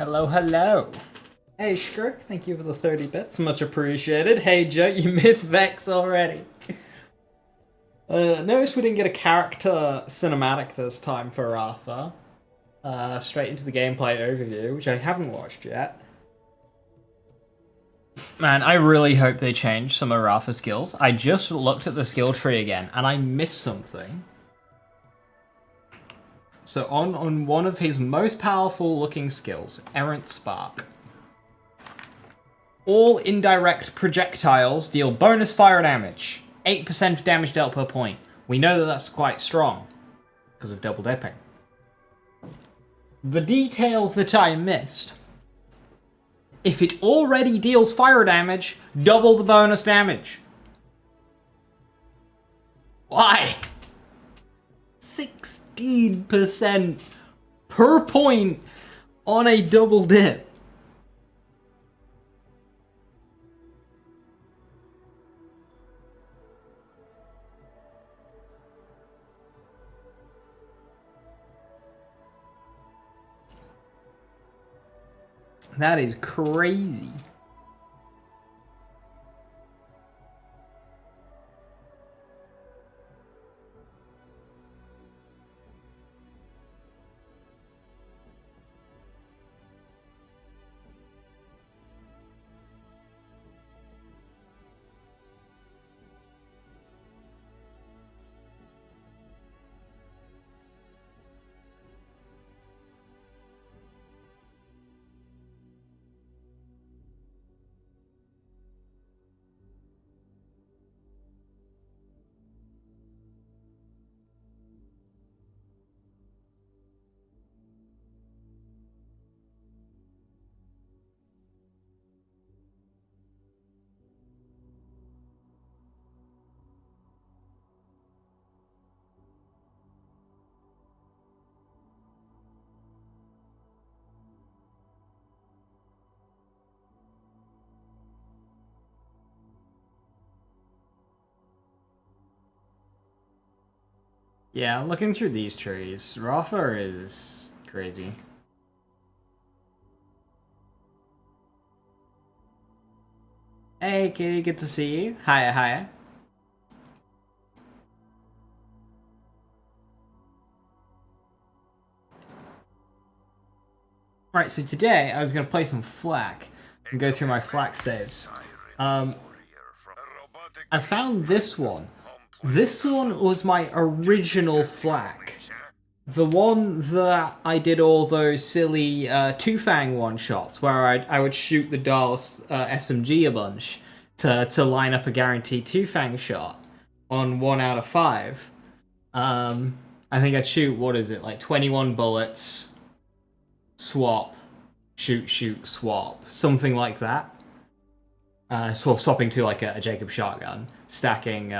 Hello, hello. Hey, Shkrk, thank you for the 30 bits. Much appreciated. Hey, Joe, you missed Vex already. Notice we didn't get a character cinematic this time for Rafa. Straight into the gameplay overview, which I haven't watched yet. Man, I really hope they change some of Rafa's skills. I just looked at the skill tree again, and I missed something. So on one of his most powerful looking skills, Errant Spark. All indirect projectiles deal bonus fire damage. 8% damage dealt per point. We know that that's quite strong, because of double dipping. The detail that I missed. If it already deals fire damage, double the bonus damage. Why? 16% per point on a double dip. That is crazy. Yeah, looking through these trees, Rafa is crazy. Hey, kitty, good to see you. Hiya, hiya. Alright, so today I was going to play some Flack and go through my Flack saves. I found this one. This one was my original Flack. The one that I did all those silly two-fang one-shots where I would shoot the Dals SMG a bunch to line up a guaranteed two-fang shot on 1 out of 5. I think I'd shoot, what is it, like 21 bullets, swap, shoot, shoot, swap, something like that. Swapping to like a Jacob shotgun, stacking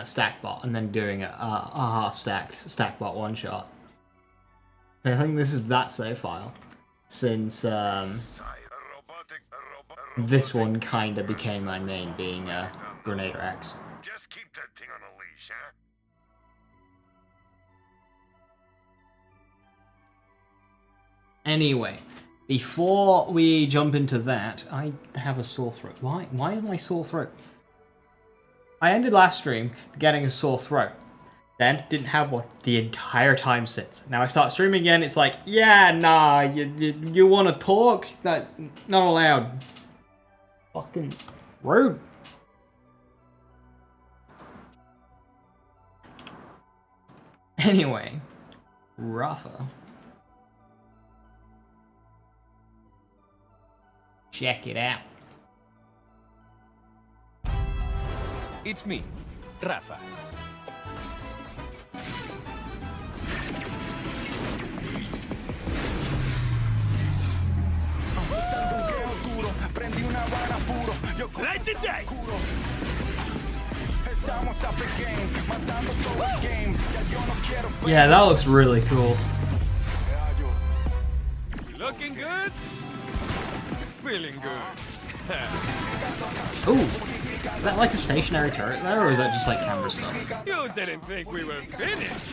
stack bot, and then doing a half-stacked stack bot one-shot. I think this is that save file, since this one kinda became my main, being Grenadier X. Just keep that thing on a leash, huh? Anyway, before we jump into that, I have a sore throat. Why am I sore throat? I ended last stream getting a sore throat. Then didn't have one the entire time since. Now I start streaming again, it's like, yeah, nah, you wanna talk? That not allowed. Fucking rude. Anyway, Rafa. Check it out. It's me, Rafa. Light the dice! Yeah, that looks really cool. Looking good? Feeling good. Ooh, is that like a stationary turret there, or is that just like camera stuff? You didn't think we were finished.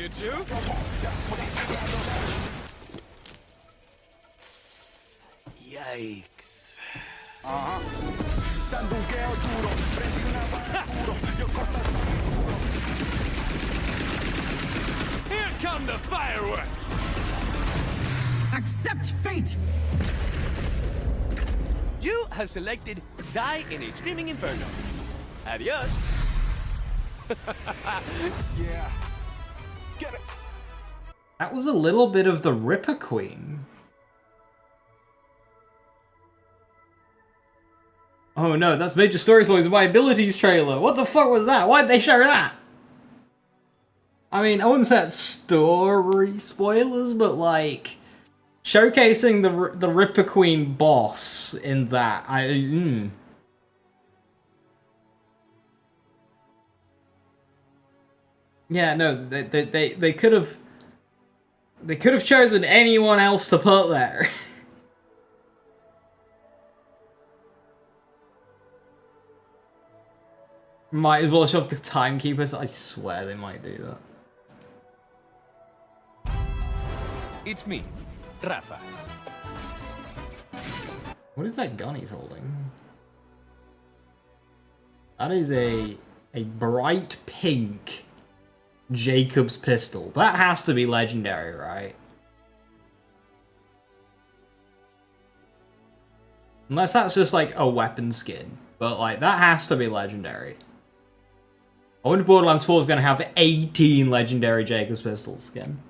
You too? Yikes. Here come the fireworks! Accept fate! You have selected Die in a Screaming Inferno. Adios. Yeah. Get it. That was a little bit of the Ripper Queen. Oh no, that's Major Story Spoilers in my abilities trailer. What the fuck was that? Why'd they show that? I mean, I wouldn't say that's story spoilers, but like showcasing the Ripper Queen boss in that. Yeah, no, they could have chosen anyone else to put there. Might as well show the timekeepers. I swear they might do that. It's me, Rafa. What is that gun he's holding? That is a bright pink Jacob's pistol. That has to be legendary, right? Unless that's just like a weapon skin. But like, that has to be legendary. I wonder if Borderlands 4 is going to have 18 legendary Jacob's pistols again.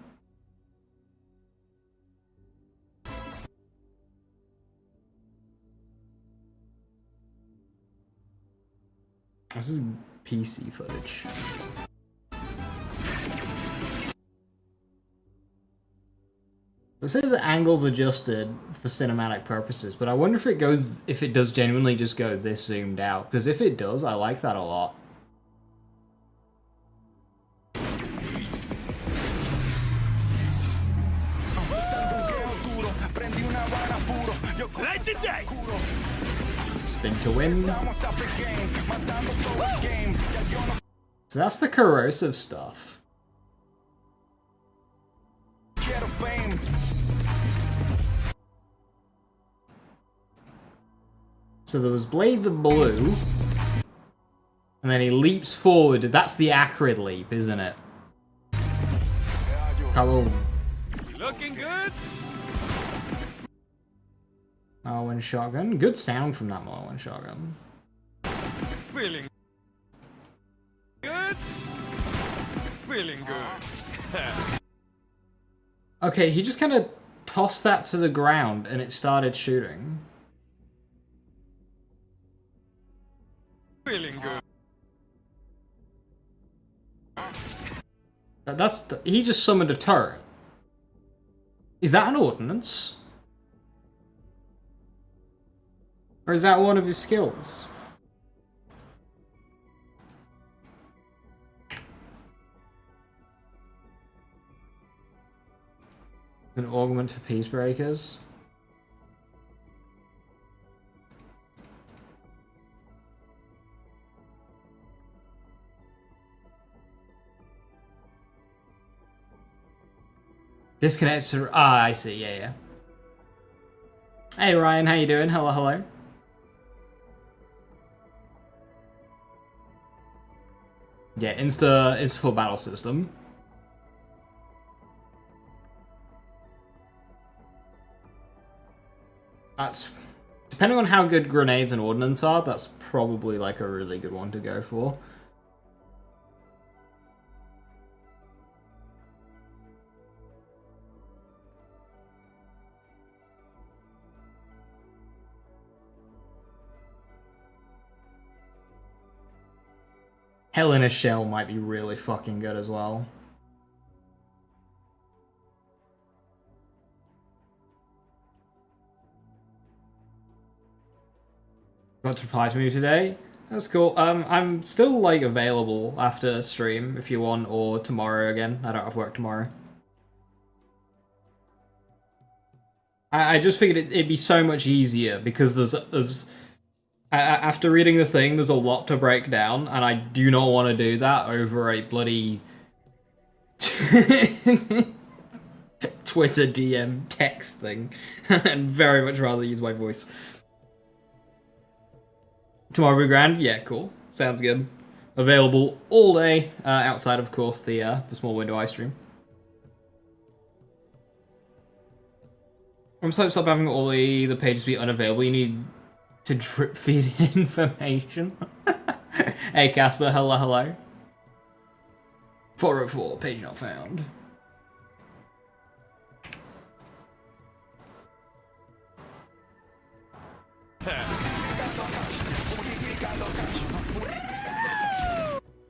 This is PC footage. It says that angles adjusted for cinematic purposes, but I wonder if it does genuinely just go this zoomed out. Because if it does, I like that a lot. Slice the dice! Spin to win. So that's the corrosive stuff. So there was blades of blue. And then he leaps forward. That's the acrid leap, isn't it? Kaboom. Looking good? Marlin shotgun. Good sound from that Marlin shotgun. Feeling good? Feeling good. Okay, he just kind of tossed that to the ground and it started shooting. Feeling good. He just summoned a turret. Is that an ordnance? Or is that one of his skills? An augment for peacebreakers. Disconnects to... Ah, I see. Yeah, yeah. Hey, Ryan. How you doing? Hello, hello. Yeah, it's full battle system. That's... Depending on how good grenades and ordnance are, that's probably like a really good one to go for. Hell in a Shell might be really fucking good as well. Got to reply to me today. That's cool. I'm still like available after stream if you want, or tomorrow again. I don't have work tomorrow. I just figured it'd be so much easier because there's after reading the thing, there's a lot to break down, and I do not want to do that over a bloody Twitter DM text thing. And very much rather use my voice. Tomorrow be grand? Yeah, cool. Sounds good. Available all day, outside of course the small window I stream. I'm so stop having all the pages be unavailable. You need to drip feed information. Hey Casper, hello, hello. 404, page not found.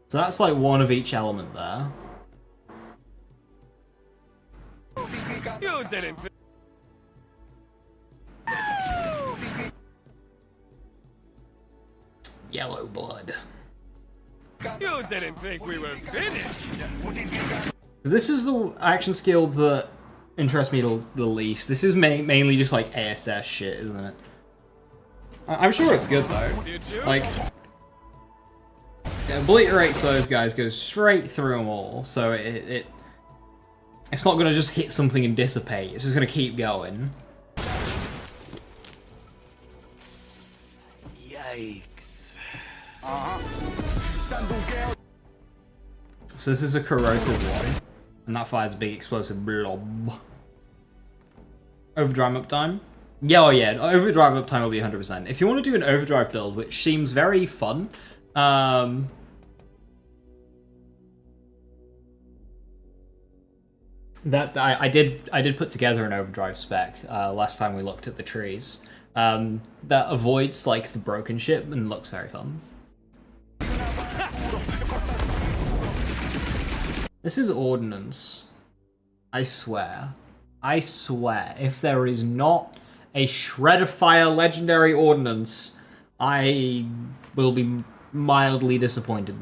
So that's like one of each element there. You didn't. Yellow blood. You didn't think we were finished. This is the action skill that interests me the least. This is mainly just like ASS shit, isn't it? I'm sure it's good though. Like, it obliterates those guys, goes straight through them all, so it's not gonna just hit something and dissipate. It's just gonna keep going. Yikes. So this is a corrosive one, and that fires a big explosive blob. Overdrive uptime? Yeah, oh yeah, overdrive uptime will be 100%. If you want to do an overdrive build, which seems very fun, that I did put together an overdrive spec last time we looked at the trees. That avoids like the broken shit and looks very fun. This is ordnance. I swear. I swear, if there is not a Shred of Fire legendary ordnance, I will be mildly disappointed.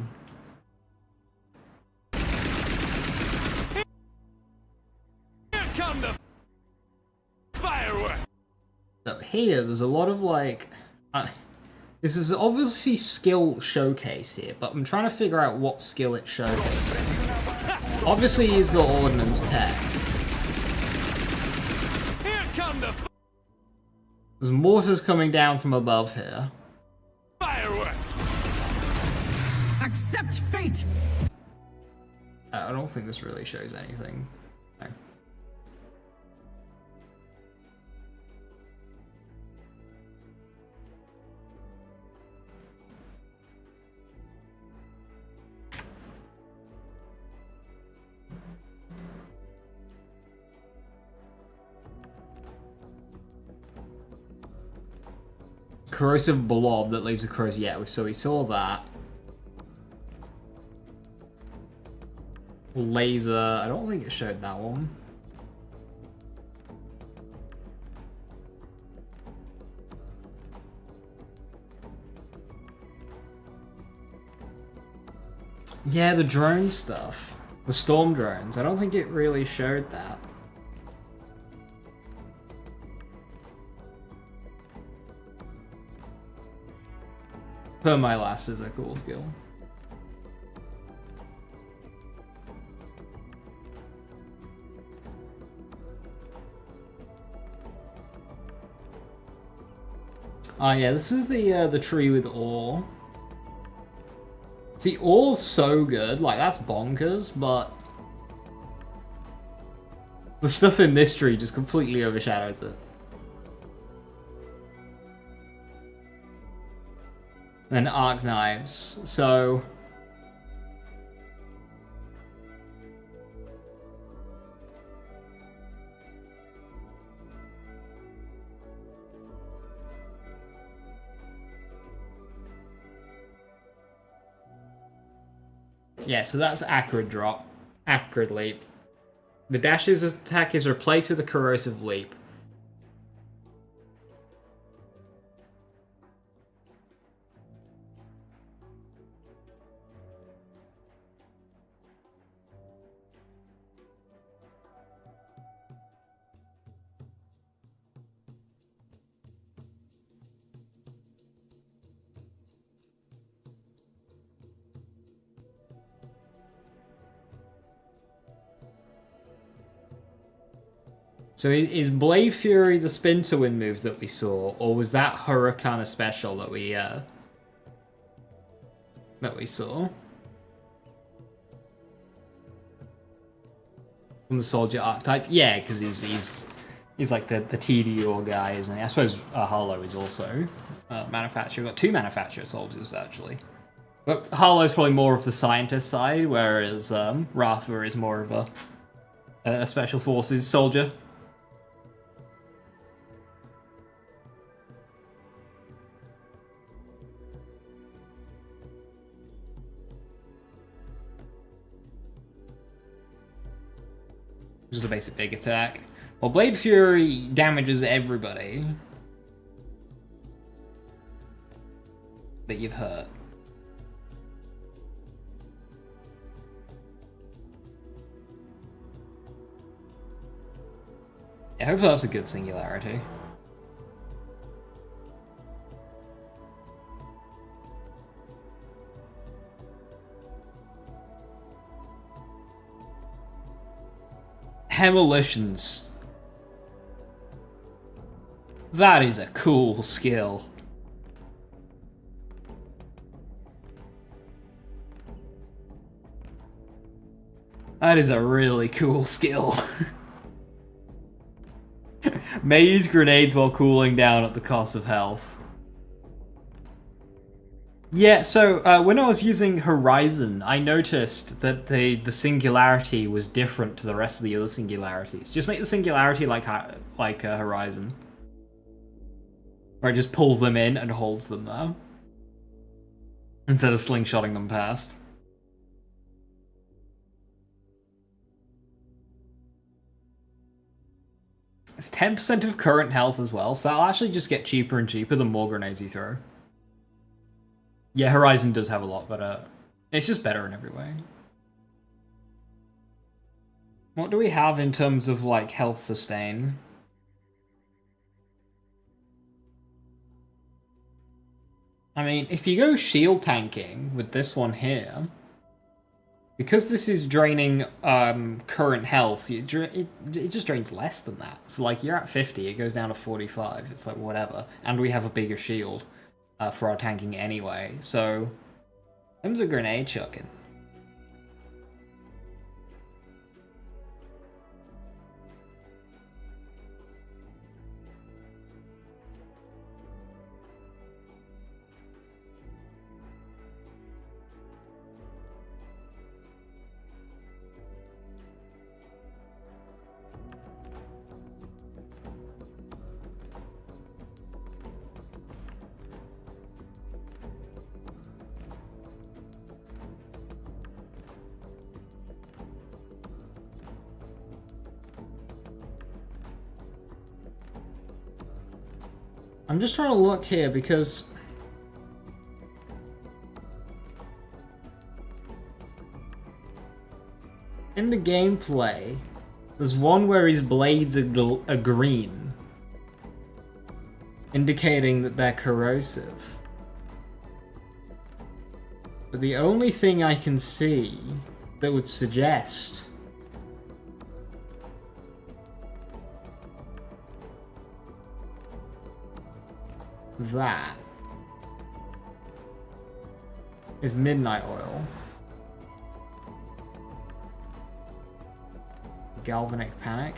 Here come the fireworks. So here, there's a lot of like... this is obviously skill showcase here, but I'm trying to figure out what skill it's showcasing. Obviously he's got ordnance tech. Here come the There's mortars coming down from above here. fireworks. Accept fate! I don't think this really shows anything. No. Corrosive blob that leaves a corrosive. Yeah, so we saw that. Laser. I don't think it showed that one. Yeah, the drone stuff. The storm drones. I don't think it really showed that. Permylast is a cool skill. Oh yeah, this is the tree with ore. See, ore's so good, like that's bonkers, but the stuff in this tree just completely overshadows it. And arc knives, so... yeah, so that's Acrid Drop. Acrid Leap. The dash's attack is replaced with a Corrosive Leap. So is Blade Fury the spin to win move that we saw, or was that Hurricane special that we saw? From the soldier archetype? Yeah, because he's like the TDO guy, isn't he? I suppose Harlow is also manufacturer. We've got two manufacturer soldiers, actually. But Harlow's probably more of the scientist side, whereas Rafa is more of a special forces soldier. Just a basic big attack. Well, Blade Fury damages everybody that you've hurt. Yeah, hopefully that's a good singularity. Demolitions. That is a cool skill. That is a really cool skill. Maze grenades while cooling down at the cost of health. Yeah, so when I was using Horizon, I noticed that the singularity was different to the rest of the other singularities. Just make the singularity like Horizon, where it just pulls them in and holds them there, instead of slingshotting them past. It's 10% of current health as well, so that'll actually just get cheaper and cheaper the more grenades you throw. Yeah, Horizon does have a lot, but it's just better in every way. What do we have in terms of, like, health sustain? I mean, if you go shield tanking with this one here, because this is draining current health, it just drains less than that. So, like, you're at 50, it goes down to 45. It's like, whatever. And we have a bigger shield. For our tanking anyway, so in terms of grenade chucking. I'm just trying to look here because in the gameplay, there's one where his blades are green, indicating that they're corrosive. But the only thing I can see that would suggest that is Midnight Oil. Galvanic Panic.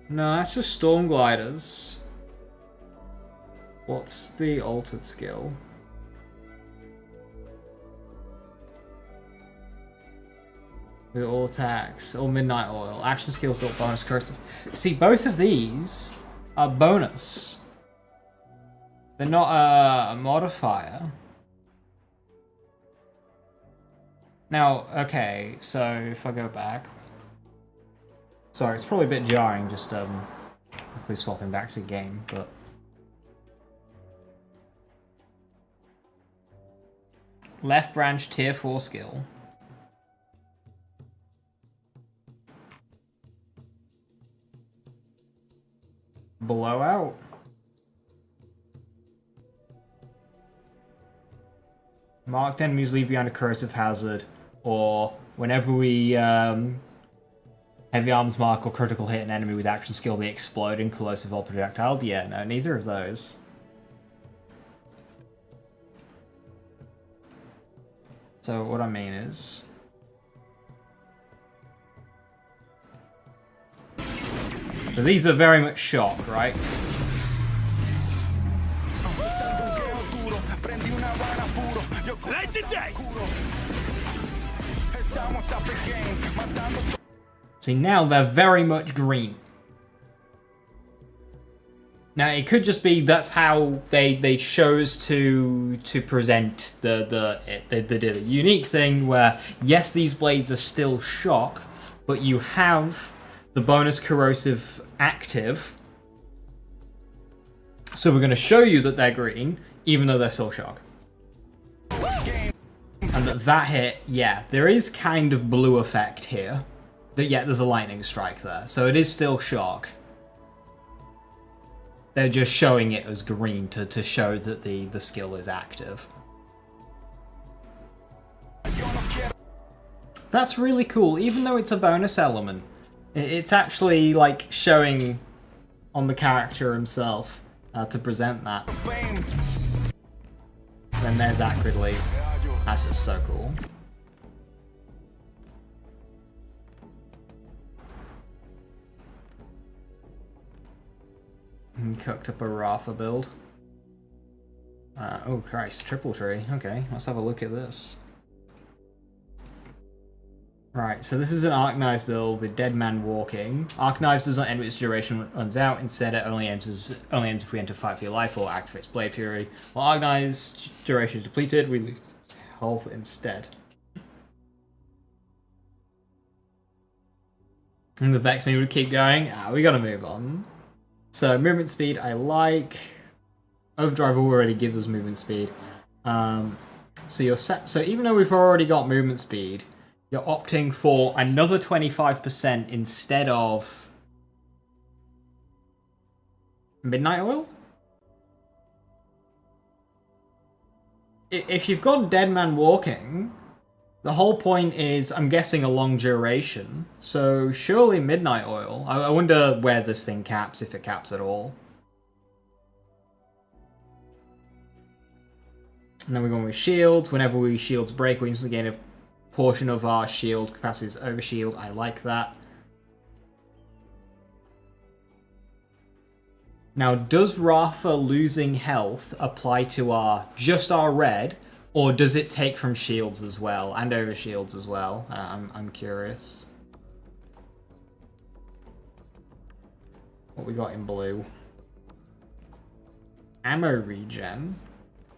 No, that's just Storm Gliders. What's the altered skill? With all attacks, or Midnight Oil. Action skills not bonus corrosive. See, both of these are bonus. They're not a modifier. Now, okay, so if I go back. Sorry, it's probably a bit jarring just quickly swapping back to the game, but left branch tier 4 skill. Blowout. Marked enemies leave behind a corrosive hazard, or whenever we Heavy arms mark or critical hit an enemy with action skill be exploding, corrosive or projectile. Yeah, no, neither of those. So what I mean is... So these are very much shock, right? Slice the dice! See, now they're very much green. Now it could just be that's how they chose to present they did a unique thing where yes, these blades are still shock, but you have the bonus corrosive active. So we're going to show you that they're green, even though they're still shock. And that hit, yeah, there is kind of blue effect here. Yeah, there's a lightning strike there, so it is still shock. They're just showing it as green to show that the skill is active. That's really cool, even though it's a bonus element. It's actually like showing on the character himself to present that. Then there's Acrid Leap. That's just so cool. And cooked up a Rafa build. Oh Christ, triple tree. Okay, let's have a look at this. Right, so this is an Arc Knives build with Dead Man Walking. Arc Knives does not end when its duration runs out. Instead, it only ends if we enter Fight for Your Life or activates Blade Fury. While Arc Knives duration is depleted, we lose health instead. And the Vex me would keep going. We gotta move on. So movement speed, I like. Overdrive already gives us movement speed. So you're set. So even though we've already got movement speed, you're opting for another 25% instead of Midnight Oil. If you've got Dead Man Walking, the whole point is, I'm guessing, a long duration. So surely Midnight Oil. I wonder where this thing caps, if it caps at all. And then we're going with shields. Whenever we shields break, we instantly gain a portion of our shield capacity is overshield. I like that. Now, does Rafa losing health apply to just our red? Or does it take from shields as well, and over shields as well? I'm curious. What we got in blue? Ammo regen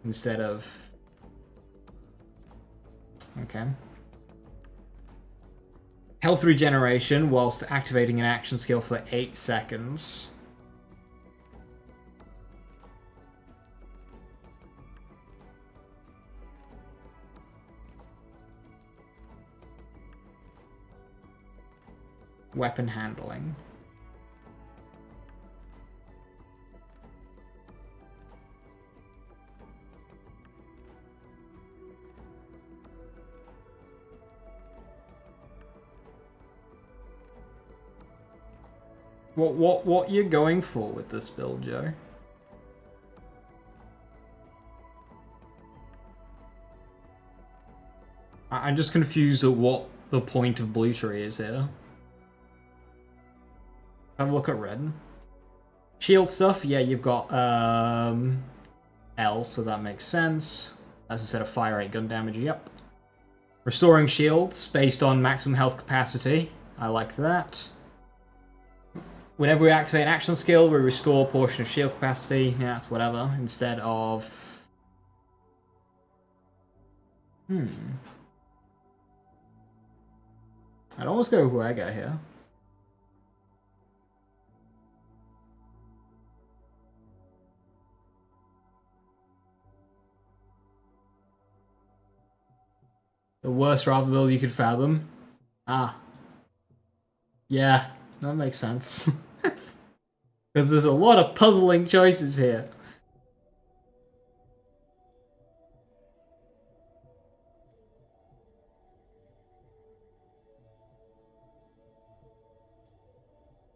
instead of... Okay. Health regeneration whilst activating an action skill for 8 seconds. Weapon handling. What you're going for with this build, Joe? I'm just confused at what the point of blue tree is here. Have a look at red. Shield stuff, yeah, you've got L, so that makes sense. That's instead of fire rate gun damage, yep. Restoring shields based on maximum health capacity. I like that. Whenever we activate an action skill, we restore a portion of shield capacity. Yeah, that's whatever. Instead of... I'd almost go Huega here. The worst Rafa build you could fathom. Ah. Yeah, that makes sense. Because there's a lot of puzzling choices here.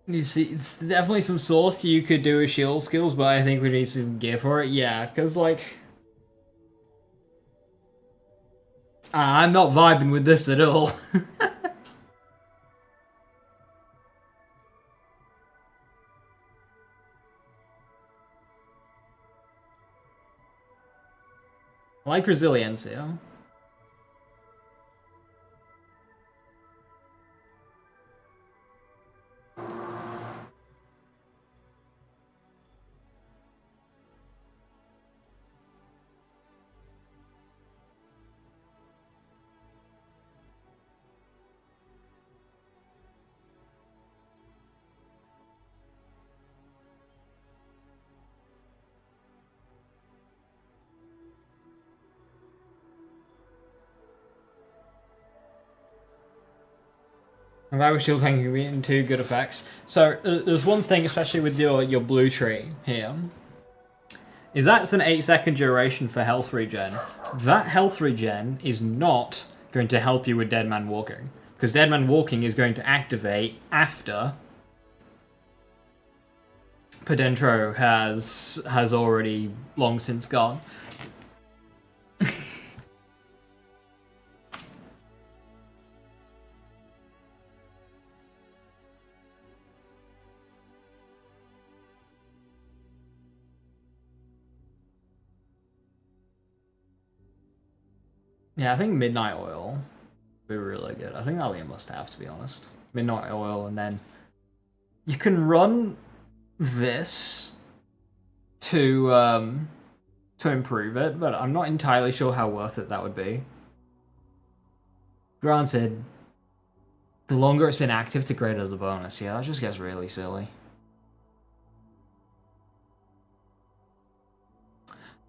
You see, it's definitely some sauce you could do with shield skills, but I think we need some gear for it. Yeah, because, like... I'm not vibing with this at all. I like resilience, yeah. If I was shield tanking being two good effects. So there's one thing, especially with your blue tree here, is that's an 8-second duration for health regen. That health regen is not going to help you with Dead Man Walking, because Dead Man Walking is going to activate after Pedentro has already long since gone. Yeah, I think Midnight Oil would be really good. I think that'll be a must-have, to be honest. Midnight Oil, and then you can run this to improve it, but I'm not entirely sure how worth it that would be. Granted, the longer it's been active, the greater the bonus. Yeah, that just gets really silly.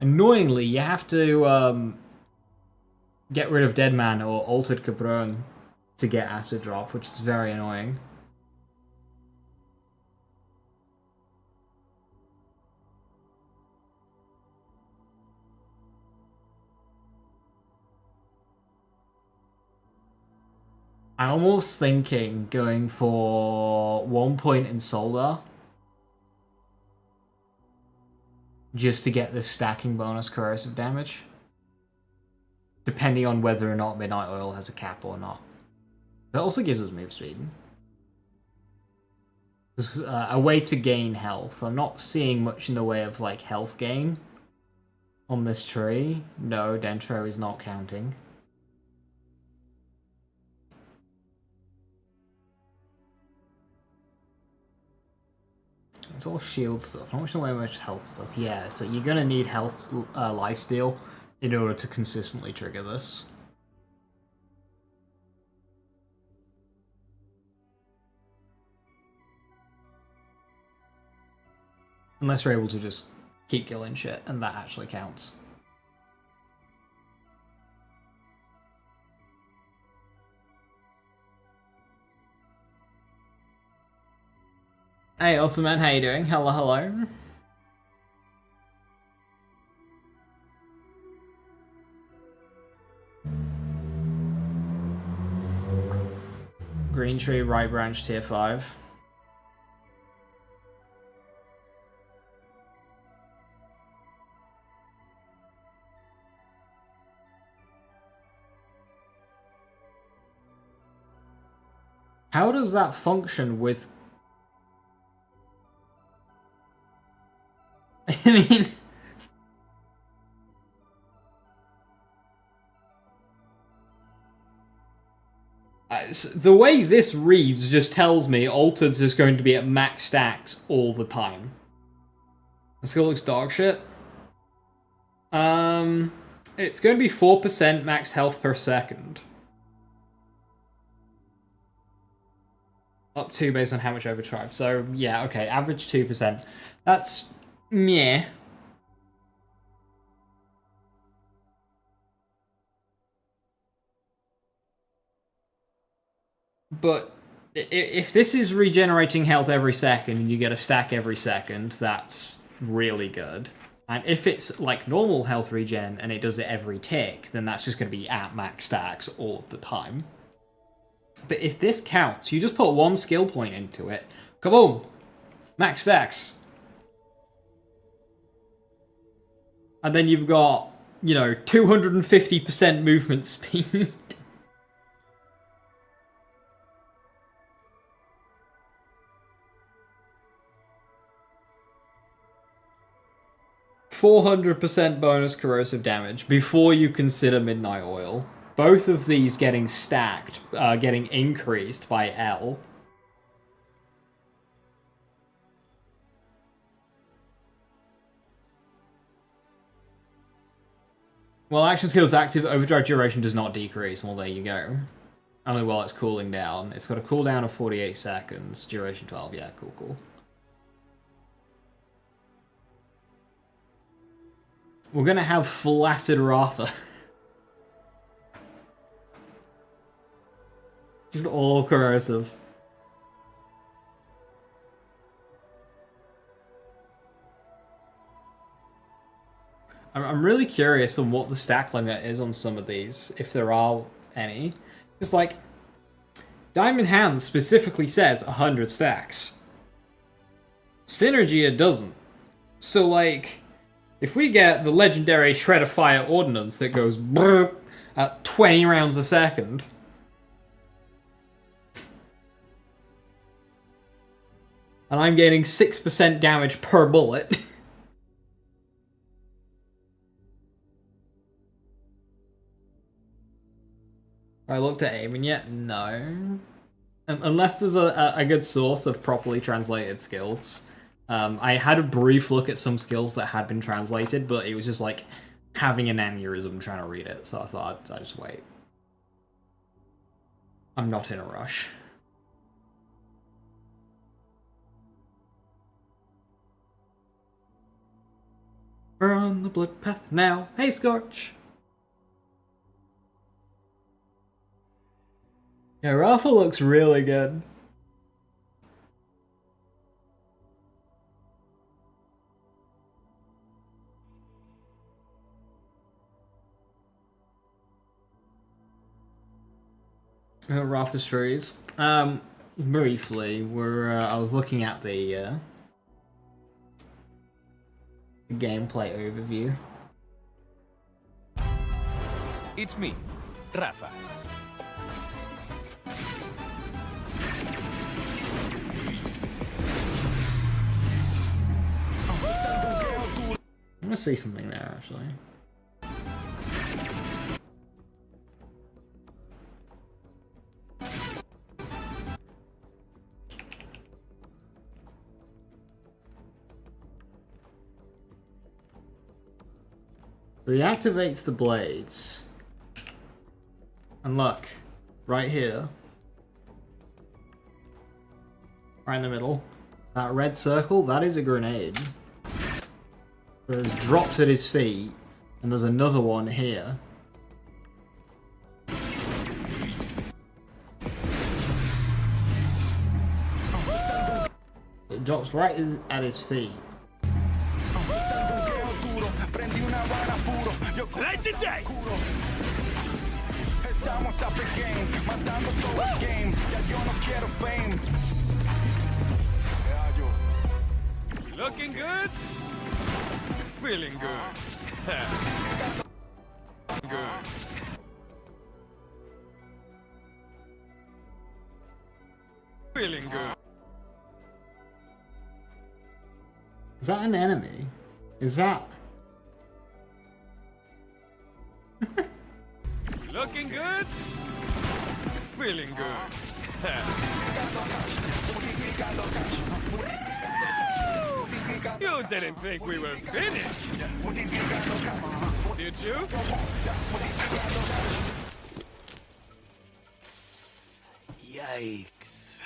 Annoyingly, you have to get rid of Dead Man or Altered Cabron to get Acid Drop, which is very annoying. I'm almost thinking going for 1 point in Solder, just to get this stacking bonus corrosive damage, depending on whether or not Midnight Oil has a cap or not. That also gives us move speed. There's a way to gain health. I'm not seeing much in the way of like health gain on this tree. No, Dentro is not counting. It's all shield stuff, not much in the way of much health stuff. Yeah, so you're gonna need health lifesteal in order to consistently trigger this. Unless we're able to just keep killing shit, and that actually counts. Hey, awesome man, how you doing? Hello, hello. Green tree, right branch, tier 5. How does that function with... I mean... the way this reads just tells me Altered's is going to be at max stacks all the time. This skill looks dog shit. It's going to be 4% max health per second. Up to based on how much overdrive. So, yeah, okay, average 2%. That's... meh. But if this is regenerating health every second and you get a stack every second, that's really good. And if it's like normal health regen and it does it every tick, then that's just going to be at max stacks all of the time. But if this counts, you just put one skill point into it, Kaboom! Max stacks. And then you've got, you know, 250% movement speed. 400% bonus corrosive damage before you consider Midnight Oil. Both of these getting stacked, getting increased by L. Well, action skills active, overdrive duration does not decrease. Well, there you go. Only while it's cooling down. It's got a cooldown of 48 seconds, duration 12. Yeah, cool. We're gonna have flaccid Rafa. Just all corrosive. I'm really curious on what the stack limit is on some of these, if there are any. It's like, Diamond Hands specifically says 100 stacks. Synergia doesn't. So like, if we get the legendary Shred of Fire Ordnance that goes brrr at 20 rounds a second, and I'm getting 6% damage per bullet. I looked at aiming yet? No. Unless there's a good source of properly translated skills. I had a brief look at some skills that had been translated, but it was just like having an aneurysm trying to read it, so I thought I'd just wait. I'm not in a rush. We're on the blood path now. Hey, Scorch! Yeah, Rafa looks really good. Rafa's trees. Briefly, I was looking at the gameplay overview. It's me, Rafa. I'm gonna see something there, actually. Reactivates the blades. And look, right here. Right in the middle. That red circle, that is a grenade. There's dropped at his feet, and there's another one here. It drops right at his feet. Slice and dice! Looking good? Feeling good. Good. Feeling good. Is that an enemy? Is that... Looking good? Feeling good. You didn't think we were finished, did you? Yikes.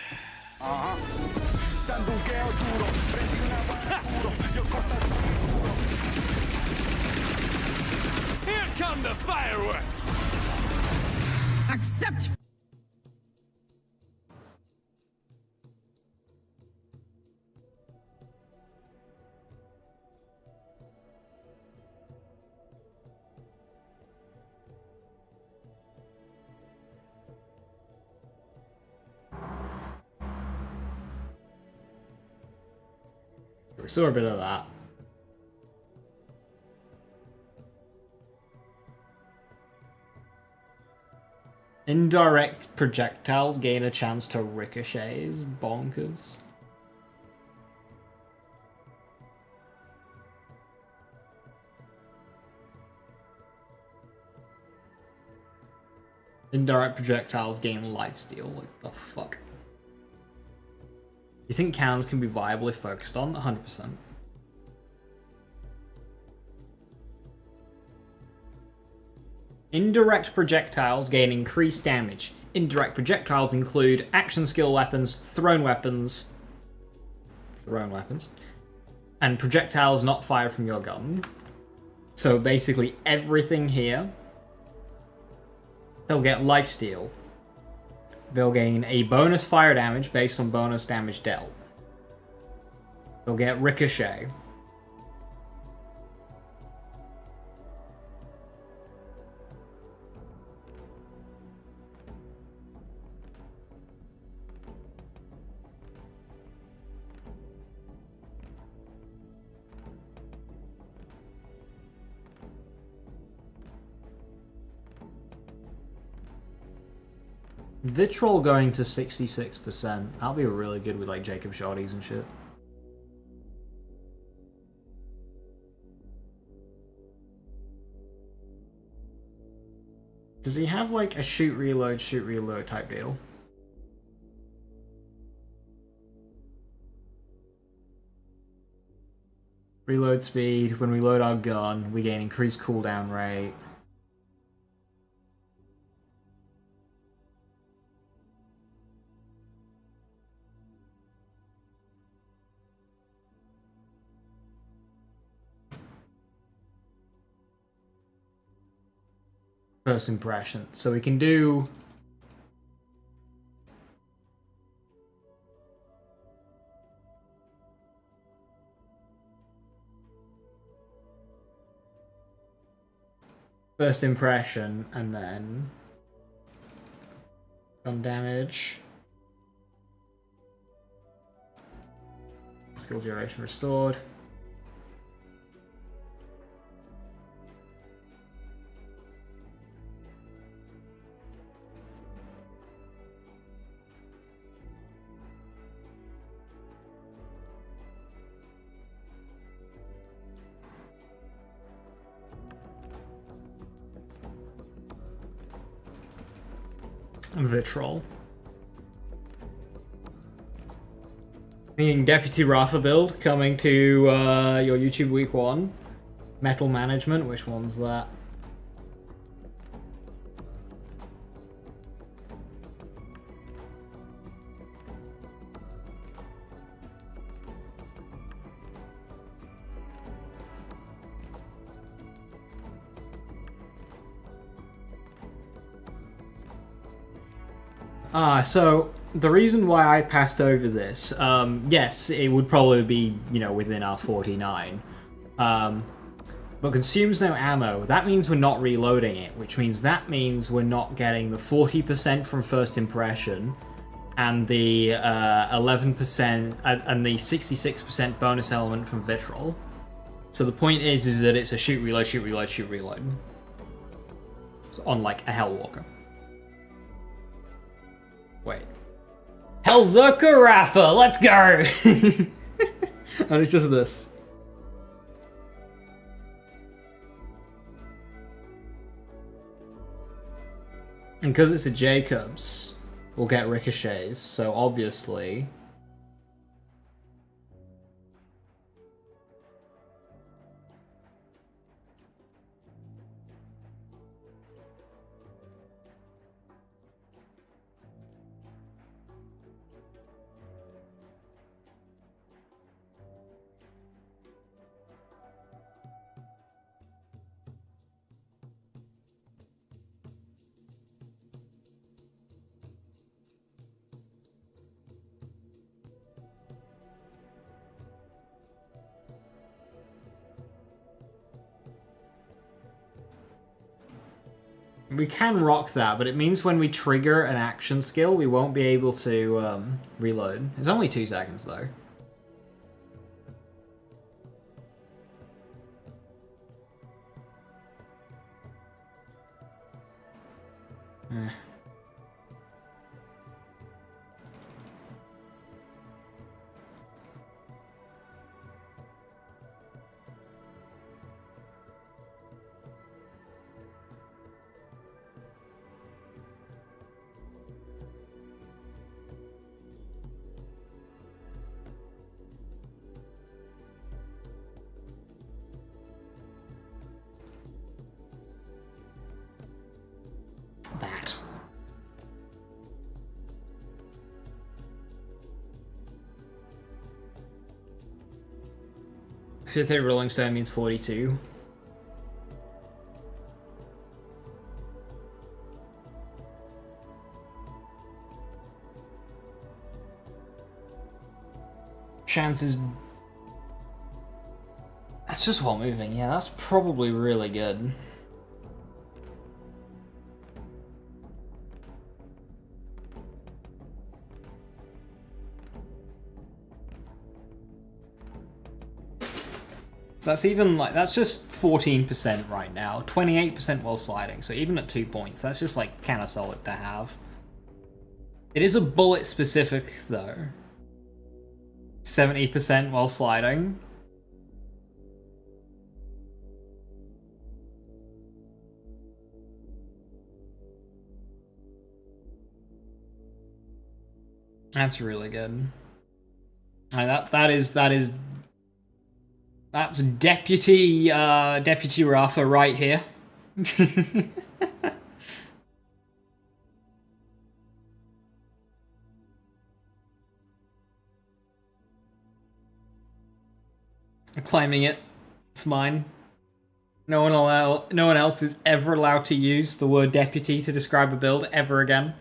Here come the fireworks! Accept. We saw a bit of that. Indirect projectiles gain a chance to ricochet is bonkers. Indirect projectiles gain lifesteal. Like the fuck? You think cannons can be viable if focused on? 100%. Indirect projectiles gain increased damage. Indirect projectiles include action skill weapons, thrown weapons, and projectiles not fired from your gun. So basically everything here, they'll get lifesteal. They'll gain a bonus fire damage based on bonus damage dealt. They'll get ricochet. Vitriol going to 66%. That'll be really good with like Jacob shotties and shit. Does he have like a shoot reload type deal? Reload speed. When we load our gun, we gain increased cooldown rate. First impression. So we can do first impression and then gun damage, skill duration restored. Vitriol. Thinking Deputy Rafa build coming to your YouTube week 1. Metal management, which one's that? So the reason why I passed over this, yes, it would probably be, within our 49. But consumes no ammo. That means we're not reloading it, which means we're not getting the 40% from first impression and the 11% and the 66% bonus element from Vitriol. So the point is that it's a shoot, reload. It's on like a Hellwalker. Wait. Hellzerker Rafa, let's go! And it's just this. And because it's a Jacobs, we'll get ricochets, so obviously... We can rock that, but it means when we trigger an action skill, we won't be able to reload. It's only 2 seconds, though. Eh. That. Fifth Rolling Stone means 42. Chances. That's just while moving. Yeah, that's probably really good. So that's even like, that's just 14% right now, 28% while sliding. So even at 2 points, that's just like kind of solid to have. It is a bullet specific though. 70% while sliding. That's really good. That's Deputy Rafa right here. I'm claiming it. It's mine. No one else is ever allowed to use the word deputy to describe a build ever again.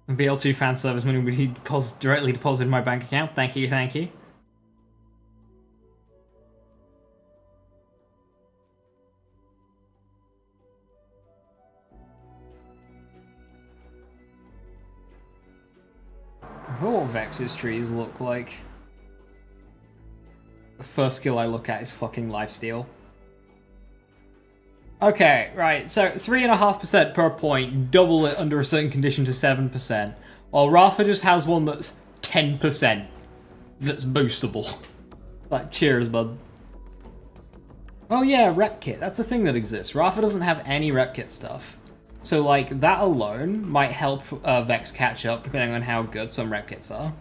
BL2 fan service money would he directly deposited in my bank account. Thank you, thank you. What Vex's trees look like? The first skill I look at is fucking lifesteal. Okay, right, so 3.5% per point, double it under a certain condition to 7%. While Rafa just has one that's 10% that's boostable. Like, cheers, bud. Oh yeah, rep kit, that's a thing that exists. Rafa doesn't have any rep kit stuff. So like, that alone might help Vex catch up, depending on how good some rep kits are.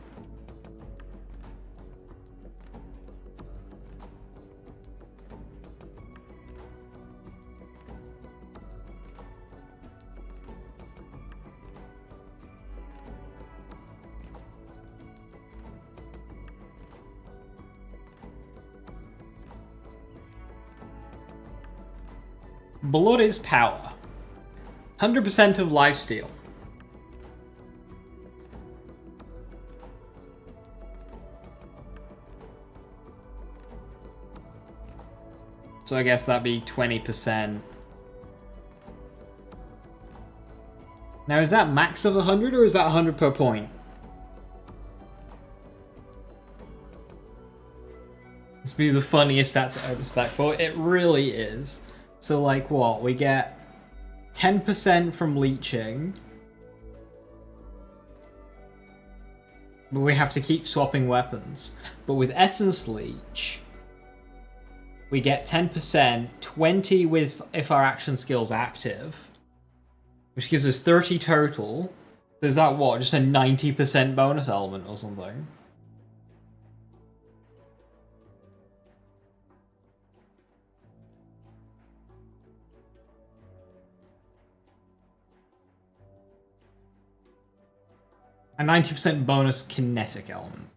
Blood is power. 100% of lifesteal. So I guess that'd be 20%. Now is that max of 100 or is that 100 per point? This would be the funniest stat to overspec for. It really is. So like what? We get 10% from leeching. But we have to keep swapping weapons. But with Essence Leech, we get 10%, 20 with if our action skill's active, which gives us 30 total. So is that what? Just a 90% bonus element or something? A 90% bonus kinetic element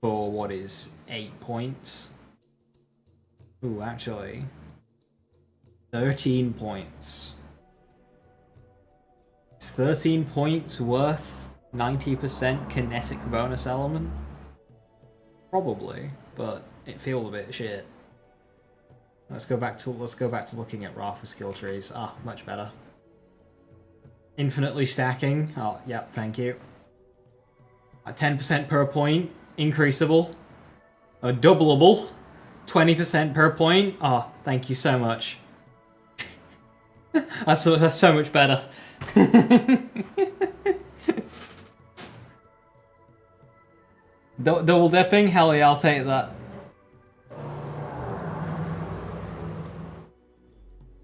for what is 8 points. Ooh, actually 13 points. Is 13 points worth 90% kinetic bonus element? Probably, but it feels a bit shit. Let's go back to looking at Rafa skill trees. Ah, much better. Infinitely stacking. Oh, yep, thank you. 10% per point, increasable, doubleable, 20% per point? Oh, thank you so much. That's so much better. Double dipping? Hell yeah, I'll take that.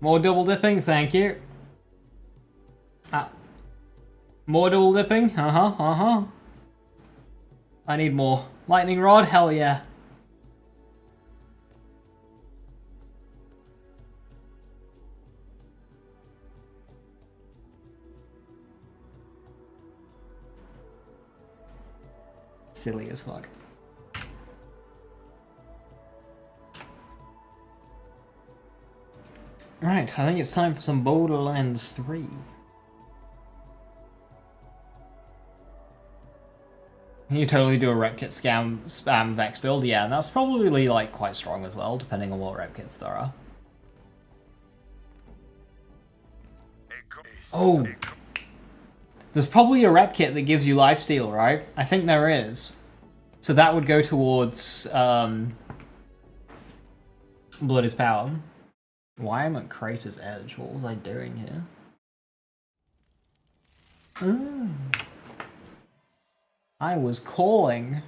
More double dipping? Thank you. More double dipping? Uh-huh. I need more. Lightning rod? Hell yeah. Silly as fuck. Right, I think it's time for some Borderlands 3. You totally do a rep kit spam Vex build, yeah, and that's probably like quite strong as well, depending on what rep kits there are. Oh! There's probably a rep kit that gives you lifesteal, right? I think there is. So that would go towards Blood is Power. Why am I at Crater's Edge? What was I doing here? I was calling.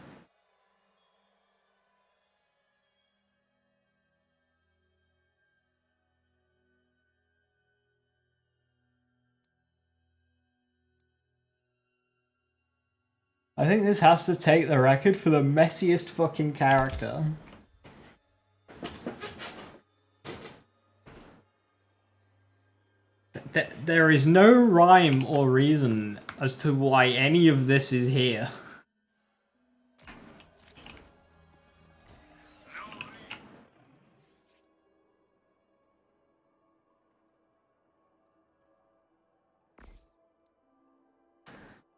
I think this has to take the record for the messiest fucking character. There is no rhyme or reason as to why any of this is here.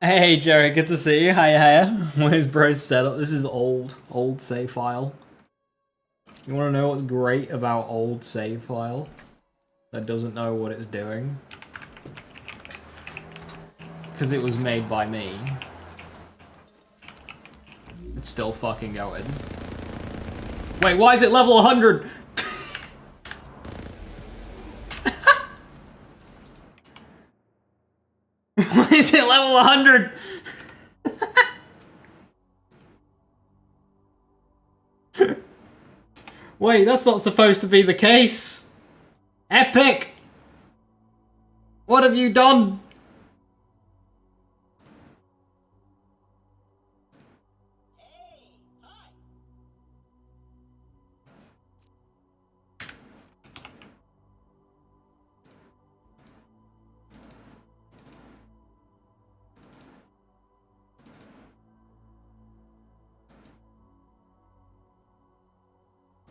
Hey Jerry, good to see you. Hiya. Where's bro's setup? This is old save file. You wanna know what's great about old save file? That doesn't know what it's doing? Because it was made by me. It's still fucking going. Wait, why is it level 100? Why is it level 100? Wait, that's not supposed to be the case. Epic! What have you done?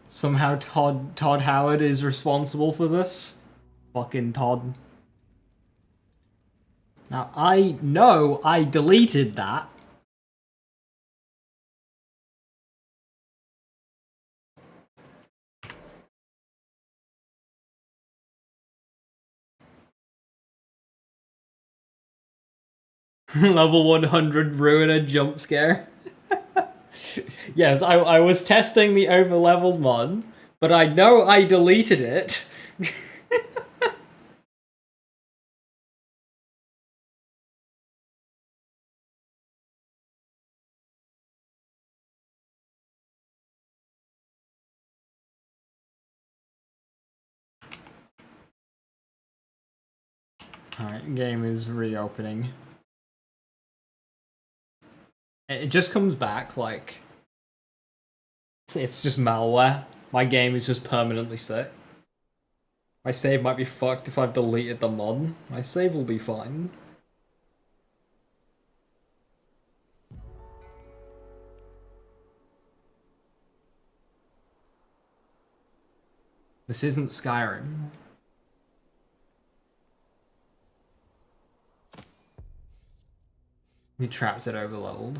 Somehow Todd Howard is responsible for this. Fucking Todd. Now, I know I deleted that. Level 100 Ruiner jump scare. Yes, I was testing the overleveled mod, but I know I deleted it. Alright, game is reopening. It just comes back like... It's just malware. My game is just permanently sick. My save might be fucked if I've deleted the mod. My save will be fine. This isn't Skyrim. We trapped it overleveled.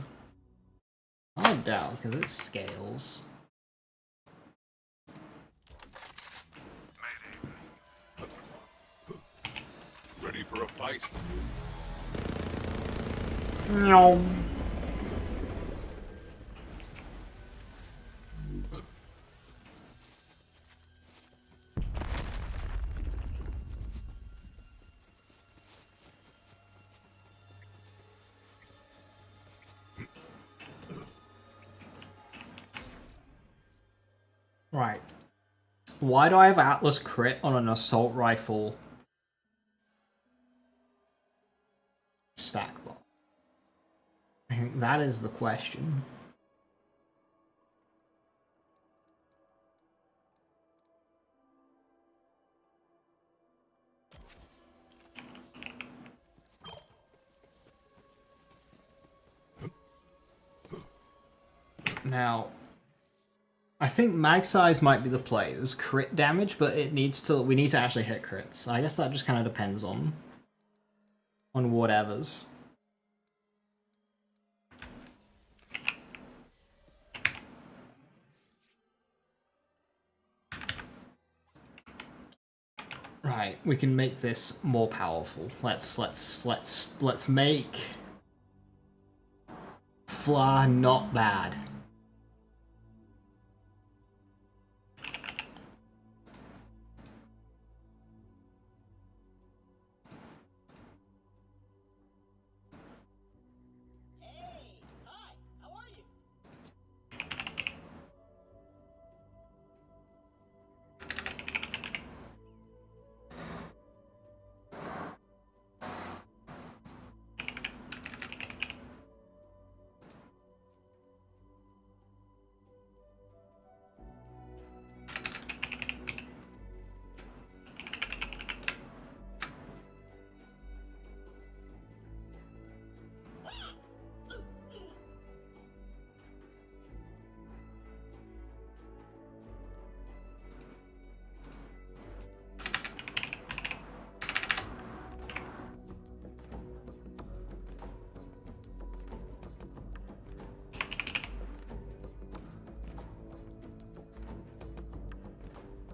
I doubt, because it scales. Ready for a fight? No. Right. Why do I have Atlas crit on an assault rifle stack bot? I think that is the question. Now, I think mag size might be the play. There's crit damage, but we need to actually hit crits. I guess that just kind of depends on whatevers. Right, we can make this more powerful. Let's make Fla not bad.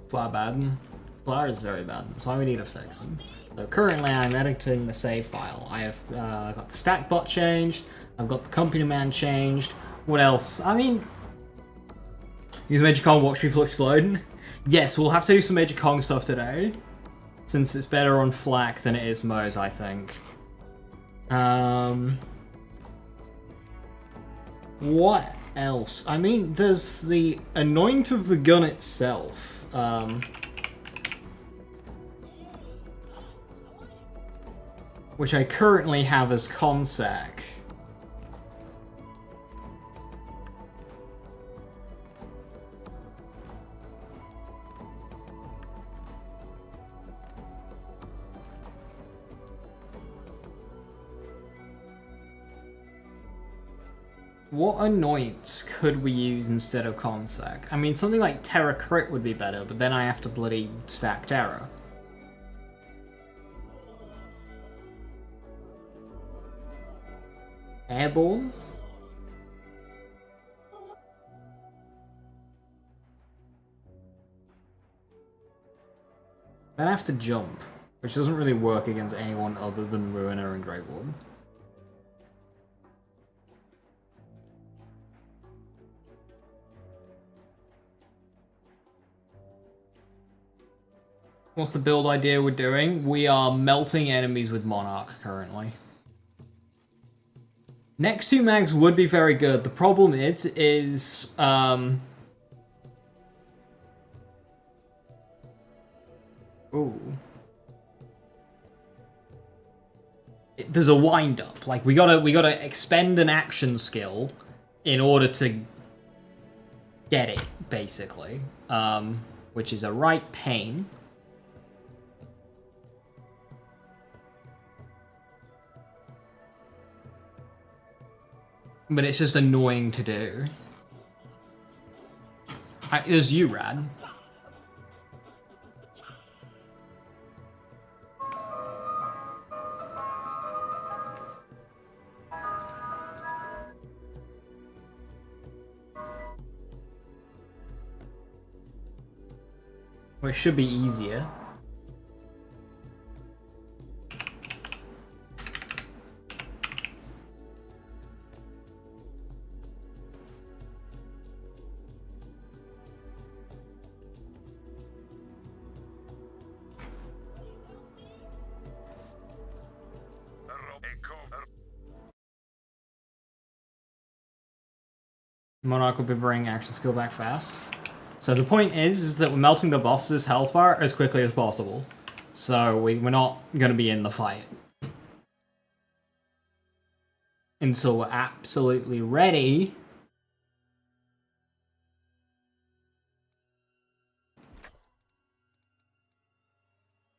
Fla bad. Fla is very bad. That's why we need to fix him. So currently I'm editing the save file. I have got the stack bot changed. I've got the company man changed. What else? I mean, use Major Kong, watch people explode. Yes, we'll have to do some Major Kong stuff today, since it's better on Flack than it is Mo's, I think. What else? I mean, there's the Anoint of the gun itself. Which I currently have as Consec. What Anoints could we use instead of Consec? I mean, something like Terra Crit would be better, but then I have to bloody stack Terra. Airborne? Then I have to jump, which doesn't really work against anyone other than Ruiner and Great Ward. What's the build idea we're doing? We are melting enemies with Monarch currently. Next two mags would be very good. The problem is ooh. There's a wind up. Like we gotta expend an action skill in order to get it, basically. Which is a right pain. But it's just annoying to do. It was you, Rad. Well, it should be easier. Monarch will be bringing action skill back fast. So the point is that we're melting the boss's health bar as quickly as possible. So we're not going to be in the fight until we're absolutely ready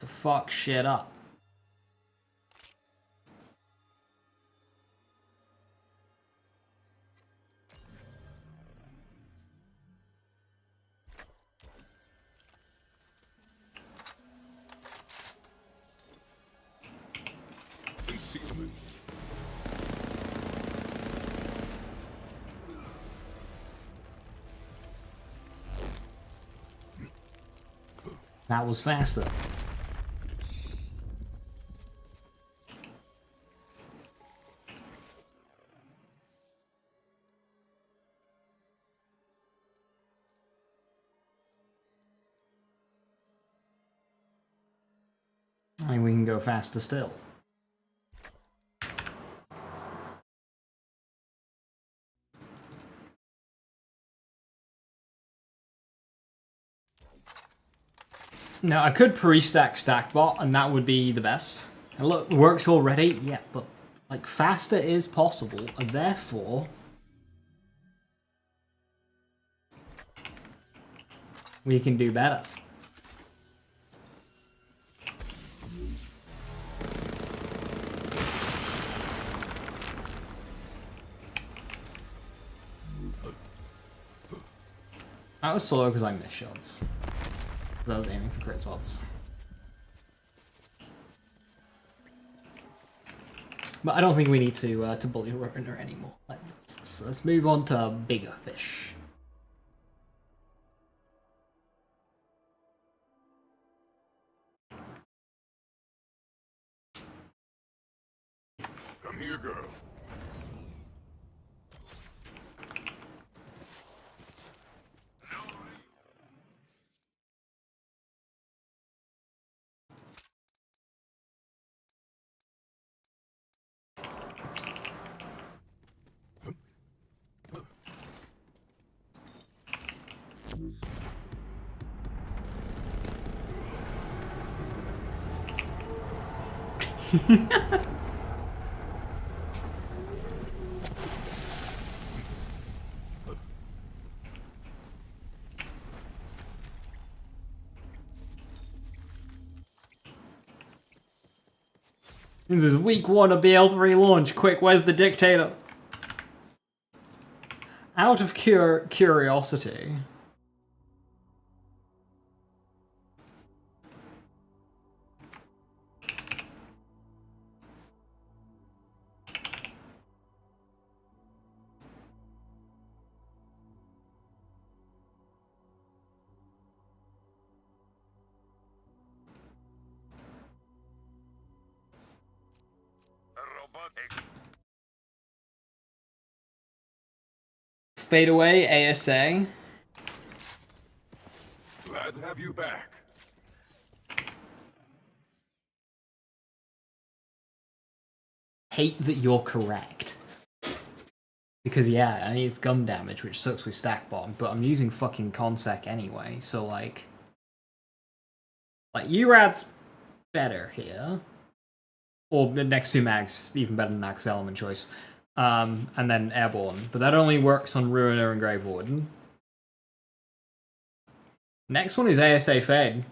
to fuck shit up. Concealment. That was faster. I mean, we can go faster still. Now, I could pre-stack Stackbot, and that would be the best. And look, it works already, yeah, but like faster is possible, and therefore we can do better. That was slow because I missed shots. Because I was aiming for crit spots. But I don't think we need to bully Ruiner anymore. Let's move on to bigger fish. Come here, girl. This is week 1 of BL3 launch. Quick, where's the dictator? Out of curiosity. Fade away, ASA. Glad to have you back. Hate that you're correct. Because yeah, I mean it's gun damage, which sucks with stack bomb, but I'm using fucking consec anyway, so like URAD's better here. Or the next 2 mags, even better than that because element choice. And then Airborne. But that only works on Ruiner and Grave Warden. Next one is ASA Fade.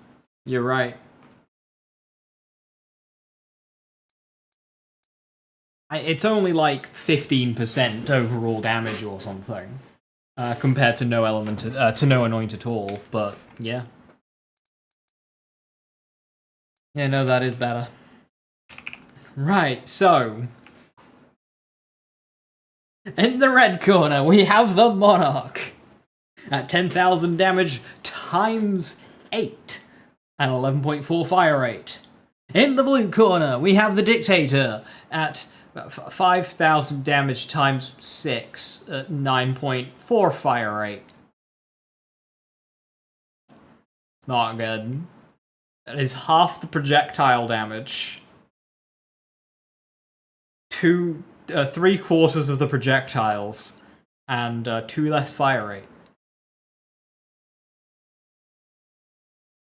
You're right. It's only like 15% overall damage or something. Compared to no element, to no anoint at all. But yeah. Yeah, no, that is better. Right, so in the red corner, we have the Monarch at 10,000 damage times 8 and 11.4 fire rate. In the blue corner, we have the Dictator at 5,000 damage times 6 at 9.4 fire rate. It's not good. That is half the projectile damage. 3/4 of the projectiles and 2 less fire rate.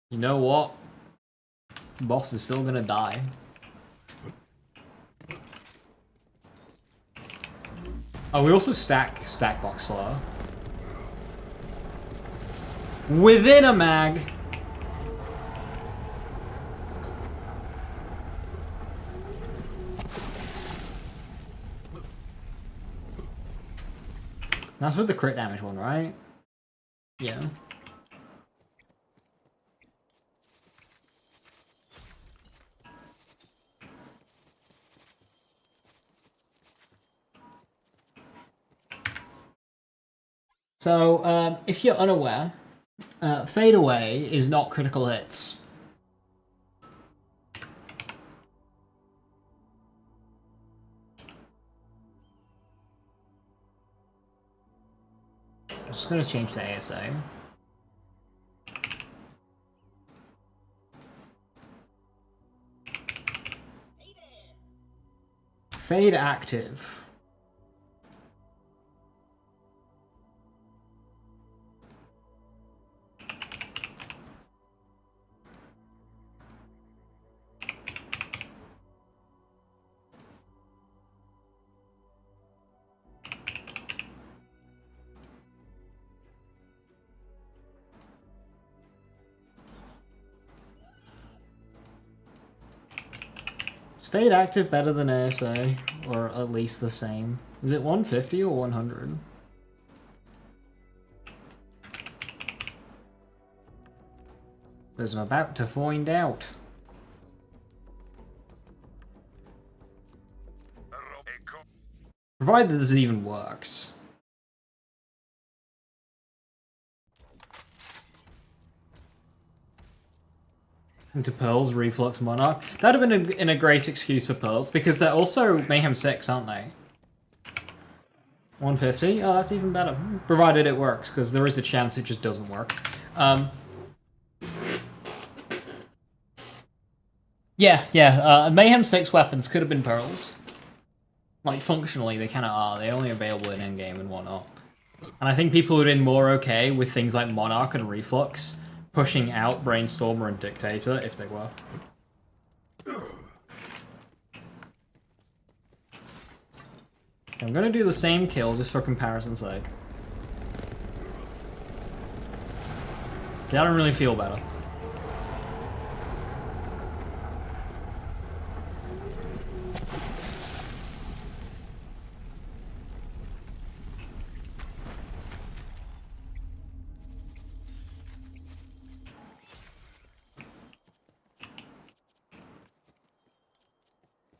You know what? This boss is still gonna die. Oh, we also stack box slower. Within a mag. That's with the crit damage one, right? Yeah. So, if you're unaware, Fade Away is not critical hits. I'm just gonna change to ASA. Fade active. Is Fade active better than ASA? Or at least the same? Is it 150 or 100? Because I'm about to find out. Provided this even works. Into Pearls, Reflux, Monarch. That'd have been a great excuse for Pearls, because they're also Mayhem 6, aren't they? 150? Oh, that's even better. Provided it works, because there is a chance it just doesn't work. Yeah. Mayhem 6 weapons could have been Pearls. Like, functionally, they kind of are. They're only available in endgame and whatnot. And I think people would have been more okay with things like Monarch and Reflux pushing out Brainstormer and Dictator if they were. I'm gonna do the same kill just for comparison's sake. See, I don't really feel better.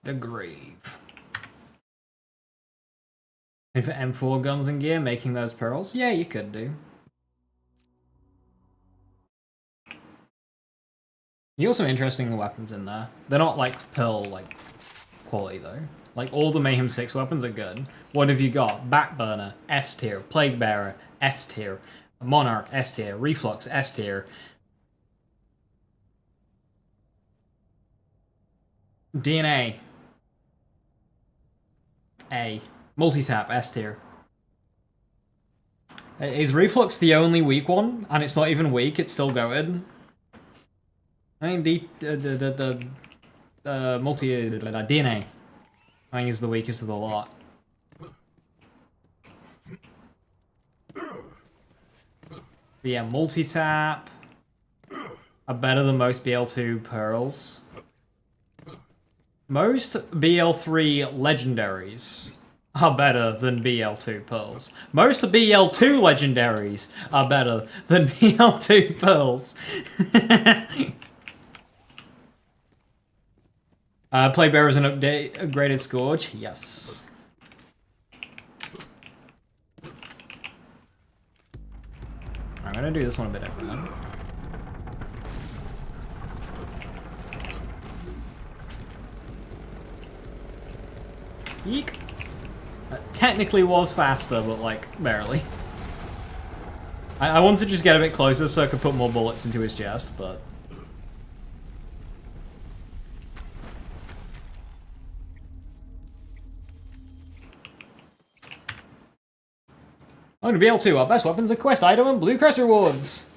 The Grave. If M4 guns and gear making those pearls? Yeah, you could do. You got some interesting weapons in there. They're not like pearl like quality though. Like all the Mayhem 6 weapons are good. What have you got? Backburner, S tier, Plague Bearer, S tier, Monarch, S tier, Reflux, S tier. DNA. A. Multitap, S tier. Is Reflux the only weak one? And it's not even weak, it's still going. I mean, the DNA, I think, is the weakest of the lot. But yeah, multi-tap are better than most BL2 pearls. Most BL3 legendaries are better than BL2 pearls. Most BL2 legendaries are better than BL2 pearls. Plague Bearer is an upgraded Scourge. Yes. I'm gonna do this one a bit different then. Yeek. Technically was faster, but like, barely. I wanted to just get a bit closer so I could put more bullets into his chest, but... I'm gonna be able to. Our best weapons are quest item and Blue Crest rewards.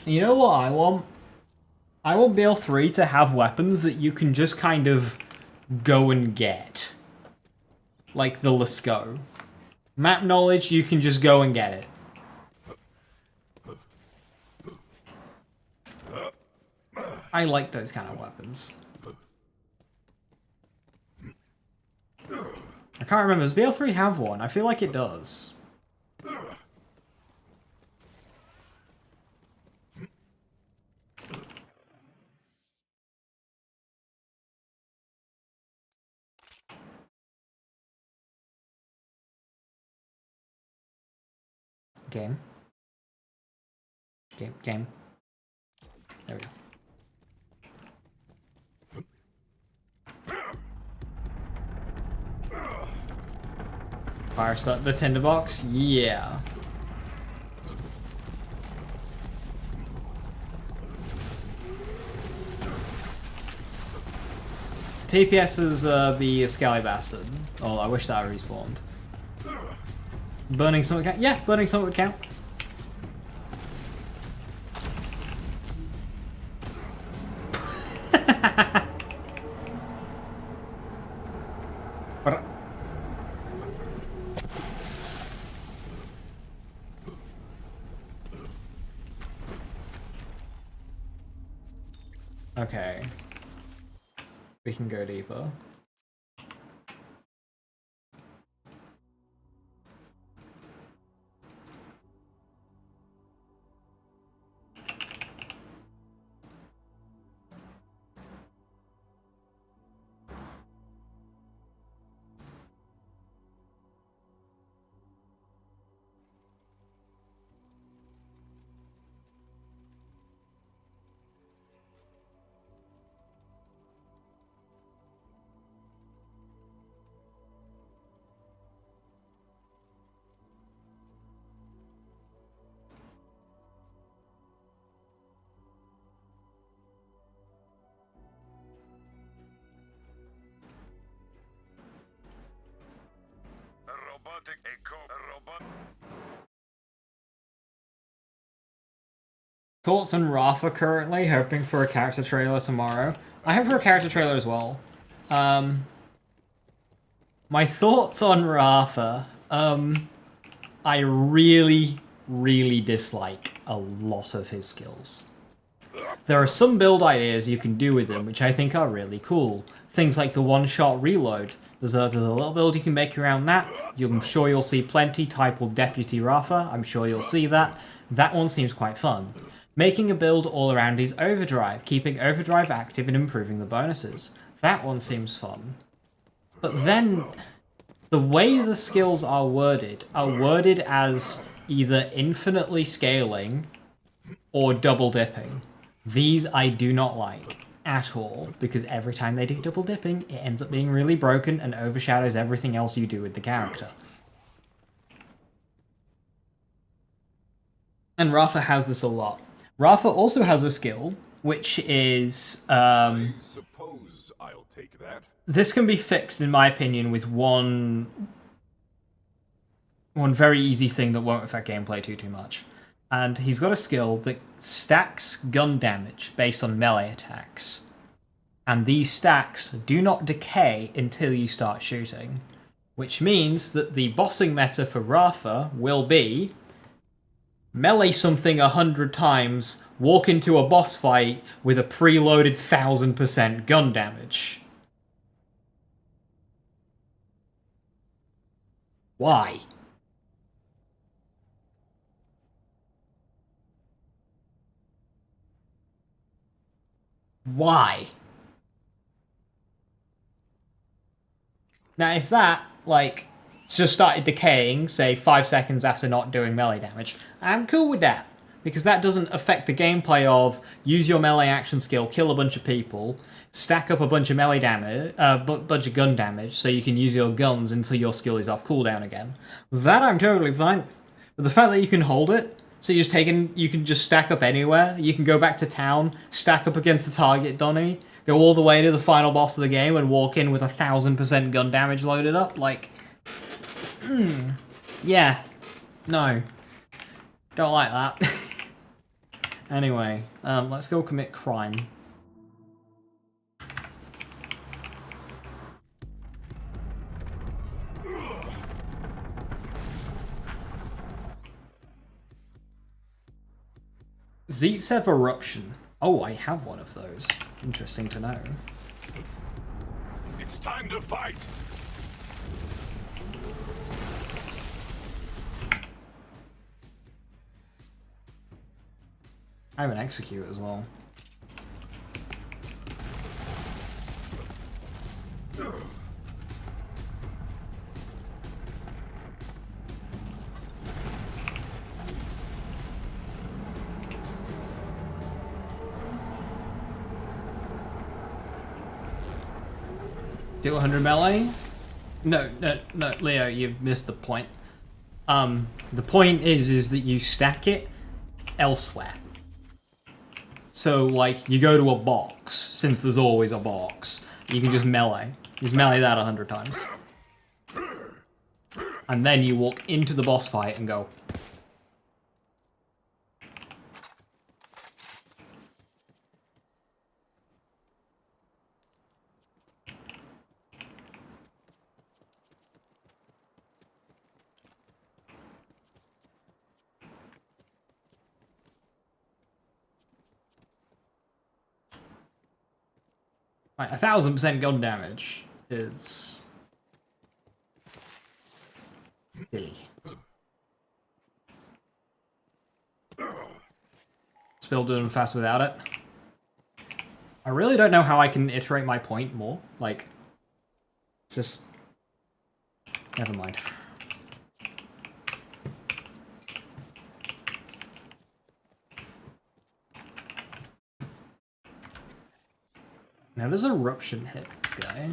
You know what I want? I want BL3 to have weapons that you can just kind of go and get. Like the Lasco. Map knowledge, you can just go and get it. I like those kind of weapons. I can't remember, does BL3 have one? I feel like it does. Game. Game. There we go. Fire start the tinderbox? Yeah. TPS is the Scaly Bastard. Oh, I wish that respawned. Burning something count? Yeah, burning something would count. Okay. We can go deeper. Thoughts on Rafa currently, hoping for a character trailer tomorrow. I hope for a character trailer as well. My thoughts on Rafa. I really, really dislike a lot of his skills. There are some build ideas you can do with him, which I think are really cool. Things like the one-shot reload. There's a little build you can make around that. I'm sure you'll see plenty. Type will Deputy Rafa. I'm sure you'll see that. That one seems quite fun. Making a build all around his overdrive, keeping overdrive active and improving the bonuses. That one seems fun. But then, the way the skills are worded as either infinitely scaling or double dipping. These I do not like at all, because every time they do double dipping, it ends up being really broken and overshadows everything else you do with the character. And Rafa has this a lot. Rafa also has a skill, which is... I suppose I'll take that. This can be fixed, in my opinion, with one very easy thing that won't affect gameplay too much. And he's got a skill that stacks gun damage based on melee attacks. And these stacks do not decay until you start shooting. Which means that the bossing meta for Rafa will be... melee something 100 times, walk into a boss fight with a preloaded 1000% gun damage. Why? Why? Now, if that, like, just started decaying, say, 5 seconds after not doing melee damage, I'm cool with that. Because that doesn't affect the gameplay of use your melee action skill, kill a bunch of people, stack up a bunch of melee damage, bunch of gun damage, so you can use your guns until your skill is off cooldown again. That I'm totally fine with. But the fact that you can hold it, so you can just stack up anywhere, you can go back to town, stack up against the target dummy, go all the way to the final boss of the game and walk in with 1000% gun damage loaded up, like... yeah. No. Don't like that. Anyway, let's go commit crime. Zeepsev Eruption. Oh, I have one of those. Interesting to know. It's time to fight. I have an execute as well. Do 100 melee? No, Leo, you've missed the point. The point is that you stack it elsewhere. So, like, you go to a box, since there's always a box, you can just melee. Just melee that 100 times. And then you walk into the boss fight and go. Right, 1000% gun damage is silly. Still doing fast without it. I really don't know how I can iterate my point more. Like, it's just... Never mind. Now does Eruption hit this guy?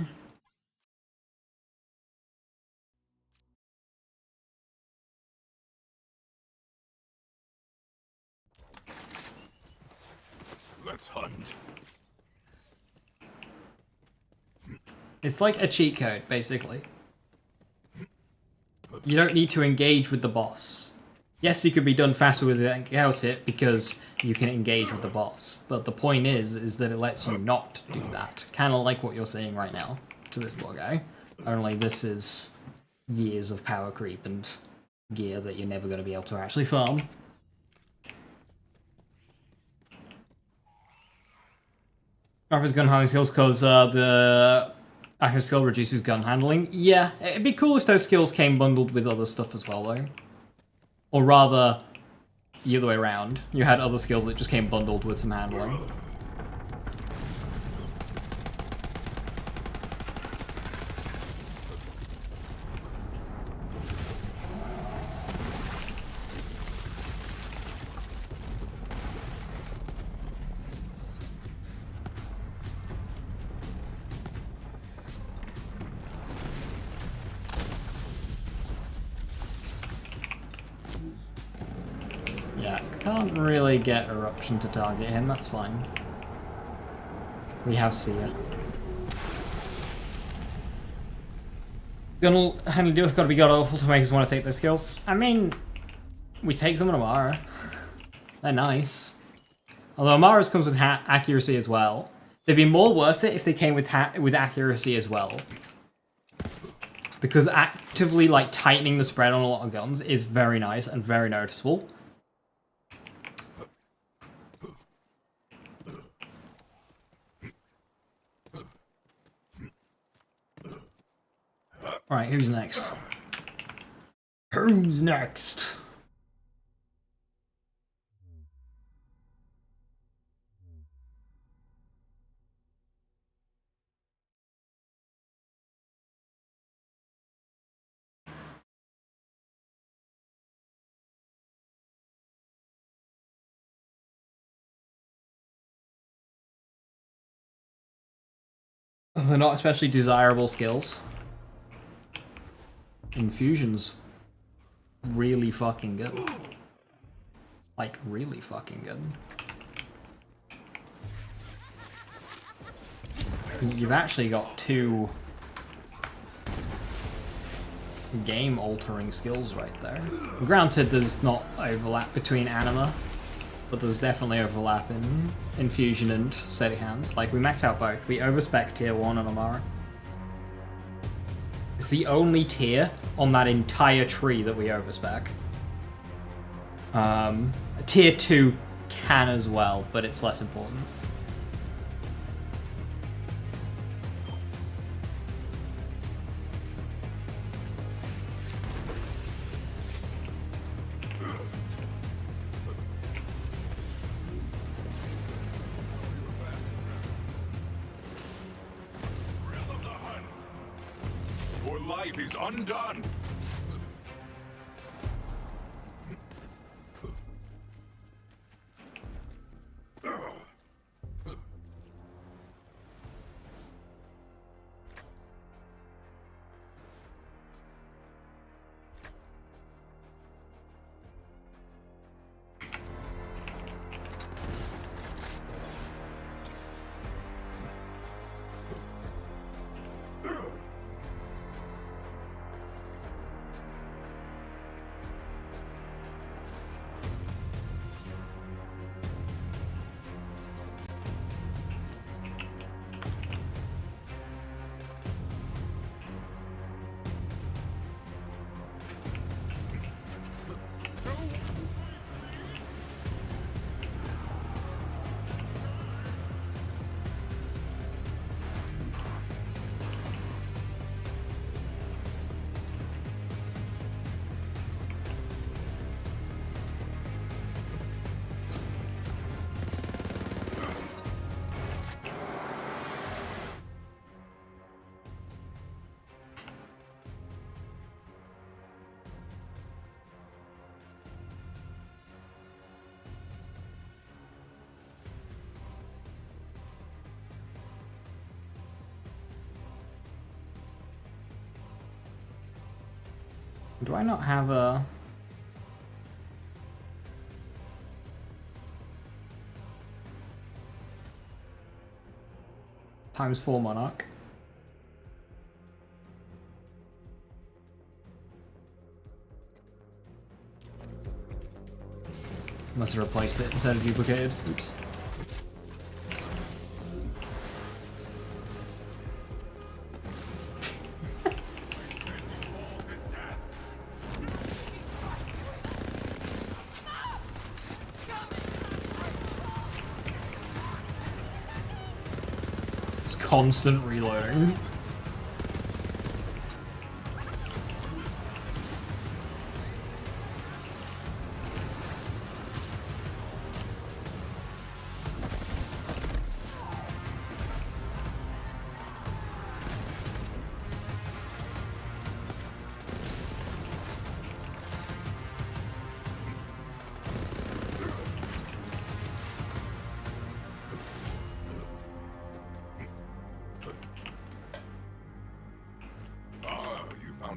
Let's hunt. It's like a cheat code, basically. You don't need to engage with the boss. Yes, it could be done faster without it because you can engage with the boss. But the point is that it lets you not do that. Kind of like what you're seeing right now to this poor guy. Only this is years of power creep and gear that you're never going to be able to actually farm. Rafa's gun handling skills because the accurate skill reduces gun handling. Yeah, it'd be cool if those skills came bundled with other stuff as well, though. Or rather, the other way around. You had other skills that just came bundled with some handling. Can't really get Eruption to target him, that's fine. We have Seer. Gun handling do have got to be god awful to make us want to take their skills. I mean, we take them on Amara. They're nice. Although Amara's comes with accuracy as well. They'd be more worth it if they came with accuracy as well. Because actively like tightening the spread on a lot of guns is very nice and very noticeable. Alright, who's next? Who's next? They're not especially desirable skills. Infusion's really fucking good. Like, really fucking good. You've actually got two game-altering skills right there. Granted, there's not overlap between anima, but there's definitely overlap in Infusion and Steady Hands. Like, we maxed out both. We overspec tier 1 on Amara. It's the only tier on that entire tree that we overspec. Tier 2 can as well, but it's less important. Your life is undone. Do I not have a... ×4 Monarch? Must have replaced it instead of duplicated. Oops. Constant reloading.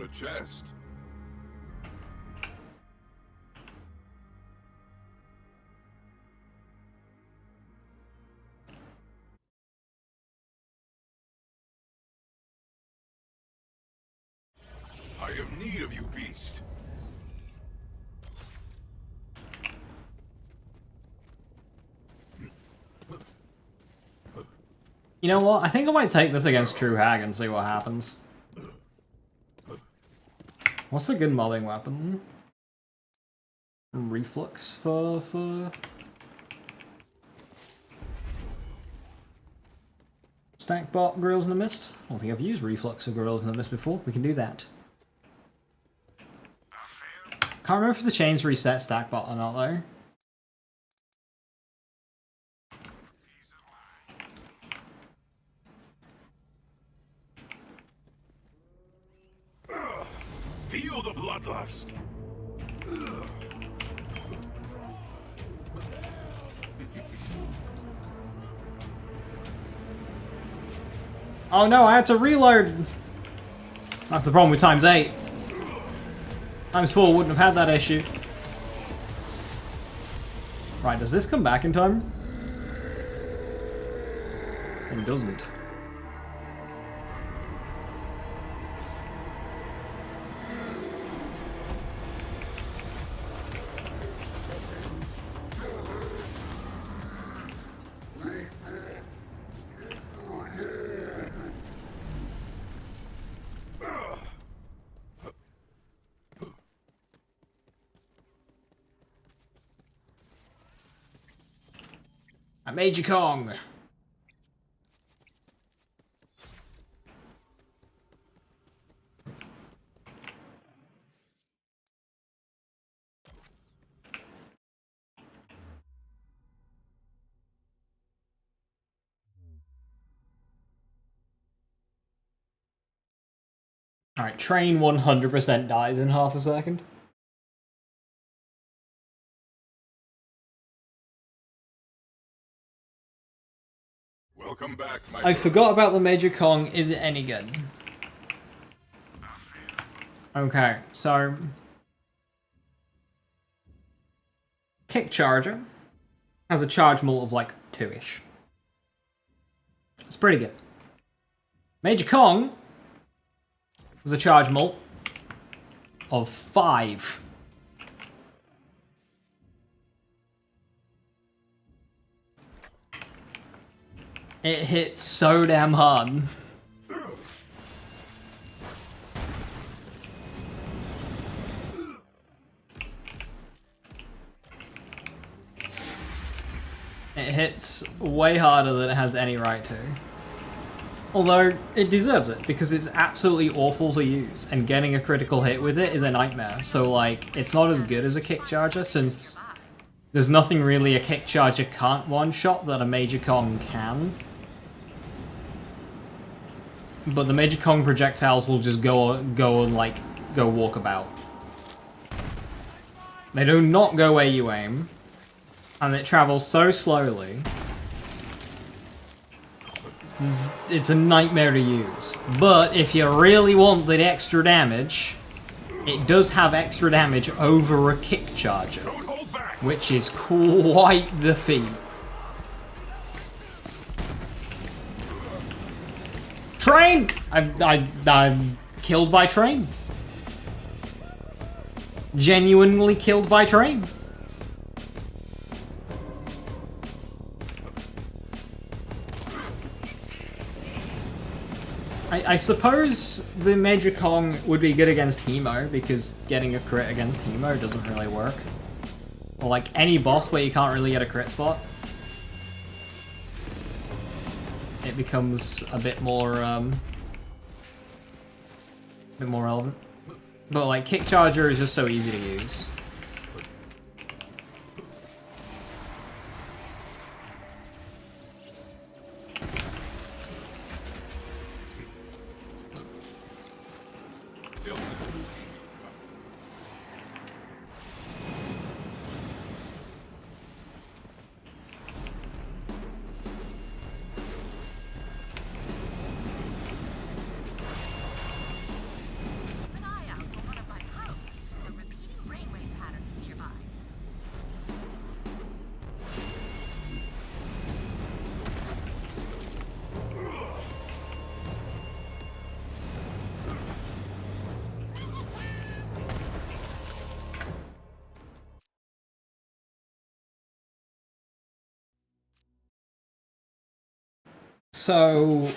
A chest. I have need of you, beast. You know what? I think I might take this against True Hag and see what happens. What's a good mobbing weapon? Reflux for... Stack bot Gorillas in the Mist? I don't think I've used Reflux or Gorillas in the Mist before. We can do that. Can't remember if the chains reset stack bot or not though. Feel the bloodlust. Oh no, I had to reload! That's the problem with ×8. ×4 wouldn't have had that issue. Right, does this come back in time? It doesn't. Major Kong. Alright, train 100% dies in half a second. Welcome back, my I forgot about the Major Kong. Is it any good? Okay, so... Kick Charger has a charge mult of like 2-ish. It's pretty good. Major Kong has a charge mult of 5. It hits so damn hard. It hits way harder than it has any right to. Although, it deserves it, because it's absolutely awful to use, and getting a critical hit with it is a nightmare. So, like, it's not as good as a Kick Charger, since there's nothing really a Kick Charger can't one-shot that a Major Kong can. But the Major Kong projectiles will just go walk about. They do not go where you aim, and it travels so slowly. It's a nightmare to use. But if you really want the extra damage, it does have extra damage over a Kick Charger, which is quite the feat. Train! I'm killed by train. Genuinely killed by train. I suppose the Major Kong would be good against Hemo, because getting a crit against Hemo doesn't really work. Or like any boss where you can't really get a crit spot. It becomes a bit more relevant. But like Kick Charger is just so easy to use. So,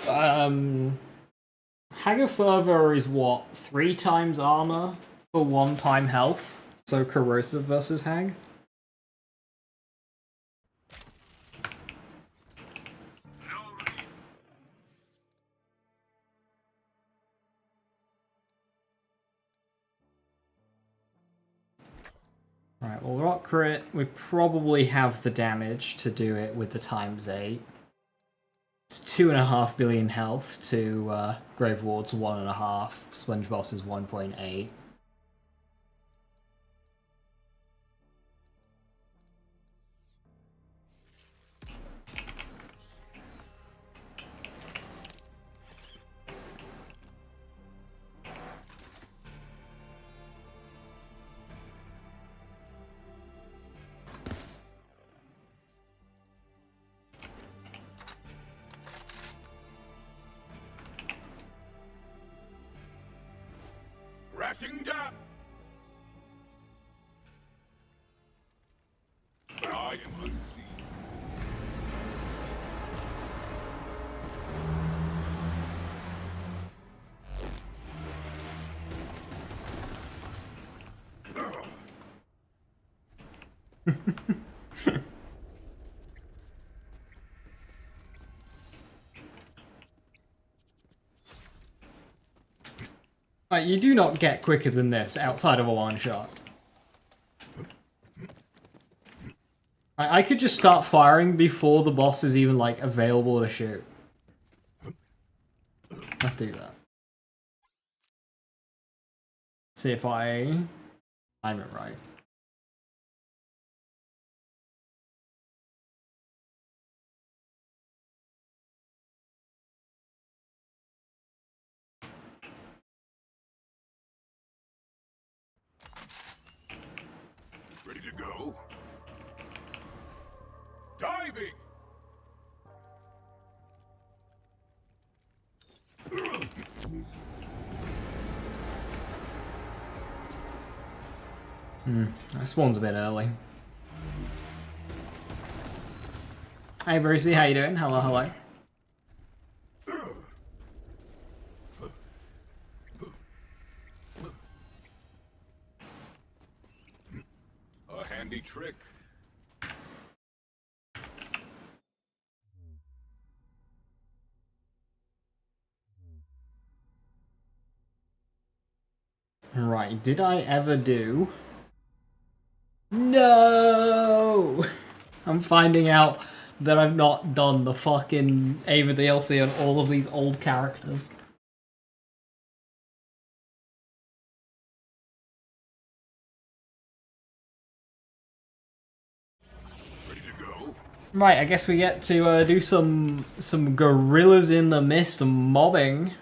Hag of Fervor is what? 3 times armor for 1 time health? So Corrosive versus Hag? Alright, well, rock crit, we probably have the damage to do it with the ×8. It's 2.5 billion health to Grave Ward's 1.5. Sponge Boss is 1.8. Crashing down. I am unseen. Like, you do not get quicker than this outside of a one-shot. I could just start firing before the boss is even, like, available to shoot. Let's do that. See if I'm it right. Ready to go? Diving! That spawn's a bit early. Hey Brucey, how you doing? Hello, hello. A handy trick. Right, did I ever do... No! I'm finding out that I've not done the fucking Ava DLC on all of these old characters. Ready to go? Right, I guess we get to do some gorillas in the mist mobbing.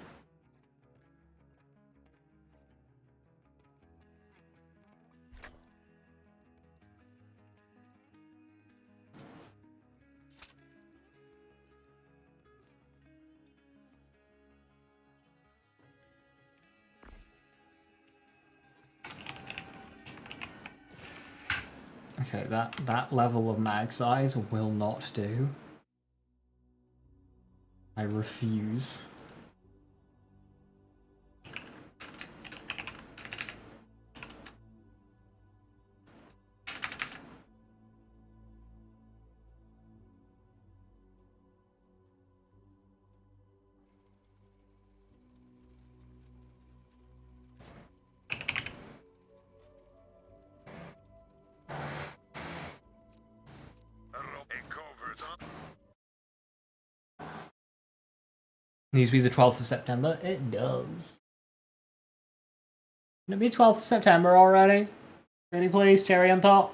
Okay, that level of mag size will not do. I refuse. Needs to be the 12th of September? It does. Can it be 12th of September already? Really please, cherry on top.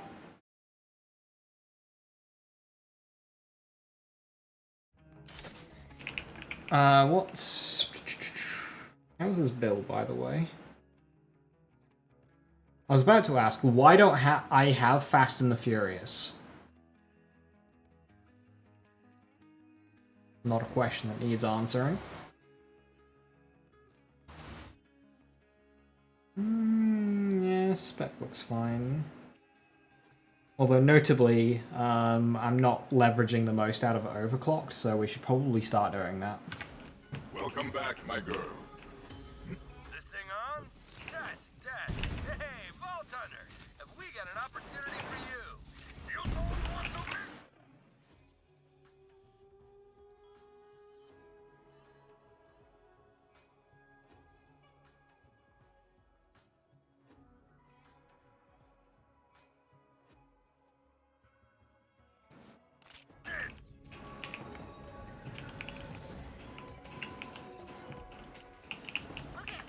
What's... How's this build, by the way? I was about to ask, why don't I have Fast and the Furious? Not a question that needs answering. Yeah, spec looks fine. Although, notably, I'm not leveraging the most out of overclocked, so we should probably start doing that. Welcome back, my girl. This thing on? Test, test. Hey, Vault Hunter, have we got an opportunity for you? You don't want to be. Okay,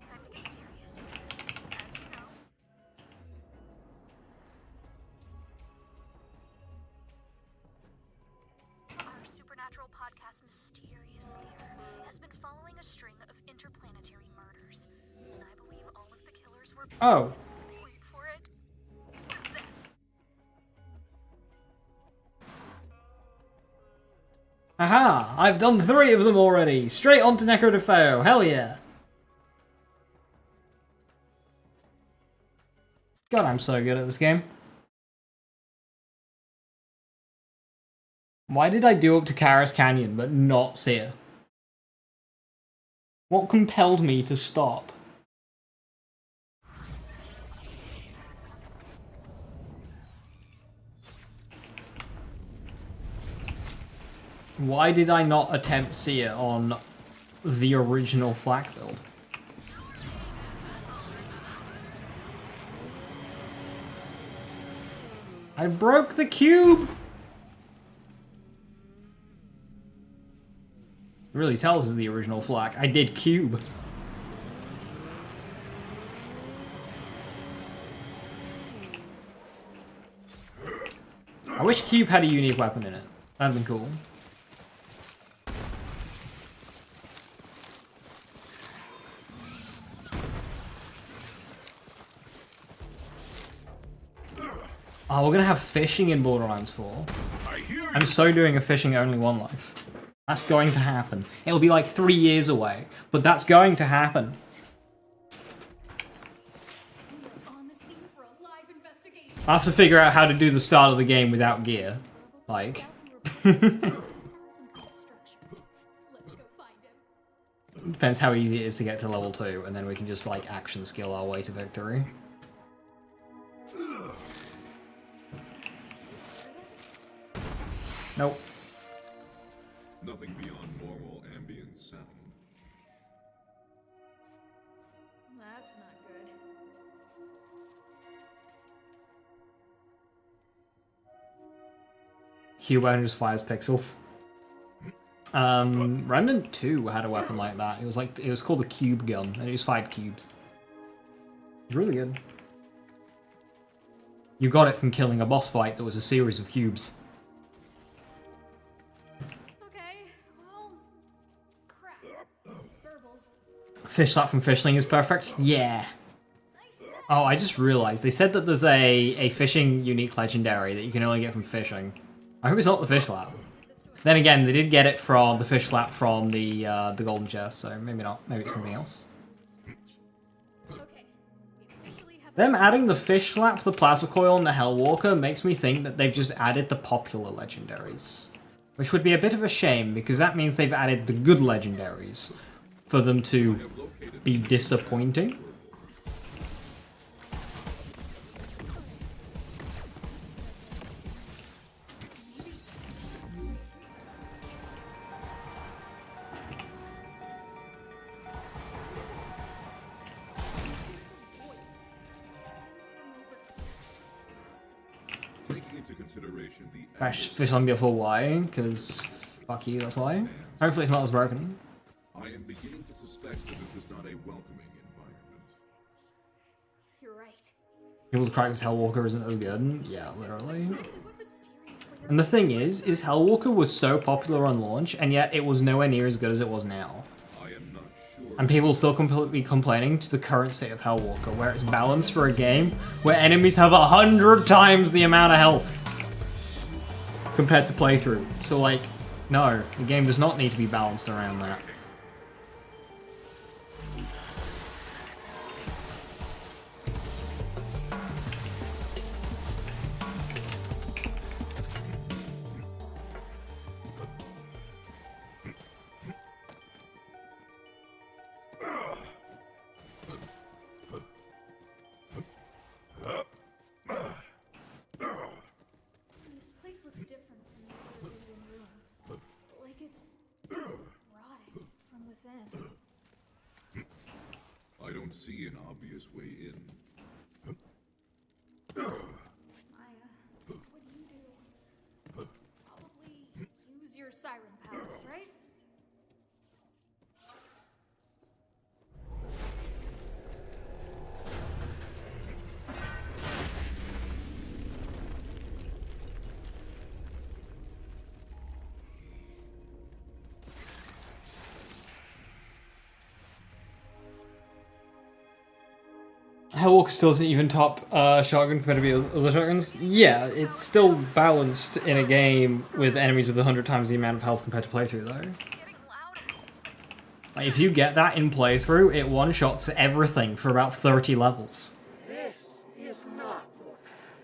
time to get serious. As you know, our supernatural podcast, Mysterious Lair, has been following a string of interplanetary murders. And I believe all of the killers were... Oh. Wait for it. Them. Aha! I've done 3 of them already! Straight on to Necro DeFeo, hell yeah! God, I'm so good at this game. Why did I do up to Karas Canyon but not Seer? What compelled me to stop? Why did I not attempt Seer on the original Flack build? I broke the cube! It really tells us the original Flack. I did cube. I wish cube had a unique weapon in it. That'd been cool. Oh, we're gonna have fishing in Borderlands 4. I'm so doing a fishing only one life. That's going to happen. It'll be like 3 years away, but that's going to happen. I have to figure out how to do the start of the game without gear. Like. Depends how easy it is to get to level 2, and then we can just like action skill our way to victory. Nope. Nothing beyond normal ambient sound. That's not good. Cube only just fires pixels. Remnant 2 had a weapon like that. It was called a cube gun, and it just fired cubes. It was really good. You got it from killing a boss fight that was a series of cubes. Okay, well, crap. Verbals. Fish slap from Fishling is perfect? Yeah. Oh, I just realized they said that there's a fishing unique legendary that you can only get from fishing. I hope it's not the fish slap. Then again, they did get it from the fish slap from the golden chest, so maybe not. Maybe it's something else. Okay, we officially have Them adding the fish slap, the plasma coil, and the Hellwalker makes me think that they've just added the popular legendaries. Which would be a bit of a shame, because that means they've added the good legendaries for them to be disappointing. Taking into consideration the Crash fish on before why, because fuck you, that's why. Hopefully it's not as broken. I am beginning to suspect that this is not a welcoming environment. You're right. People cry because Hellwalker isn't as good. Yeah, literally. What mysteriously And the thing is Hellwalker was so popular on launch, and yet it was nowhere near as good as it was now. I am not sure. And people still completely complaining to the current state of Hellwalker, where it's balanced for a game where enemies have 100 times the amount of health compared to playthrough. So like, no, the game does not need to be balanced around that. This place looks different from the other Indian ruins. Like it's rotting from within. I don't see an obvious way in. Maya, what do you do? Probably use your siren powers, right? Hellwalker still isn't even top shotgun compared to the other shotguns. Yeah, it's still balanced in a game with enemies with 100 times the amount of health compared to playthrough though. Getting louder. Like, if you get that in playthrough, it one-shots everything for about 30 levels. This is not your path.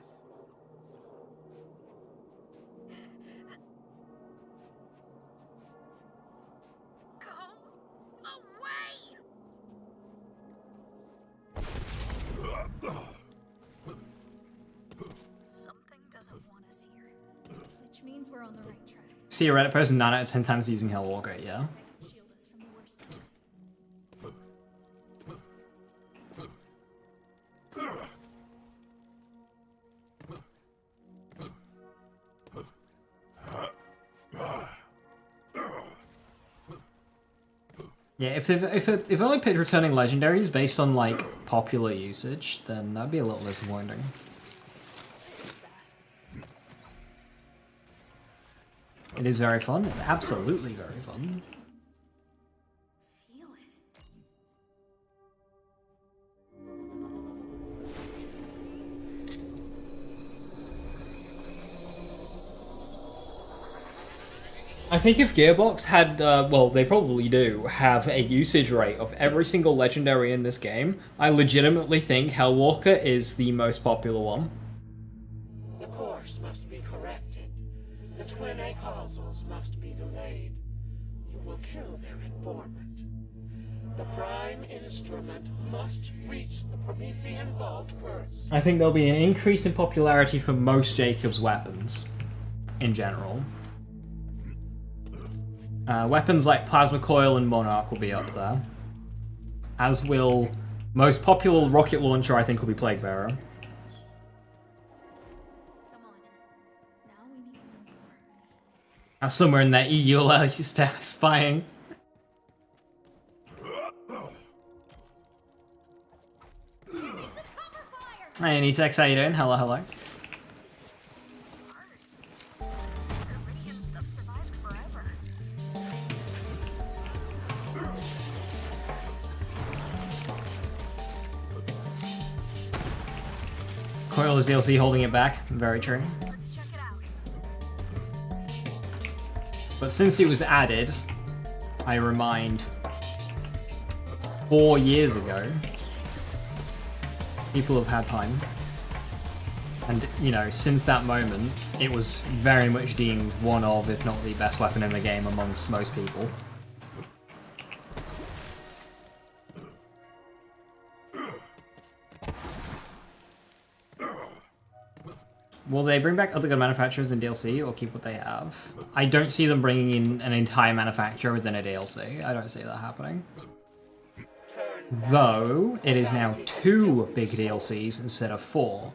Go away! Something doesn't want us here. Which means we're on the right track. See a Reddit post 9 out of 10 times using Hellwalker, yeah? Shield us from the worst of it. Yeah, if only picked returning legendaries based on like popular usage, then that'd be a little disappointing. It is very fun. It's absolutely very fun. Feel it. I think if Gearbox had, well, they probably do, have a usage rate of every single legendary in this game, I legitimately think Hellwalker is the most popular one. The course must be corrected. The twin causals must be delayed. You will kill their informant. The prime instrument must reach the Promethean vault first. I think there'll be an increase in popularity for most Jacob's weapons, in general. Weapons like Plasma Coil and Monarch will be up there. As will most popular rocket launcher, I think, will be Plague Bearer. Come on. Now we need to know more. Now somewhere in that EULA he's spying. Hey, Nitex, how you doing? Hello, hello. Iridian stuff survived forever. Coil's DLC holding it back. Very true. Let's check it out. But since it was added, I remind, 4 years ago, people have had time. And, you know, since that moment, it was very much deemed one of, if not the best weapon in the game amongst most people. Will they bring back other gun manufacturers in DLC or keep what they have? I don't see them bringing in an entire manufacturer within a DLC. I don't see that happening. Though, it is now 2 big DLCs instead of 4.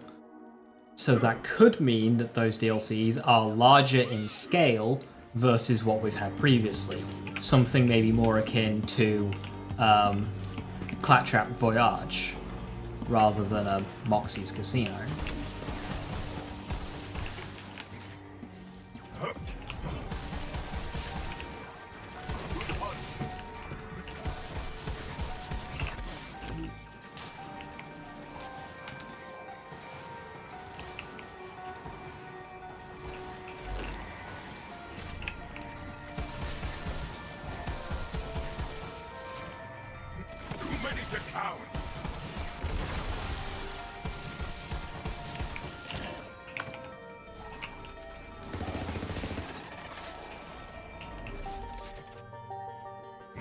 So that could mean that those DLCs are larger in scale versus what we've had previously. Something maybe more akin to Claptrap Voyage, rather than a Moxie's Casino.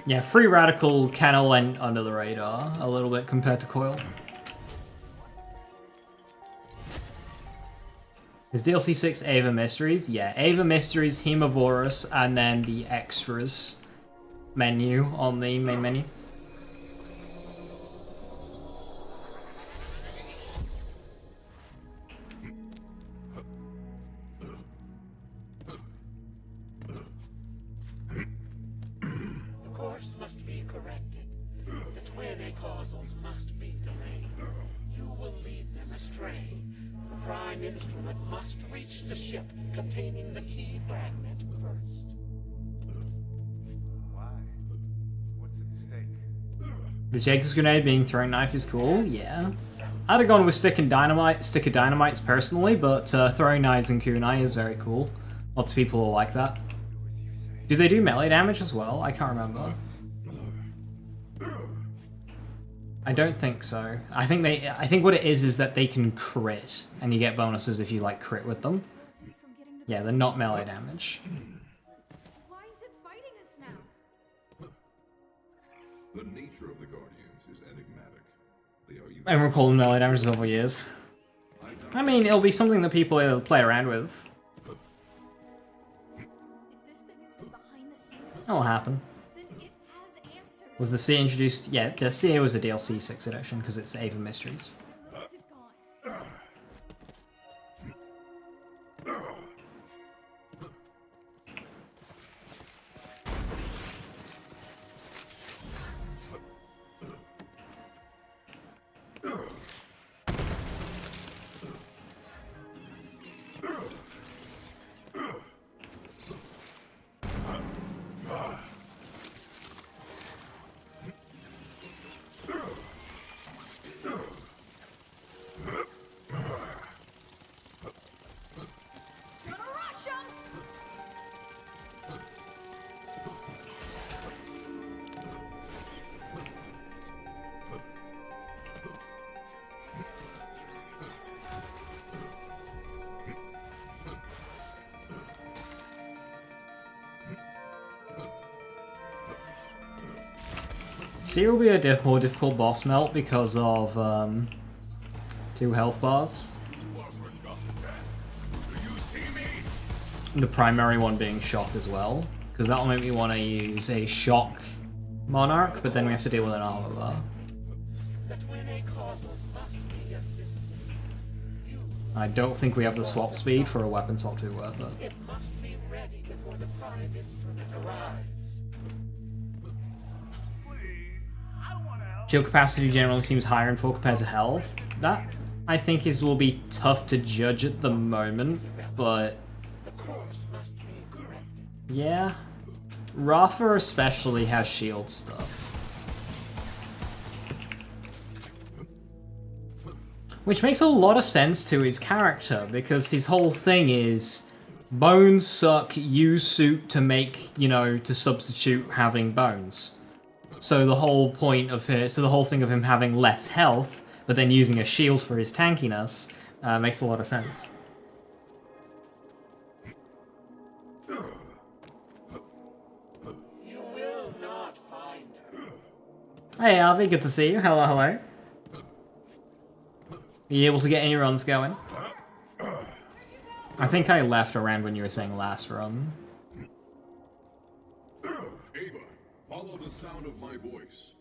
Yeah, Free Radical kind of went under the radar a little bit compared to Coil. Is DLC 6 Ava Mysteries? Yeah, Ava Mysteries, Hemovorus, and then the extras menu on the main menu. Must be corrected. The twin causals must be delayed. You will lead them astray. The prime instrument must reach the ship containing the key fragment first. Why? What's at stake? The Jacob's grenade being throwing knife is cool, yeah. I'd have gone with stick of dynamites personally, but throwing knives and kunai is very cool. Lots of people will like that. Do they do melee damage as well? I can't remember. I don't think so. I think what it is that they can crit, and you get bonuses if you like crit with them. Yeah, they're not melee damage. Why is it fighting us now? The nature of the Guardians is enigmatic. They are And we're calling melee damage over years. I mean, it'll be something that people will play around with. If this thing has been behind the scenes, That'll happen. then it has answers. Was the C introduced? Yeah, the CA was a DLC 6 edition because it's Ava Mysteries. Lilith is gone. Seer will be a more difficult boss melt because of 2 health bars. The primary one being shock as well, because that'll make me want to use a shock monarch, but then we have to deal with an armor bar. I don't think we have the swap speed for a weapon swap to be worth it. It must be ready before the prime instrument arrives. Shield capacity generally seems higher in 4 compared to health. That, I think, will be tough to judge at the moment, but yeah. Rafa especially has shield stuff. Which makes a lot of sense to his character, because his whole thing is bones suck, use suit to make, you know, to substitute having bones. So the whole point of it, so the whole thing of him having less health, but then using a shield for his tankiness, makes a lot of sense. You will not find her. Hey Arvi, good to see you. Hello, hello. Are you able to get any runs going? I think I left around when you were saying last run. Ava, follow the sound of my voice.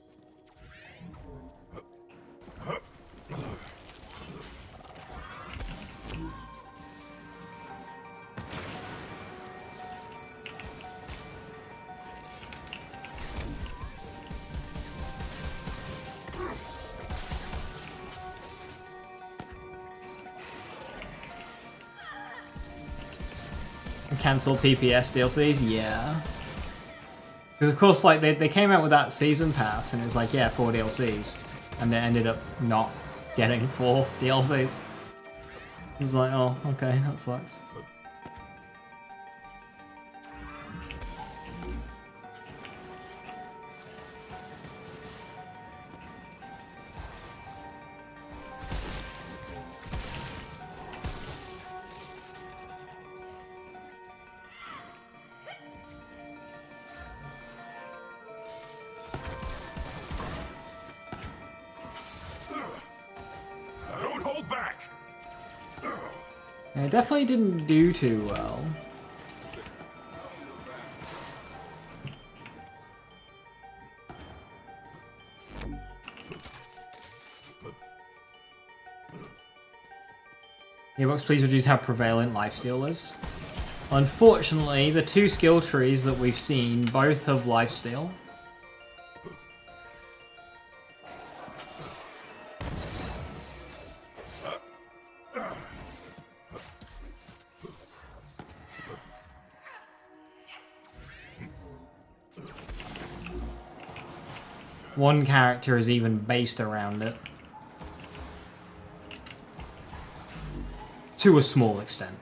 Cancel TPS DLCs? Yeah. Because of course, like, they came out with that season pass, and it was like, yeah, 4 DLCs. And they ended up not getting 4 DLCs. It's like, oh, okay, that sucks. Don't hold back! It definitely didn't do too well. Gearbox, please reduce how prevalent lifesteal is. Unfortunately, the 2 skill trees that we've seen both have lifesteal. One character is even based around it. To a small extent.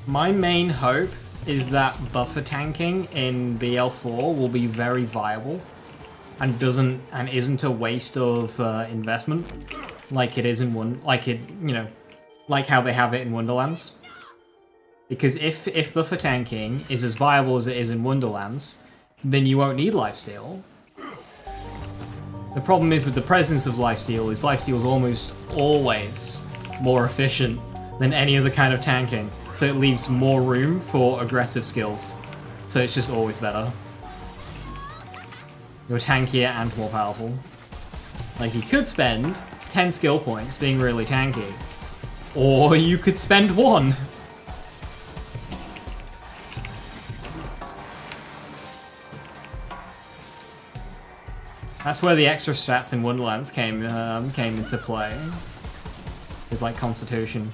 My main hope is that buffer tanking in BL4 will be very viable and isn't a waste of investment like it is in like how they have it in Wonderlands. Because if buffer tanking is as viable as it is in Wonderlands, then you won't need lifesteal. The problem is with the presence of lifesteal is almost always more efficient than any other kind of tanking, so it leaves more room for aggressive skills. So it's just always better. You're tankier and more powerful. Like, you could spend 10 skill points being really tanky, or you could spend 1. That's where the extra stats in Wonderlands came into play, with like Constitution.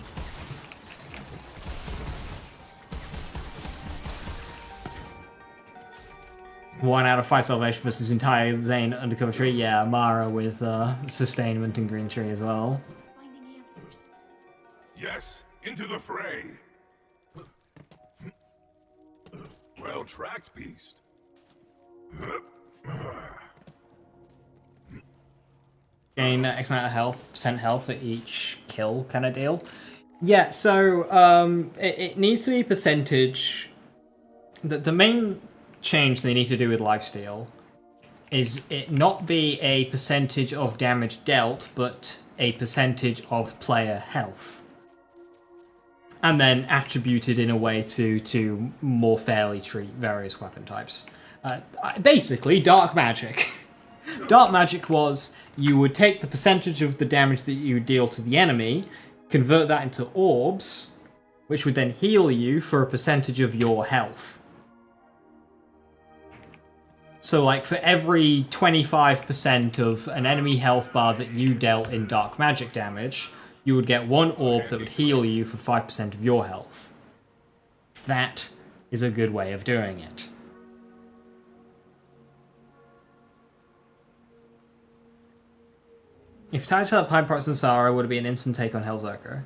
One out of 5 salvation versus entire Zane undercover tree. Yeah, Mara with sustainment and green tree as well. Finding answers. Yes, into the fray! Well tracked, beast. Gain X amount of health, percent health for each kill kind of deal. Yeah, so it needs to be percentage. The main change they need to do with lifesteal is it not be a percentage of damage dealt, but a percentage of player health. And then attributed in a way to more fairly treat various weapon types. Basically, dark magic. Dark magic was you would take the percentage of the damage that you deal to the enemy, convert that into orbs, which would then heal you for a percentage of your health. So, like, for every 25% of an enemy health bar that you dealt in dark magic damage, you would get one orb that would heal you for 5% of your health. That is a good way of doing it. If tied up Hyperbox and Sara would it be an instant take on Hellzerker?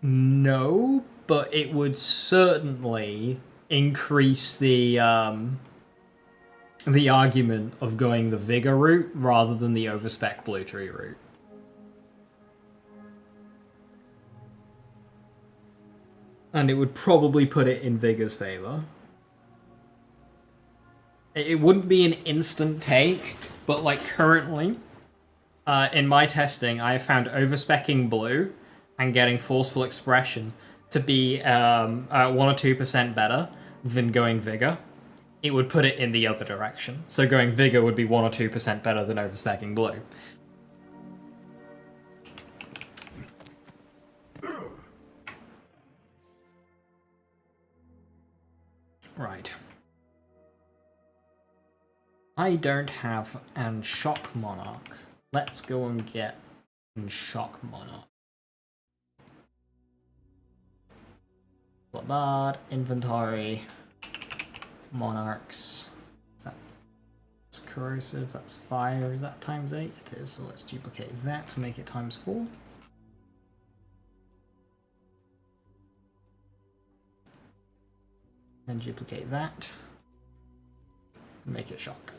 No, but it would certainly increase the argument of going the Vigor route rather than the overspec Blue Tree route. And it would probably put it in Vigor's favor. It wouldn't be an instant take, but like currently, in my testing, I have found overspecking Blue and getting Forceful Expression to be 1 or 2% better than going Vigor. It would put it in the other direction. So going Vigor would be 1 or 2% better than overspecking Blue. Right. I don't have an Shock Monarch. Let's go and get an Shock Monarch. Bloodbath, inventory, Monarchs. That's corrosive, that's fire. Is that times 8? It is, so let's duplicate that to make it times 4. Then duplicate that. And make it shock.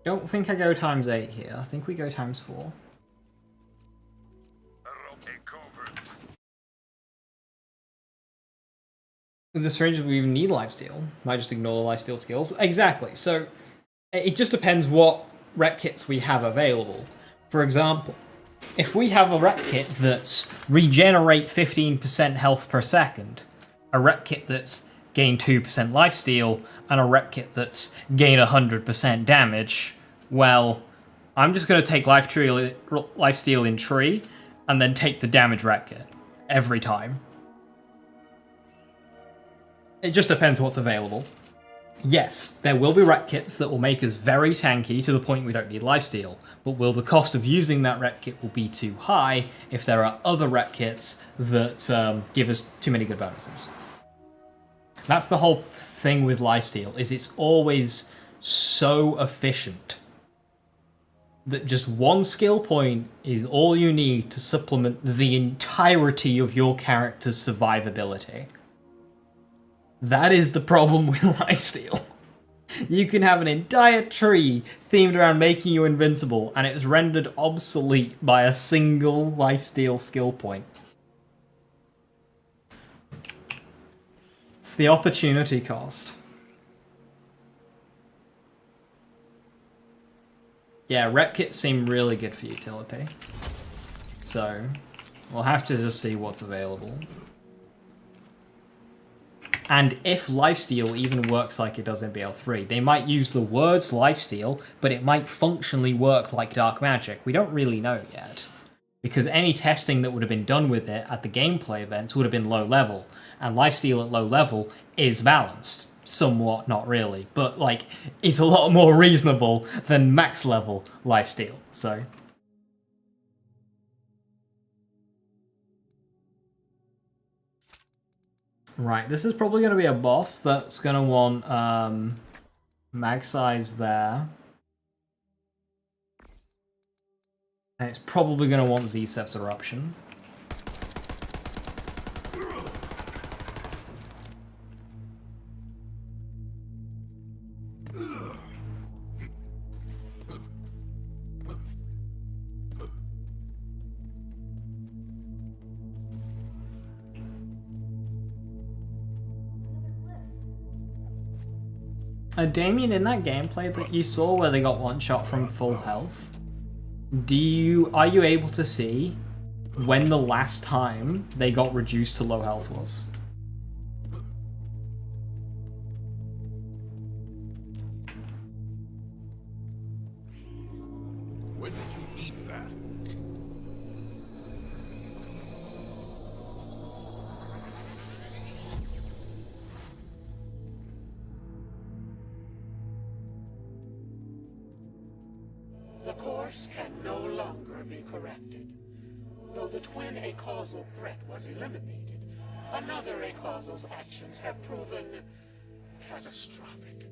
Don't think I go times 8 here. I think we go times 4. The strange is we even need lifesteal. Might just ignore the lifesteal skills. Exactly. So it just depends what rep kits we have available. For example, if we have a rep kit that's regenerate 15% health per second, a rep kit that's gain 2% lifesteal, and a rep kit that's gain 100% damage, well, I'm just going to take lifesteal in tree and then take the damage rep kit every time. It just depends what's available. Yes, there will be rep kits that will make us very tanky to the point we don't need lifesteal, but will the cost of using that rep kit will be too high if there are other rep kits that give us too many good bonuses. That's the whole thing with lifesteal, is it's always so efficient that just one skill point is all you need to supplement the entirety of your character's survivability. That is the problem with lifesteal. You can have an entire tree themed around making you invincible, and it's rendered obsolete by a single lifesteal skill point. It's the opportunity cost. Yeah, rep kits seem really good for utility. So, we'll have to just see what's available. And if lifesteal even works like it does in BL3, they might use the words lifesteal, but it might functionally work like dark magic. We don't really know yet. Because any testing that would have been done with it at the gameplay events would have been low level. And lifesteal at low level is balanced. Somewhat, not really. But, like, it's a lot more reasonable than max level lifesteal. So... Right, this is probably going to be a boss that's going to want mag size there. And it's probably going to want Z-Cep's eruption. Damien, in that gameplay that you saw where they got one shot from full health, are you able to see when the last time they got reduced to low health was? When did you eat that? The course can no longer be corrected. Though the twin acausal threat was eliminated, another acausal's actions have proven catastrophic.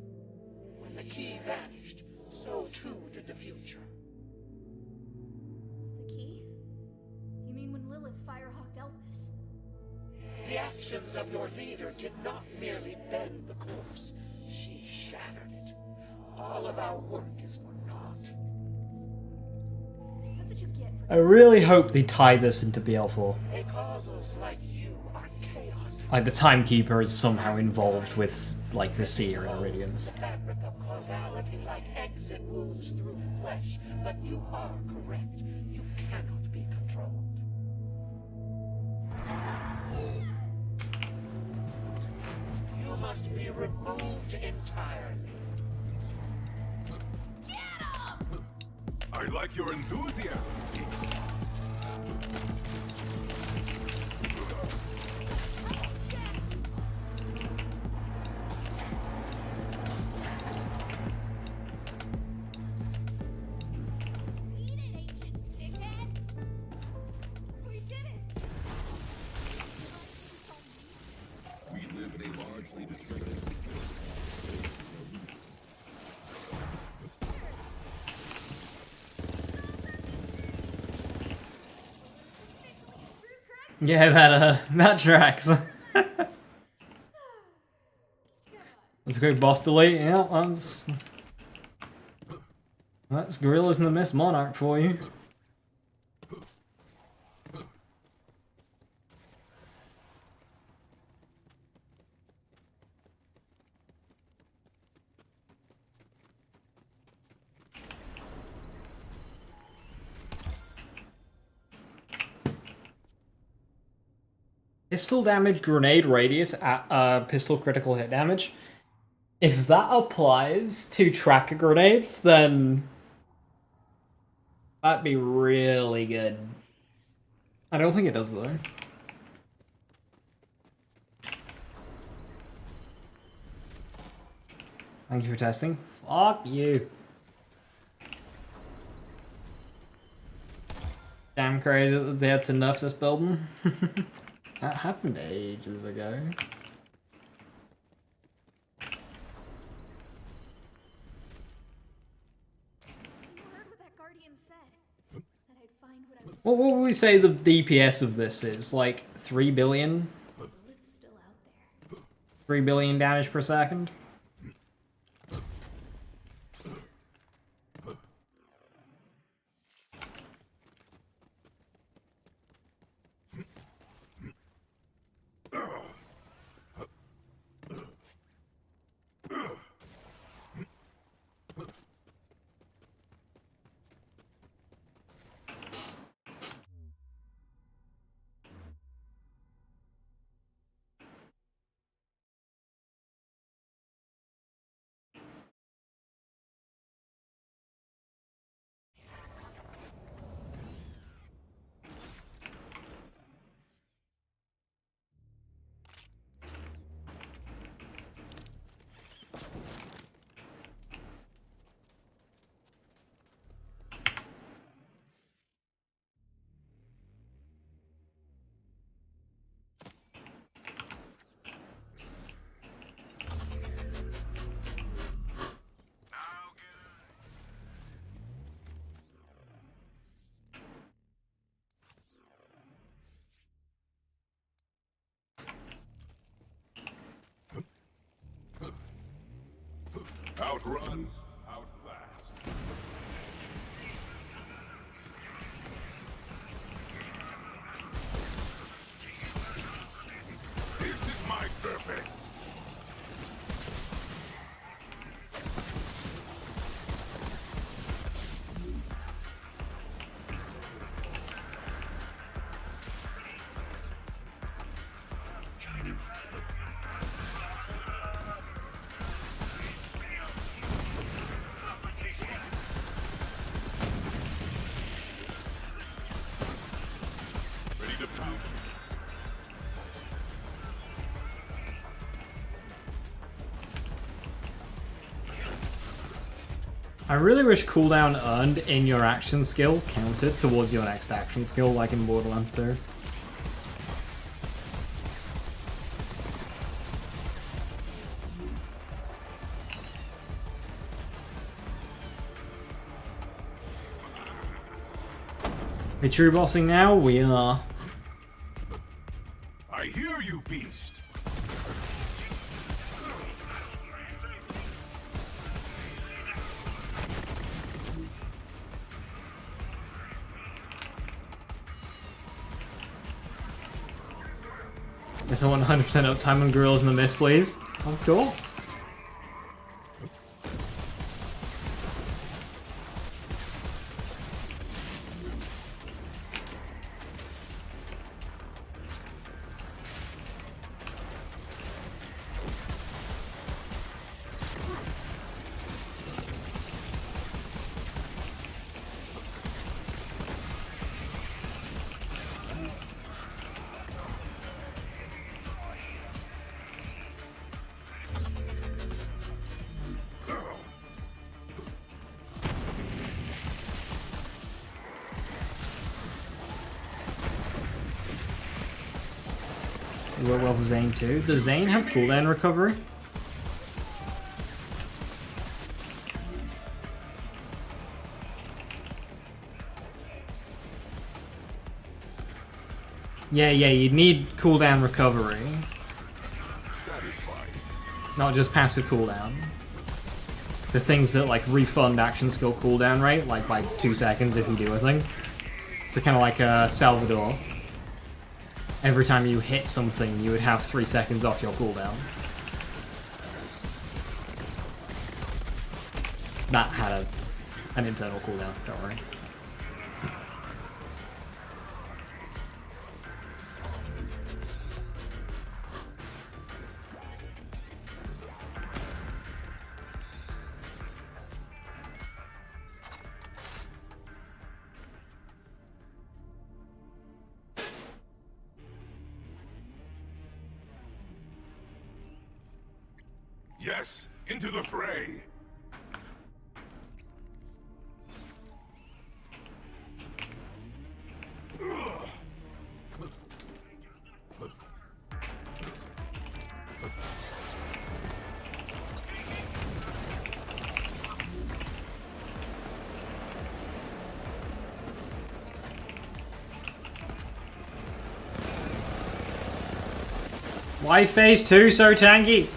When the key vanished, so too did the future. The key? You mean when Lilith firehawked Elpis? The actions of your leader did not merely bend the course, she shattered it. All of our work is for naught. That's what you get for I really hope they tie this into BL4. Acausals like you are chaos. Like the Timekeeper is somehow involved with like the Seer and Iridians. Fabric of causality like exit wounds through flesh, but you are correct. You cannot be controlled. You must be removed entirely. I like your enthusiasm, geeks. Eat it, ancient dickhead! We did it! We live in a largely deterministic world. Yeah, that tracks. That's a quick boss delete. Yeah, that's Gorillas in the Mist Monarch for you. Pistol damage, grenade radius at pistol critical hit damage. If that applies to tracker grenades, then that'd be really good. I don't think it does though. Thank you for testing. Fuck you. Damn crazy that they had to nerf this building. That happened ages ago. You heard what that guardian said. That I'd find what I was What would we say the DPS of this is? Like 3 billion? Lilith's still out there. 3 billion damage per second? Outrun, outlast. This is my purpose. Ready to pounce. I really wish cooldown earned in your action skill counted towards your next action skill, like in Borderlands 2. We true bossing now? We are. I hear you, beast. Is I want 100% uptime on Gorillas in the Mist, please? Of course. You work well for Zane too. Does Zane have cooldown recovery? Yeah, you'd need cooldown recovery. Satisfied. Not just passive cooldown. The things that like refund action skill cooldown rate, like by 2 seconds if you do a thing. So kind of like Salvador. Every time you hit something, you would have 3 seconds off your cooldown. That had an internal cooldown, don't worry. Yes, into the fray. Why phase 2 so tanky?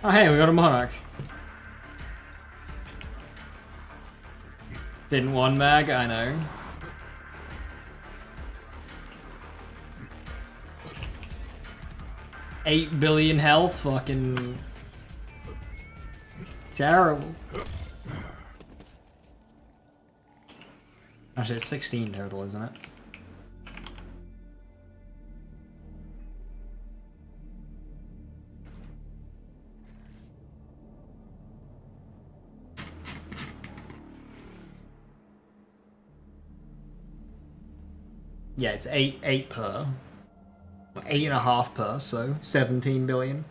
Oh hey, we got a Monarch. Didn't one mag, I know. $8 billion health, fucking terrible. Actually, it's 16 total, isn't it? Yeah, it's 8 per. 8.5 per, so 17 billion.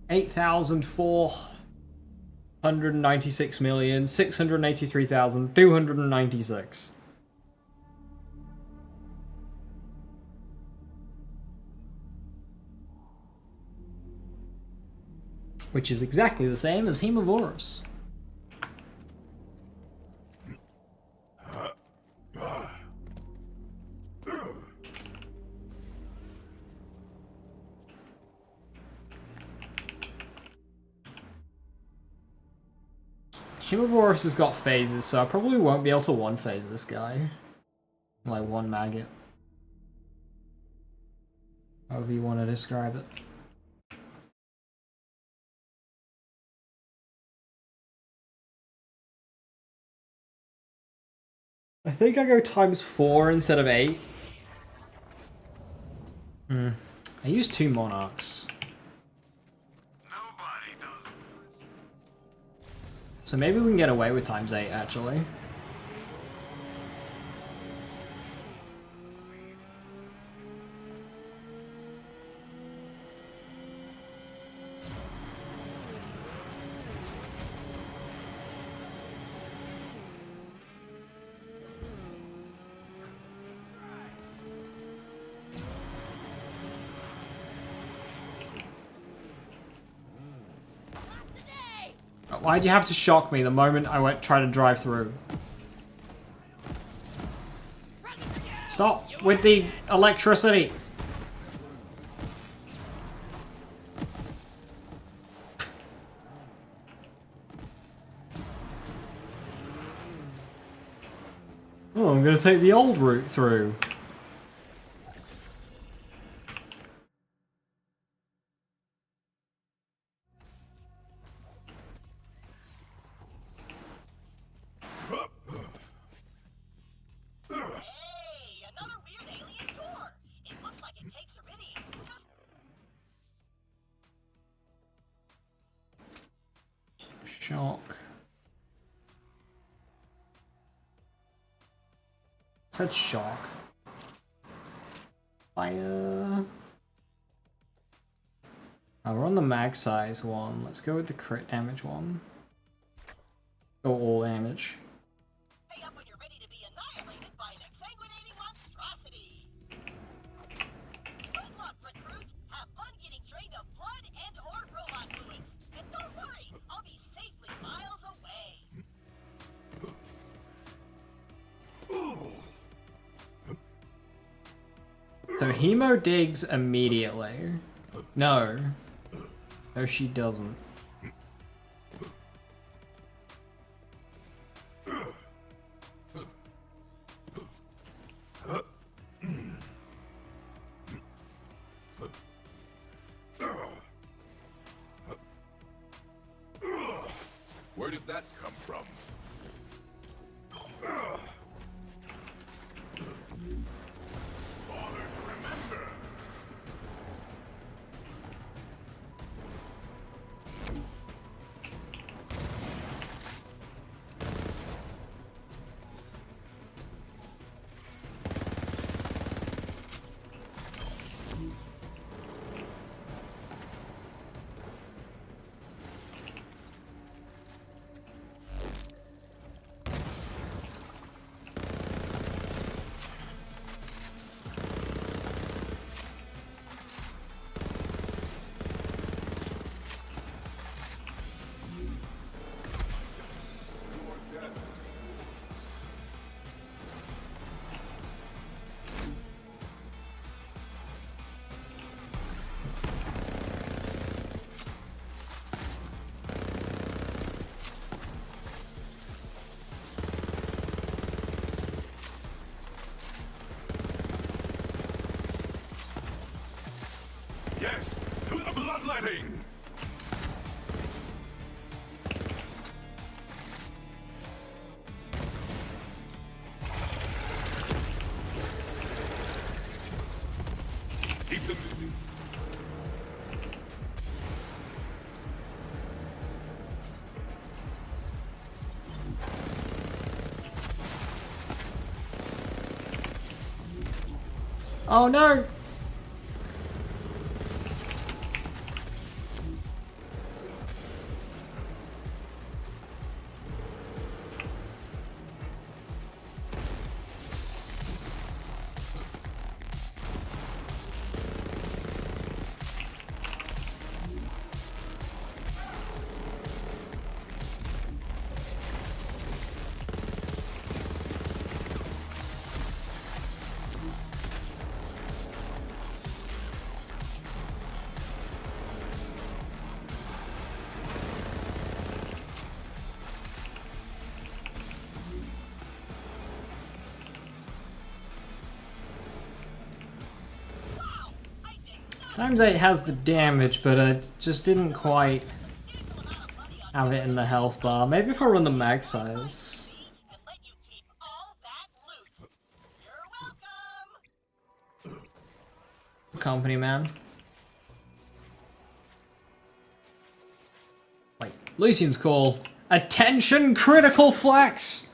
$8,496,683,296. which is exactly the same as Hemovorus. Hemovorus has got phases, so I probably won't be able to one-phase this guy. Like one maggot. However you want to describe it. I think I go ×4 instead of 8. I used 2 monarchs. So maybe we can get away with ×8 actually. Why'd you have to shock me the moment I went try to drive through? Stop with the electricity! Oh, I'm gonna take the old route through. Shock. Said shock. Fire. Oh, we're on the mag size one. Let's go with the crit damage one. Go all damage. Pay up when you're ready to be annihilated by an exsanguinating monstrosity. Gridlock recruits, have fun getting drained of blood and or robot fluids. And don't worry, I'll be safely miles away. So Hemo digs immediately. No. No, she doesn't. Where did that come from? Yes, to the bloodletting! Keep them busy. Oh no! Times 8 has the damage, but I just didn't quite have it in the health bar. Maybe if I run the mag size. And let you keep all that loot. You're welcome. Company man. Wait, Lucian's call. Attention critical flex!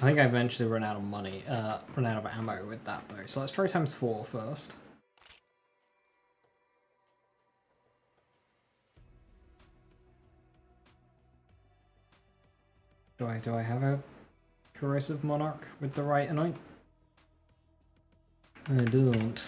I think I eventually run out of money, run out of ammo with that though. So let's try times 4 first. Do I have a corrosive monarch with the right anoint? I don't.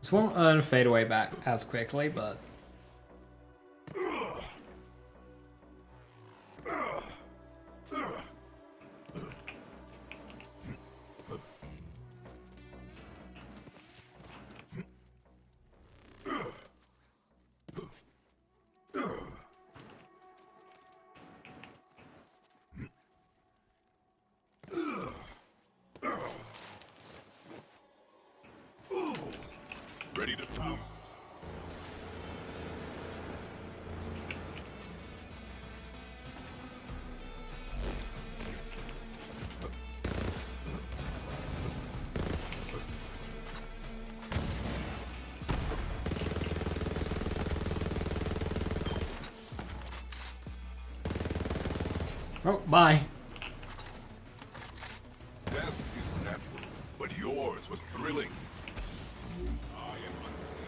This won't fade away back as quickly, but... Ready to pounce. Oh, bye. Death is natural, but yours was thrilling. I am unseen.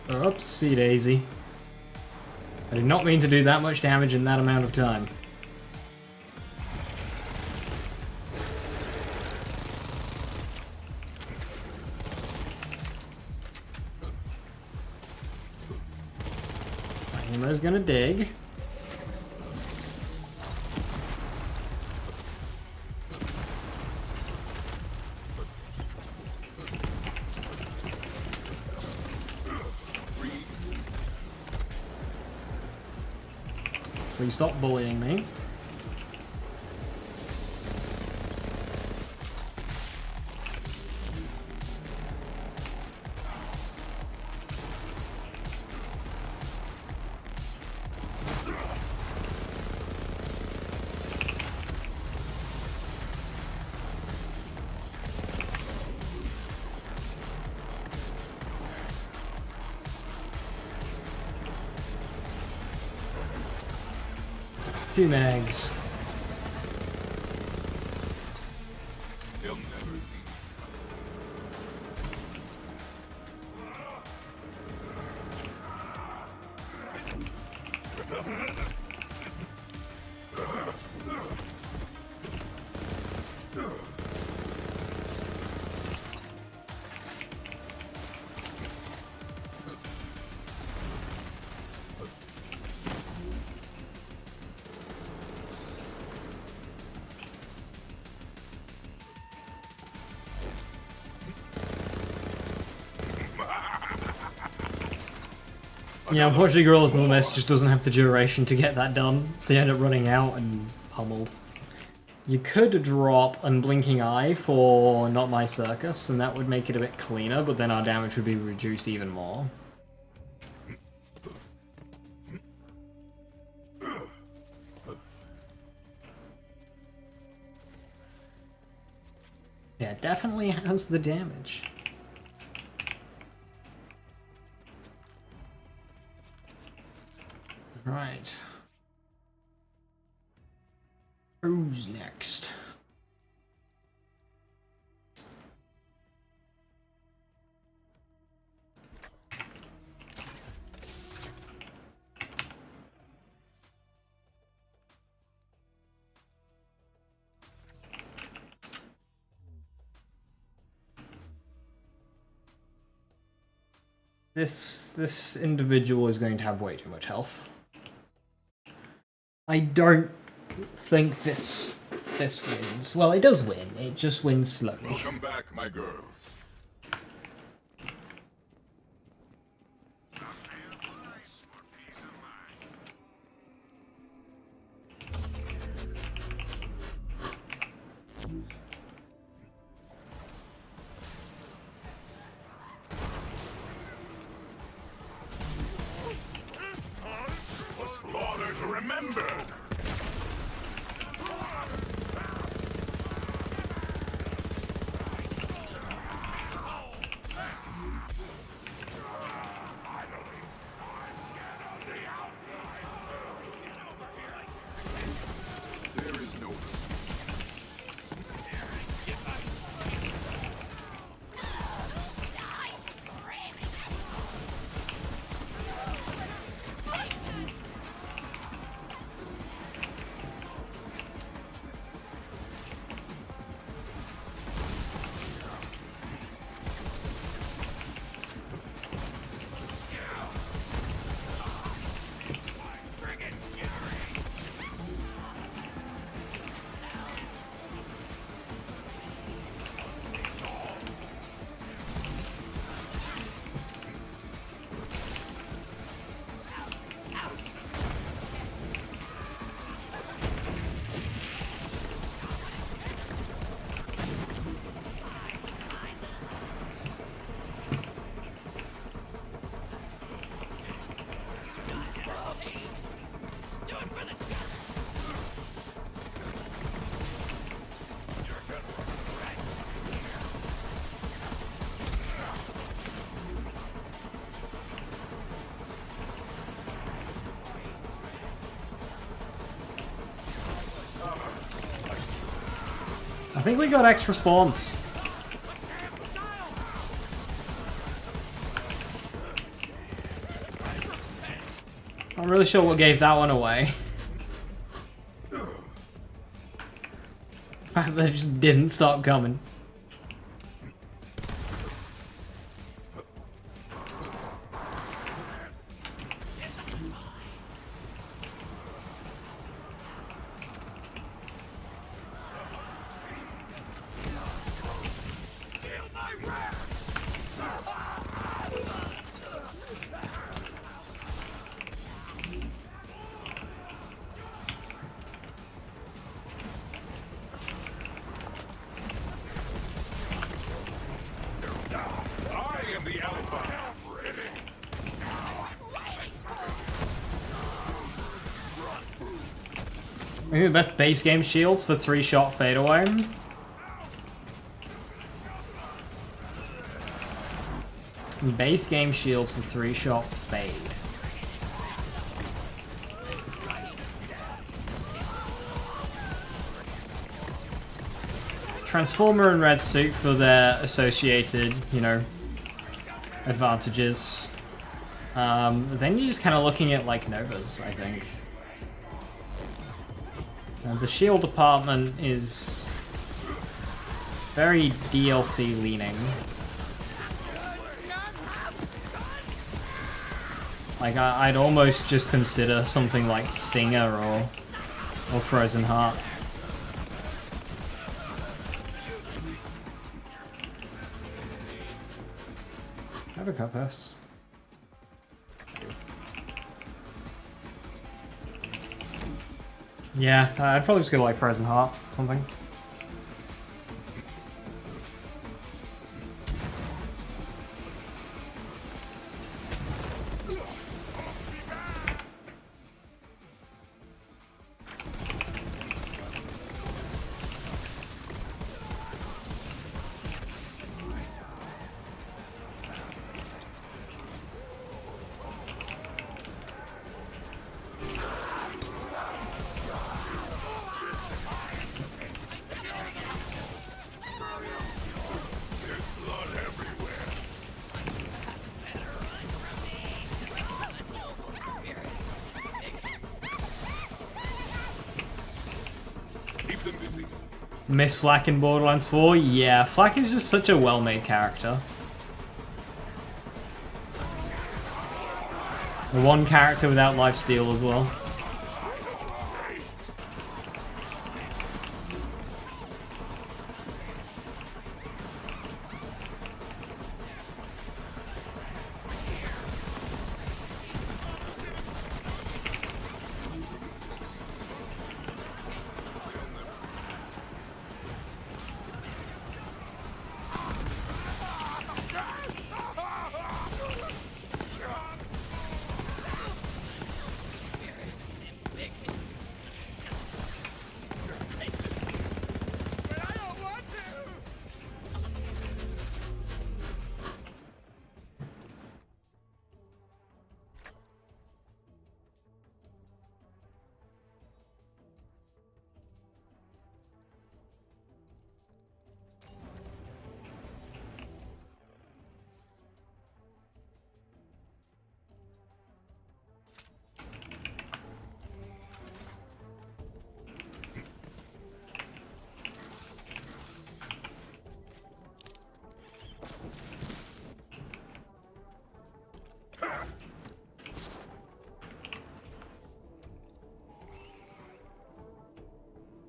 Oopsie daisy. I did not mean to do that much damage in that amount of time. My ammo's gonna dig. Please stop bullying me. 2 megs. They'll never see me. Yeah, unfortunately Gorillas in the Mist just doesn't have the duration to get that done, so you end up running out and pummeled. You could drop Unblinking Eye for Not My Circus, and that would make it a bit cleaner, but then our damage would be reduced even more. Yeah, it definitely has the damage. Right. Who's next? This individual is going to have way too much health. I don't think this wins. Well, it does win. It just wins slowly. Welcome back, my girl. A slaughter to remember. There is no escape. I think we got extra spawns. I'm really sure what gave that one away. The fact that they just didn't stop coming. I am the Alpha. I think the best base game shields for 3-shot fadeaway. Base game shields for 3-shot fade. Transformer and Red Suit for their associated, you know, advantages. Then you're just kind of looking at like Novas, I think. And the shield department is very DLC leaning. Like I'd almost just consider something like Stinger or Frozen Heart. I have a compass. Yeah, I'd probably just go like Frozen Heart, something. Miss Flack in Borderlands 4? Yeah, Flack is just such a well-made character. The one character without lifesteal as well.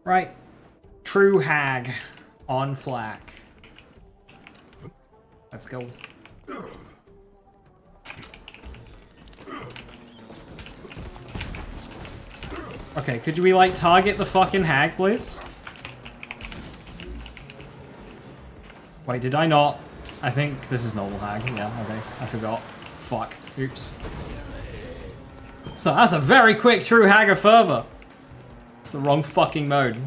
Right. True Hag on Flack. Let's go. Okay, could we like target the fucking Hag, please? Wait, did I not? I think this is normal Hag. Yeah, okay. I forgot. Fuck. Oops. So that's a very quick True Hagger further. The wrong fucking mode.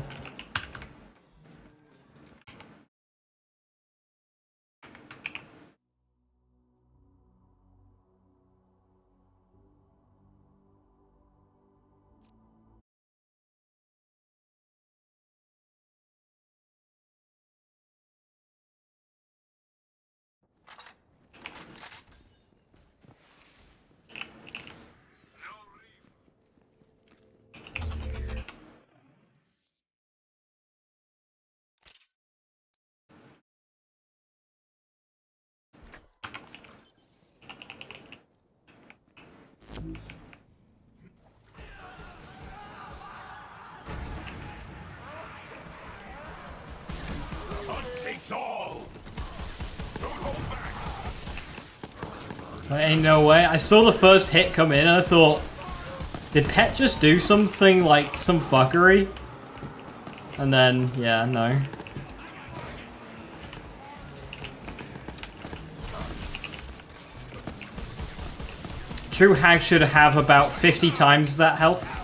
There ain't no way. I saw the first hit come in and I thought, did Pet just do something like some fuckery? And then, yeah, no. True Hag should have about 50 times that health.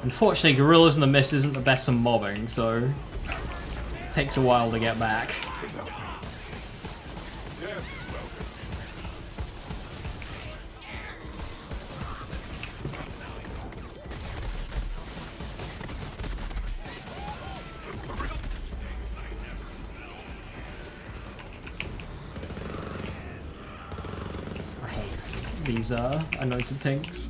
Unfortunately, Gorillas in the Mist isn't the best for mobbing, so it takes a while to get back. these anointed tinks.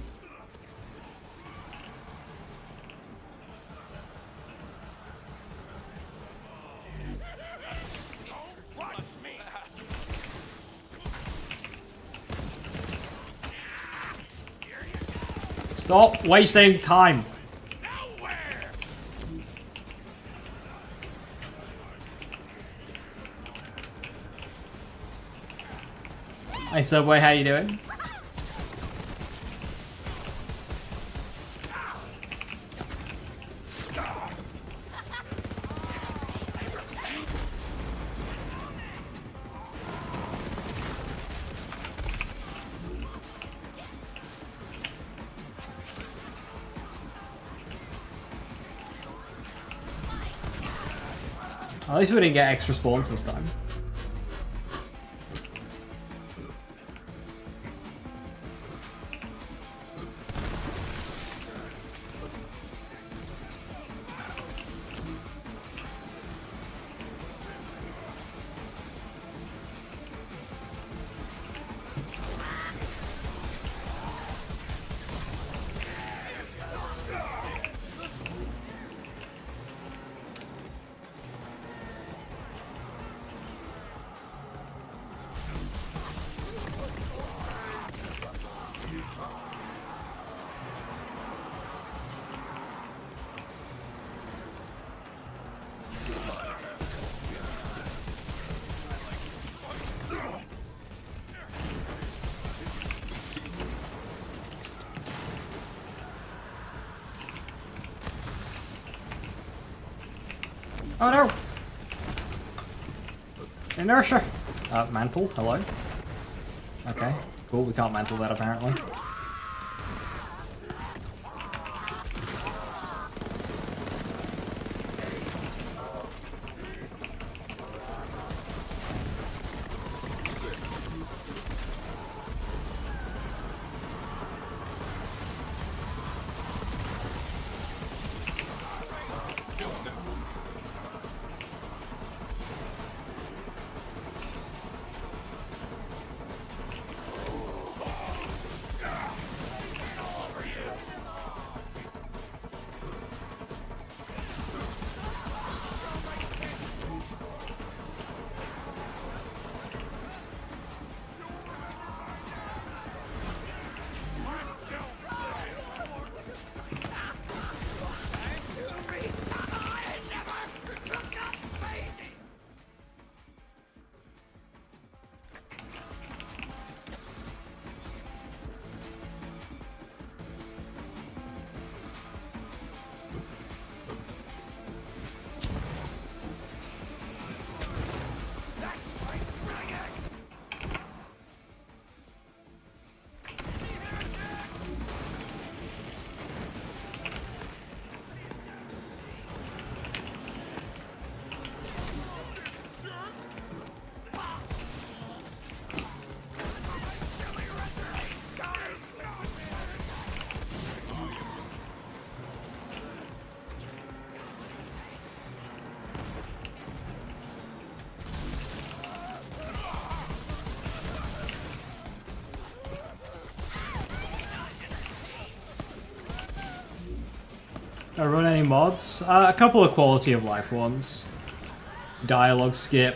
Stop wasting time. Hey Subway, how you doing? At least we didn't get extra spawns this time. Oh no! Inertia! Mantle, hello? Okay, cool, we can't mantle that apparently. Run any mods? A couple of quality of life ones. Dialogue skip,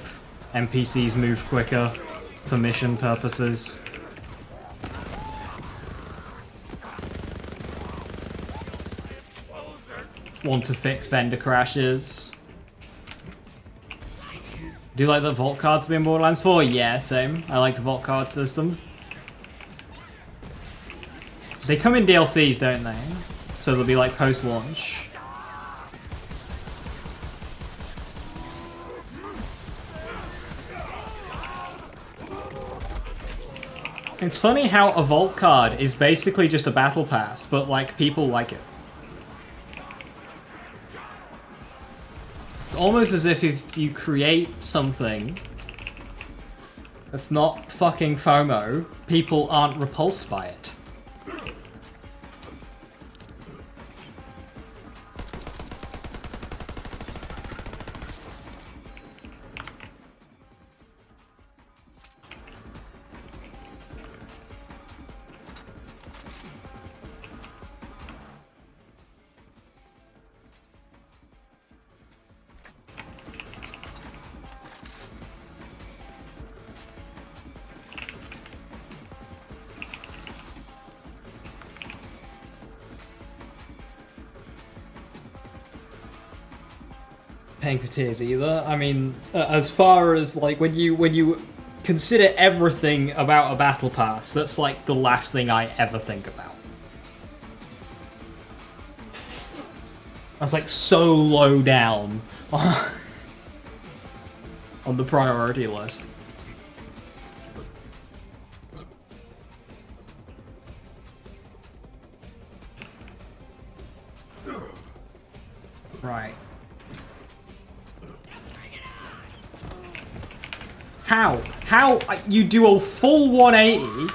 NPCs move quicker for mission purposes. Want to fix vendor crashes. Do you like the vault cards in Borderlands 4? Yeah, same. I like the vault card system. They come in DLCs, don't they? So they'll be like post-launch. It's funny how a vault card is basically just a battle pass, but like people like it. It's almost as if you create something that's not fucking FOMO, people aren't repulsed by it. paying for tiers either. I mean, as far as like when you consider everything about a battle pass, that's like the last thing I ever think about. That's like so low down on the priority list. Right. How? How? You do a full 180?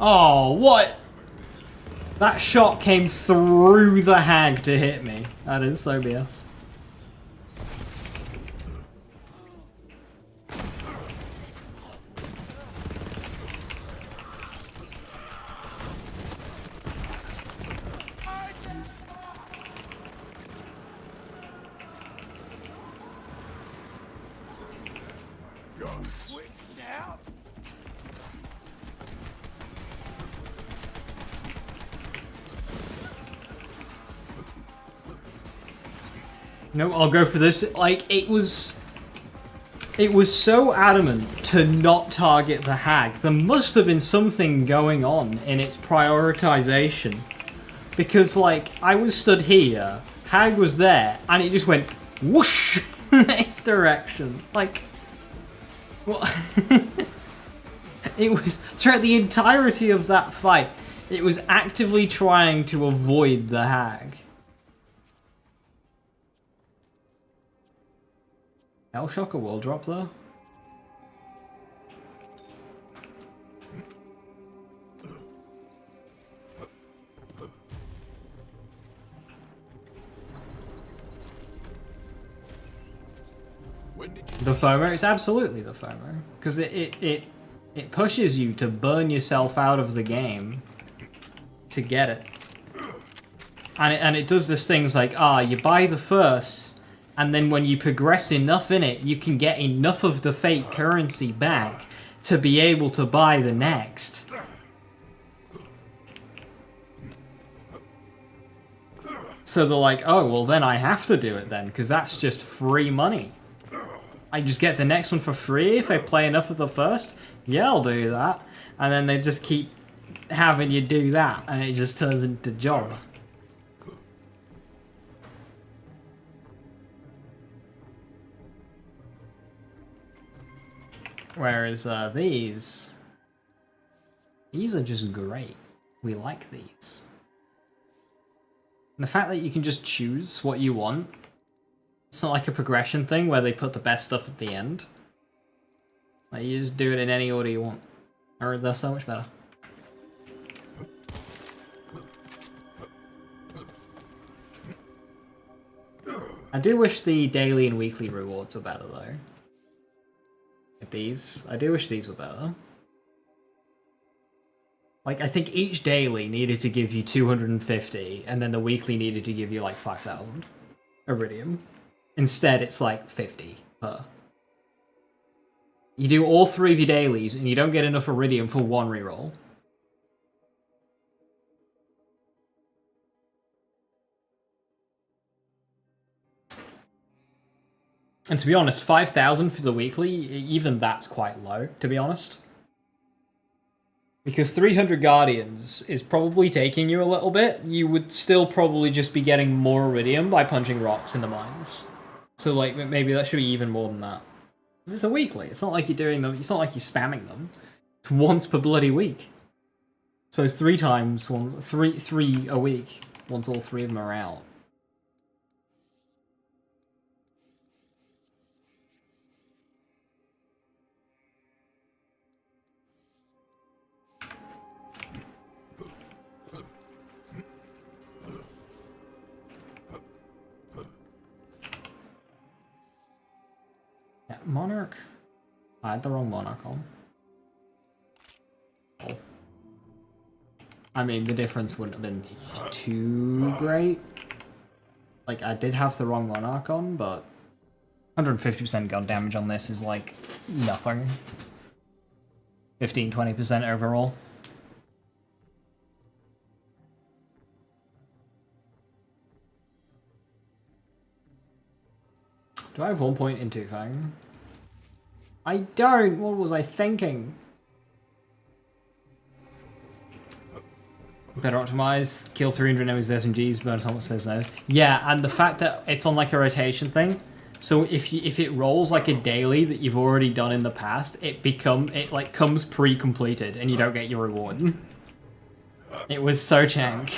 Oh, what? That shot came through the hag to hit me. That is so BS. No, I'll go for this. Like, it was so adamant to not target the hag. There must have been something going on in its prioritization. Because, like, I was stood here, hag was there, and it just went whoosh the next direction. Like, what? It was, throughout the entirety of that fight, it was actively trying to avoid the hag. Hellshocker will drop though. The FOMO, it's absolutely the FOMO. Because it pushes you to burn yourself out of the game to get it. And it does this things like, you buy the first, and then when you progress enough in it, you can get enough of the fake currency back to be able to buy the next. So they're like, oh, well then I have to do it then, because that's just free money. I just get the next one for free if I play enough of the first? Yeah, I'll do that. And then they just keep having you do that, and it just turns into a job. Whereas these are just great. We like these. And the fact that you can just choose what you want, it's not like a progression thing where they put the best stuff at the end. Like, you just do it in any order you want. Or they're so much better. I do wish the daily and weekly rewards were better though. These. I do wish these were better. Like, I think each daily needed to give you 250, and then the weekly needed to give you like 5,000 iridium. Instead, it's like 50 per. You do all 3 of your dailies, and you don't get enough iridium for 1 reroll. And to be honest, 5,000 for the weekly, even that's quite low, to be honest. Because 300 Guardians is probably taking you a little bit. You would still probably just be getting more Iridium by punching rocks in the mines. So, like, maybe that should be even more than that. Because it's a weekly. It's not like you're doing them. It's not like you're spamming them. It's once per bloody week. So it's 3 times, three a week, once all 3 of them are out. Yeah, Monarch. I had the wrong Monarch on. Oh. I mean, the difference wouldn't have been too great. Like, I did have the wrong Monarch on, but 150% gun damage on this is, like, nothing. 15-20% overall. Do I have 1 point in Two Fang? I don't! What was I thinking? Better optimize, kill 300 enemies with SMGs, burn Thomas says no. Yeah, and the fact that it's on like a rotation thing, so if it rolls like a daily that you've already done in the past, it like comes pre-completed and you don't get your reward. It was so jank.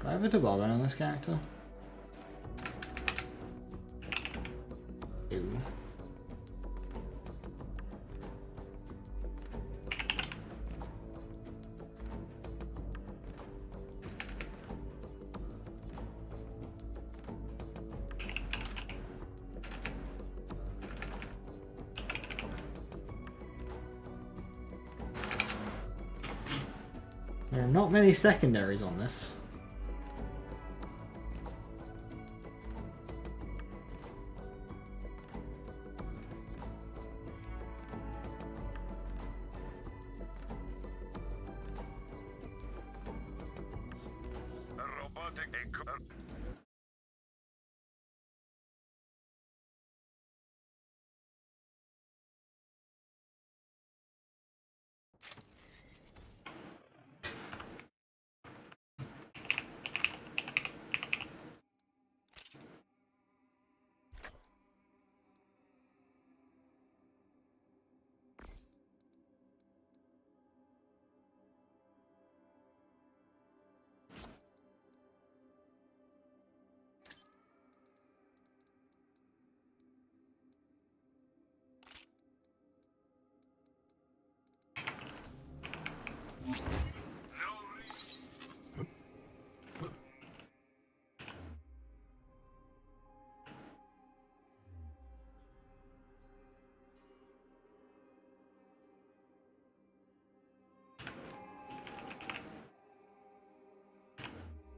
Do I have a toboggan on this character? Ew. There are not many secondaries on this.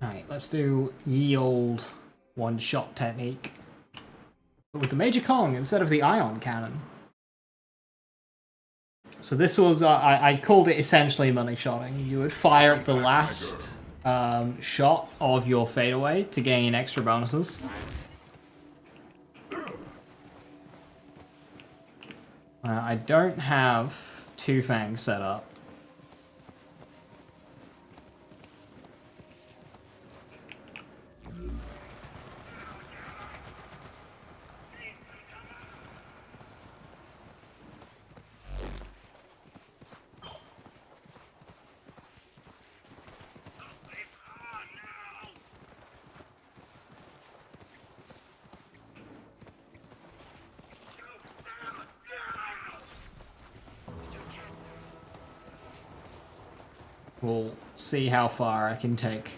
Alright, let's do ye old one-shot technique. But with the Major Kong instead of the ion cannon. So this was, I called it essentially money shotting. You would fire up the last shot of your fadeaway to gain extra bonuses. I don't have Two Fangs set up. We'll see how far I can take.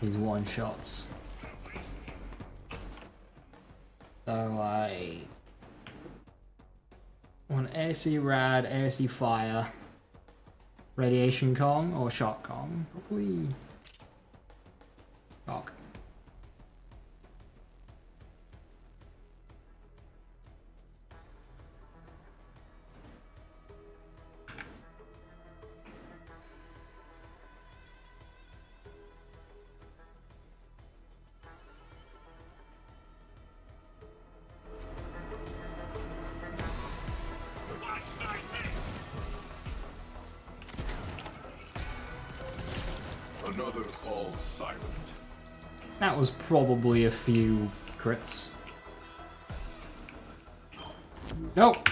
These one shots. So I want AC Rad, AC Fire. Radiation Kong or Shock Kong? Probably Shock. Another falls silent. That was probably a few crits. Nope.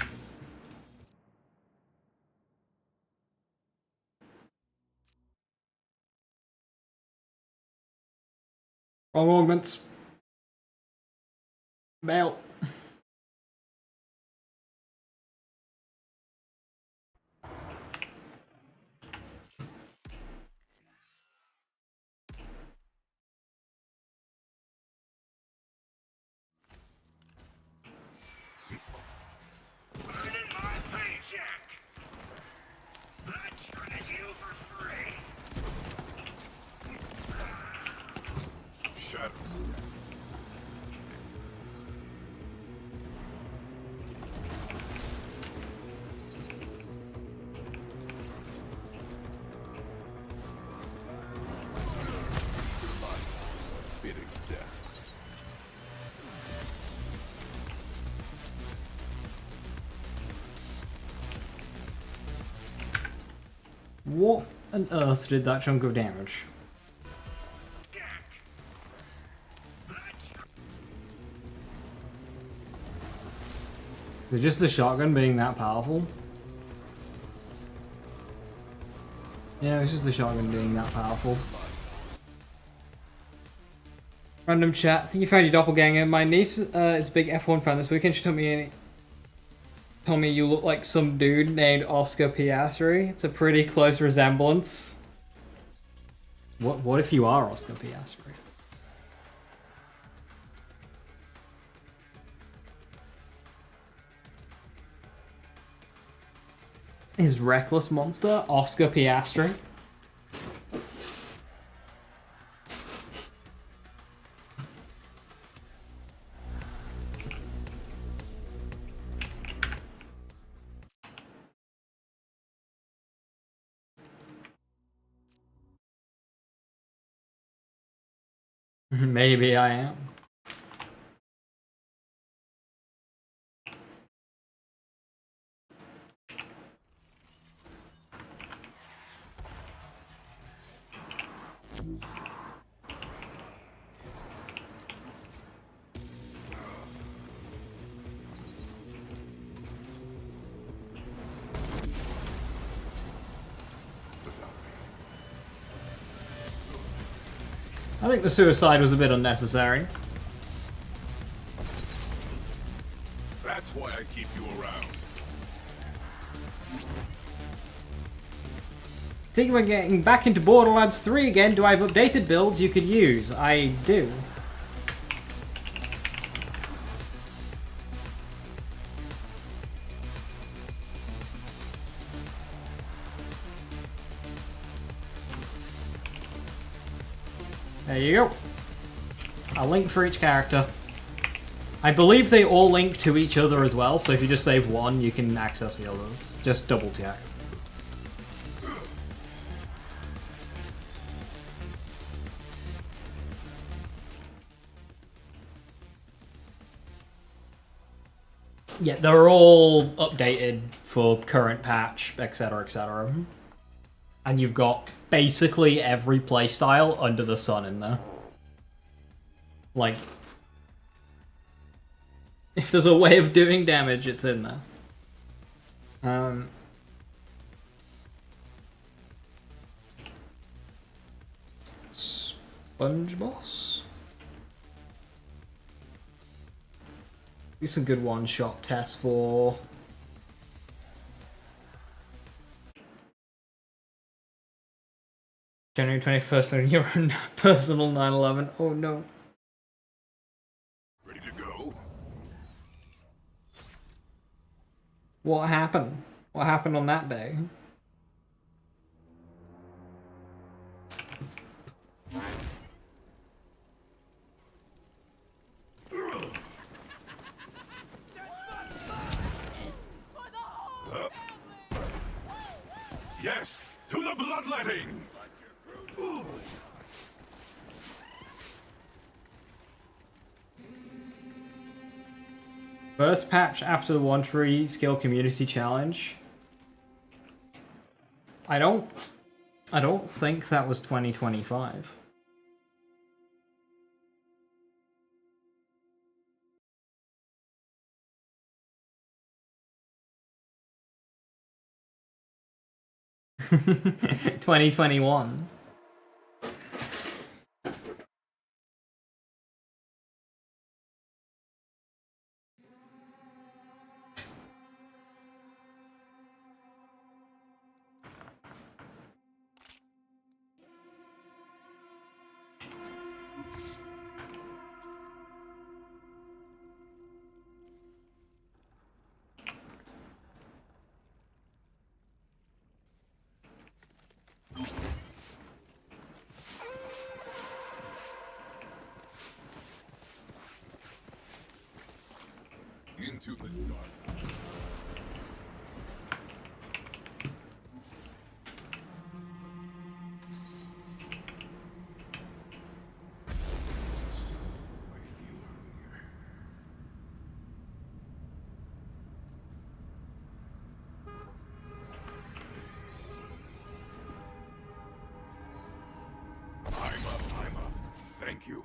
Wrong augments. Bail. Shadows. Fitting death. What on earth did that chunk of damage? Is it just the shotgun being that powerful? Yeah, it's just the shotgun being that powerful. Random chat. I think you found your doppelganger. My niece is a big F1 fan this weekend. She told me you look like some dude named Oscar Piastri. It's a pretty close resemblance. What if you are Oscar Piastri? Is Reckless Monster Oscar Piastri? Maybe I am. I think the suicide was a bit unnecessary. That's why I keep you around. Thinking about getting back into Borderlands 3 again. Do I have updated builds you could use? I do. There you go. A link for each character. I believe they all link to each other as well, so if you just save one, you can access the others. Just double check. Yeah, they're all updated for current patch, etc, etc. And you've got basically every playstyle under the sun in there. Like, if there's a way of doing damage, it's in there. Sponge Boss? Do some good one-shot tests for... January 21st on your own personal 9/11. Oh no. Ready to go? What happened? What happened on that day? Yes, to the bloodletting! First patch after the One Tree Skill Community Challenge. I don't think that was 2025. (2021) Into the dark. I'm up. Thank you.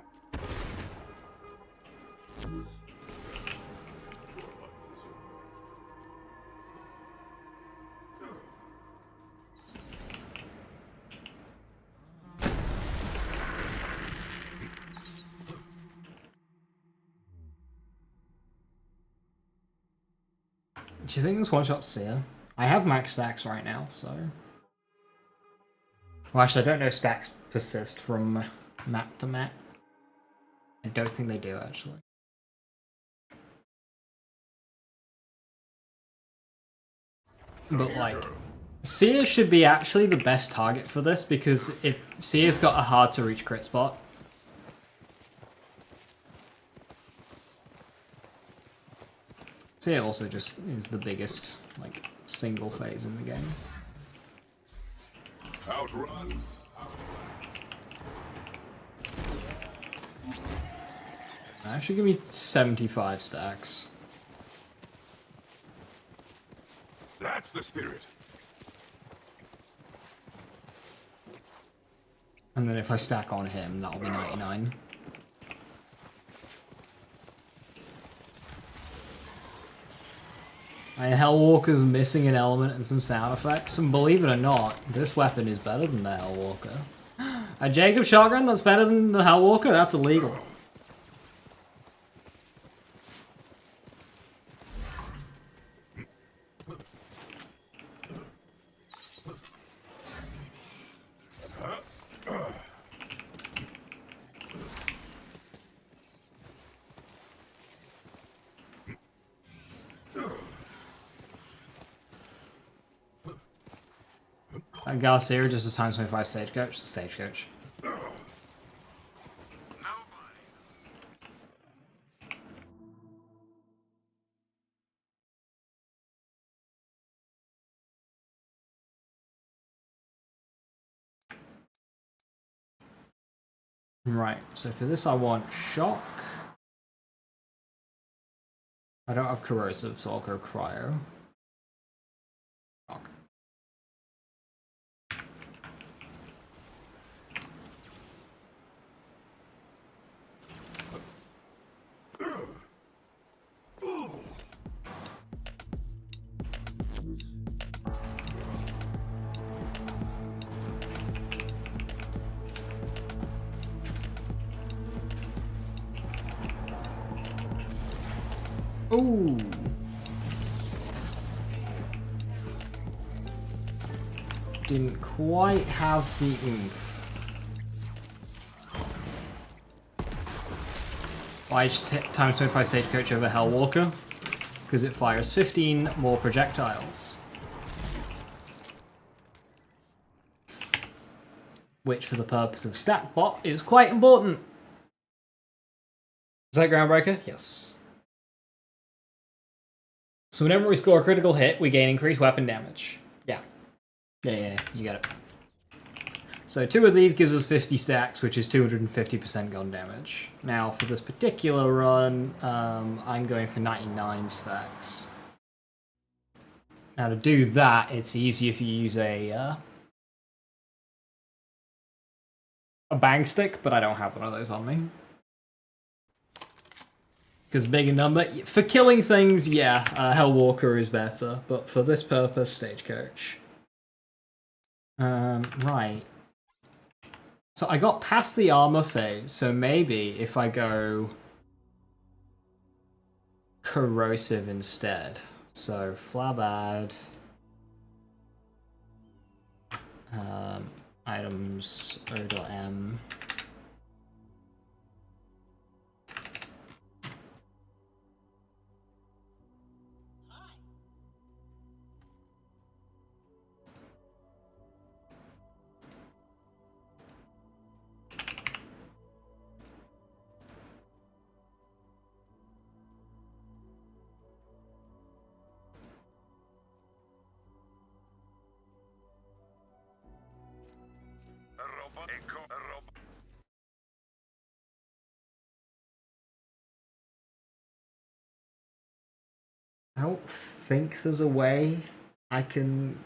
Do you think this one-shot's Seer? I have max stacks right now, so... Well, actually, I don't know if stacks persist from map to map. I don't think they do, actually. But, like, Seer should be actually the best target for this, because Seer's got a hard-to-reach crit spot. Seer also just is the biggest, like, single phase in the game. Outrun. That should give me 75 stacks. That's the spirit. And then if I stack on him, that'll be 99. And Hellwalker's missing an element and some sound effects, and believe it or not, this weapon is better than the Hellwalker. A Jacob shotgun that's better than the Hellwalker? That's illegal. Garcia just a times 25 stagecoach. Stagecoach. Right, so for this I want shock. I don't have corrosive, so I'll go cryo. Shock. Ooh. Didn't quite have the oomph. Why times 25 stagecoach over Hellwalker? Because it fires 15 more projectiles. Which, for the purpose of StackBot, is quite important. Is that Groundbreaker? Yes. So whenever we score a critical hit, we gain increased weapon damage. Yeah. Yeah, you get it. So 2 of these gives us 50 stacks, which is 250% gun damage. Now, for this particular run, I'm going for 99 stacks. Now, to do that, it's easy if you use a bang stick, but I don't have one of those on me. Because bigger number. For killing things, yeah, Hellwalker is better, but for this purpose, Stagecoach. Right. So I got past the armor phase, so maybe if I go corrosive instead. So Flabad, items O.M. I don't think there's a way I can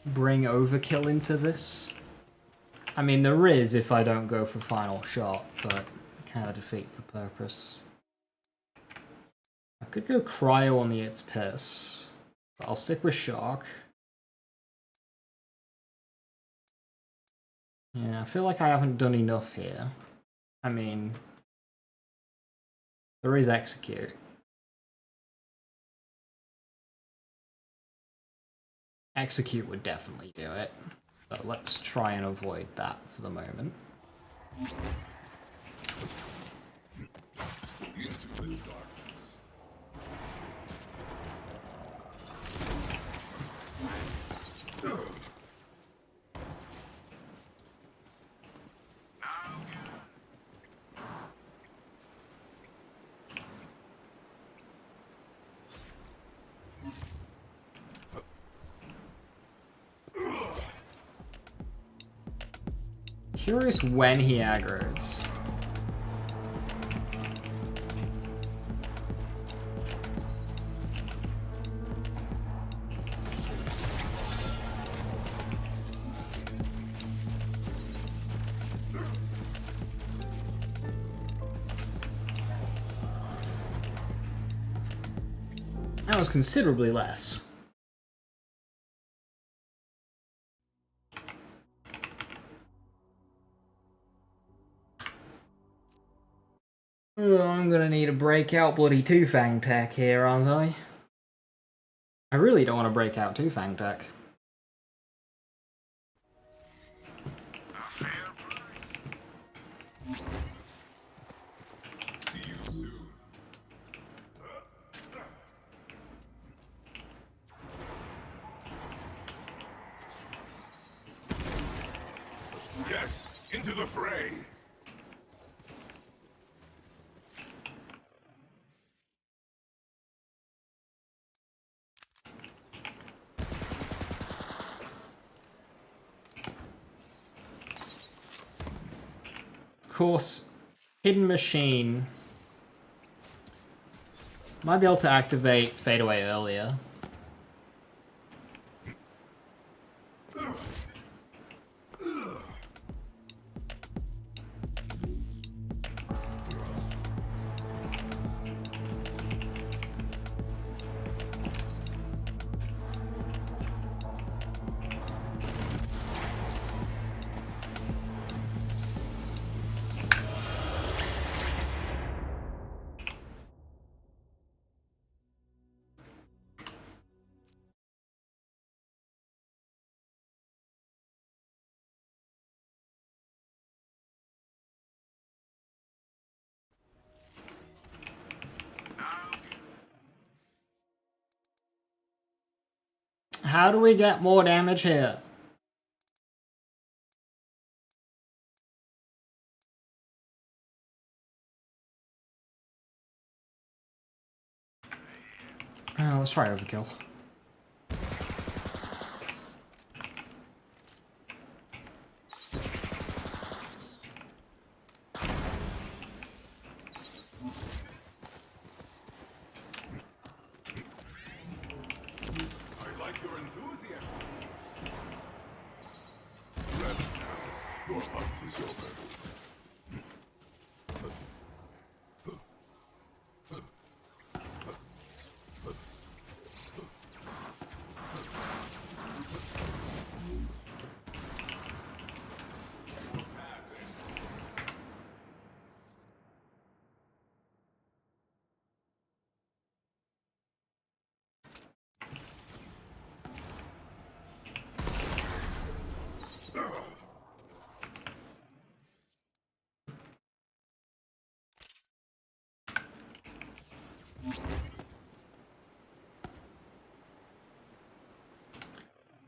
bring overkill into this. I mean, there is if I don't go for final shot, but it kind of defeats the purpose. I could go cryo on the It's Piss, but I'll stick with shock. Yeah, I feel like I haven't done enough here. I mean, there is execute. Execute would definitely do it, but let's try and avoid that for the moment. Into the darkness. Curious when he aggroes. That was considerably less. Oh, I'm gonna need a breakout bloody two-fang tech here, aren't I? I really don't want to break out two-fang tech. See you soon. Yes, into the fray. Of course, Hidden machine. Might be able to activate fade away earlier. How do we get more damage here? Let's try overkill. I like your enthusiasm. Rest now. Your hunt is over.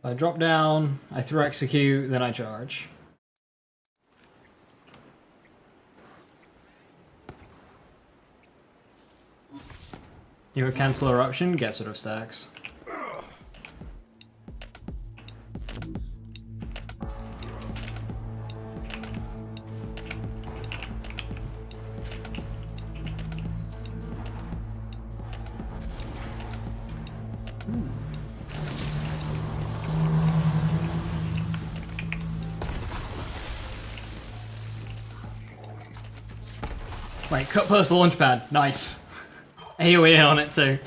I drop down, I throw execute, then I charge. You would cancel eruption, get sort of stacks. Wait, cut first launch pad. Nice. AoE on it too.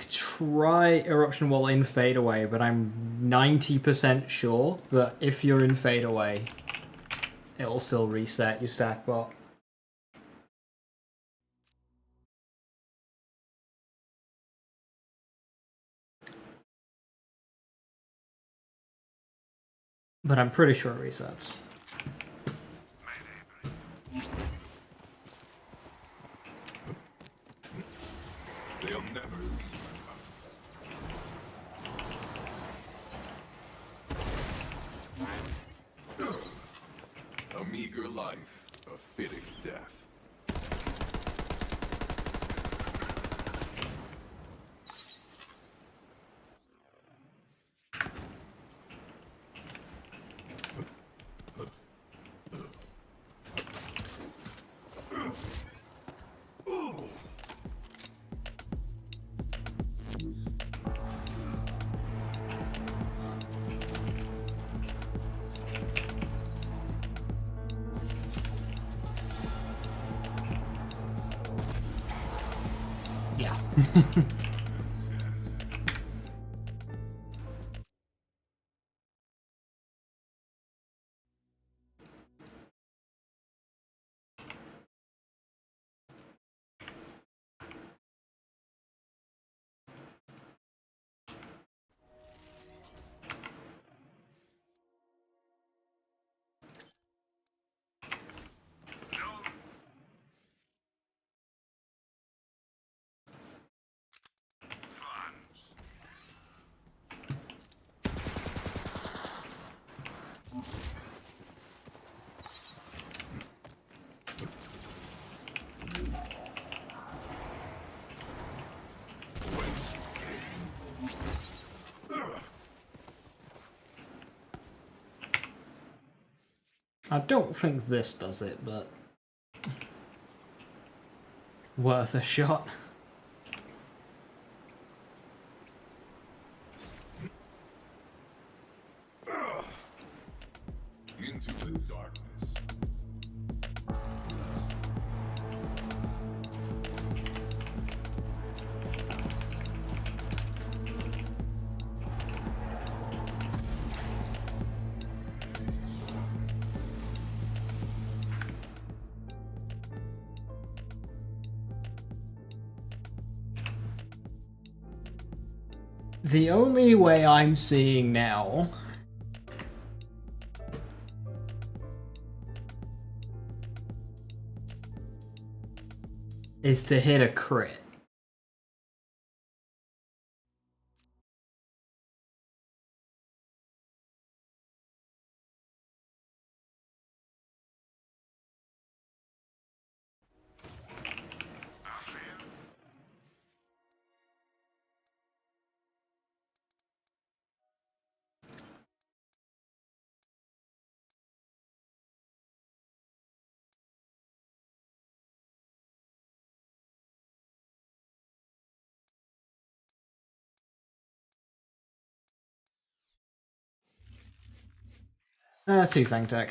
Try eruption while in fadeaway, but I'm 90% sure that if you're in fadeaway, it'll still reset your stack bot. But I'm pretty sure it resets. They'll never see my power. A meager life, a fitting death. Yeah. I don't think this does it, but worth a shot. Into the darkness. The only way I'm seeing now is to hit a crit. Two Fang Tech.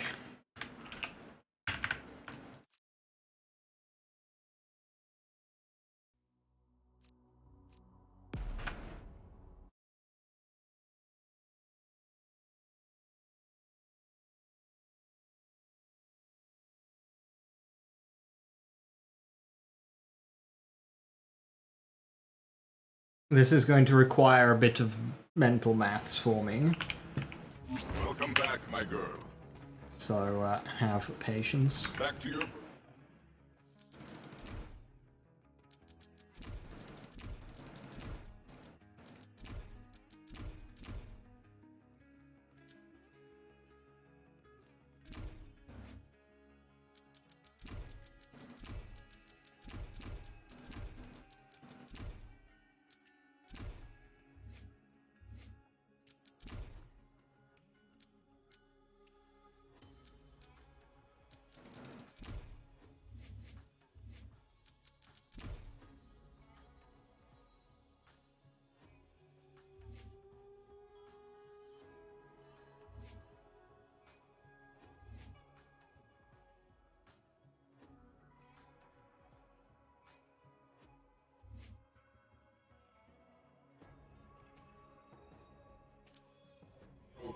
This is going to require a bit of mental maths for me. Welcome back, my girl. So, have patience. Back to your...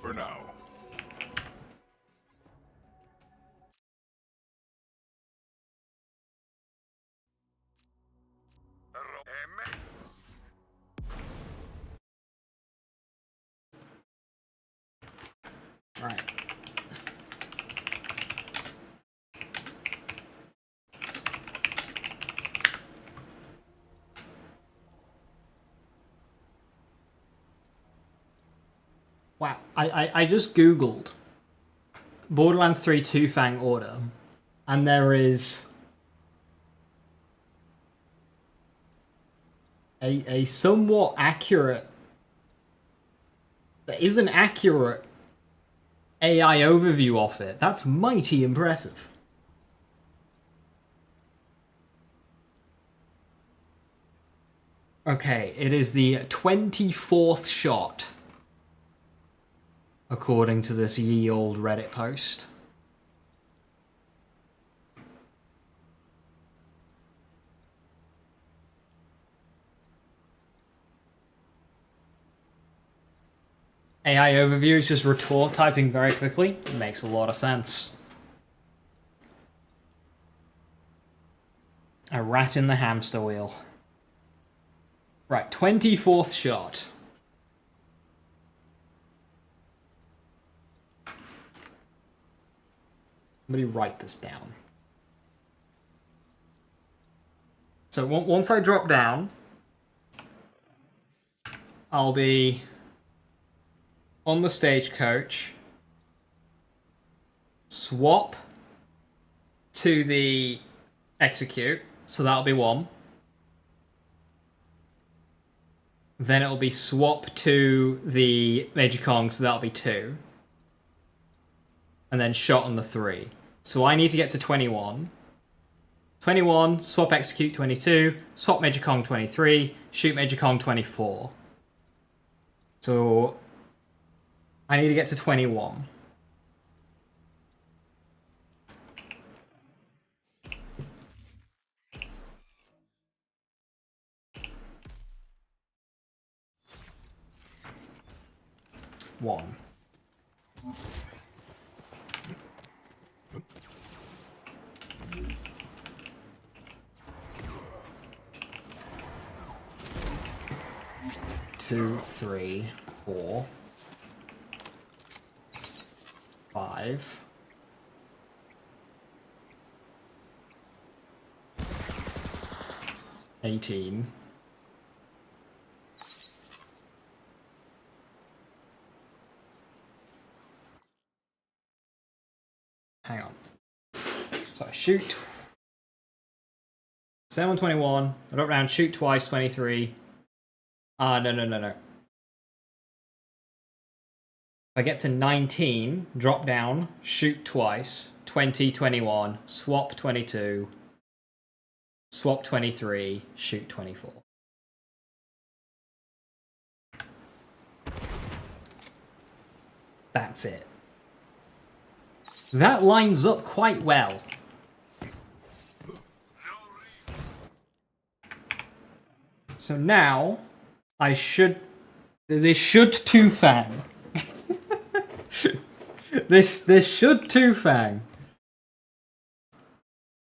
For now. Right. Wow, I just googled Borderlands 3 Two Fang order, and there is a somewhat accurate, there is an accurate AI overview of it. That's mighty impressive. Okay, it is the 24th shot, according to this ye old Reddit post. AI overview is just retort typing very quickly. It makes a lot of sense. A rat in the hamster wheel. Right, 24th shot. Somebody write this down. So once I drop down, I'll be on the stagecoach, swap to the execute, so that'll be 1. Then it'll be swap to the Major Kong, so that'll be 2. and then shot on the 3. So I need to get to 21. 21, swap execute 22, swap Major Kong 23, shoot Major Kong 24. So I need to get to 21. One. Two, 3, 4, 5. 18. Hang on. So I shoot. 7, 21. I drop down, shoot twice, 23. No. If I get to 19, drop down, shoot twice, 20, 21, swap 22, swap 23, shoot 24. That's it. That lines up quite well. So now, this should two-fang. this should two-fang.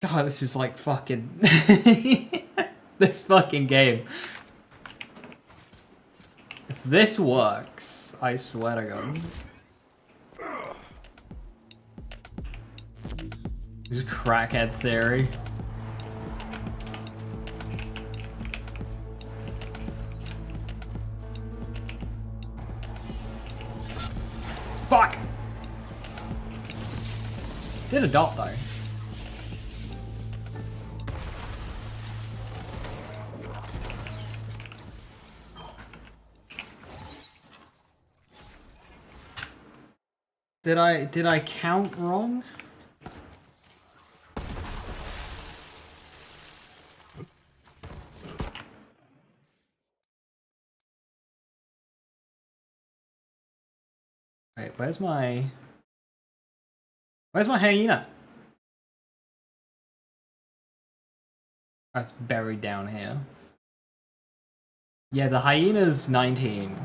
God, this is like fucking... this fucking game. If this works, I swear to God. This is crackhead theory. Fuck! Did a dot though. Did I count wrong? Wait, where's my hyena? That's buried down here. Yeah, the hyena's 19.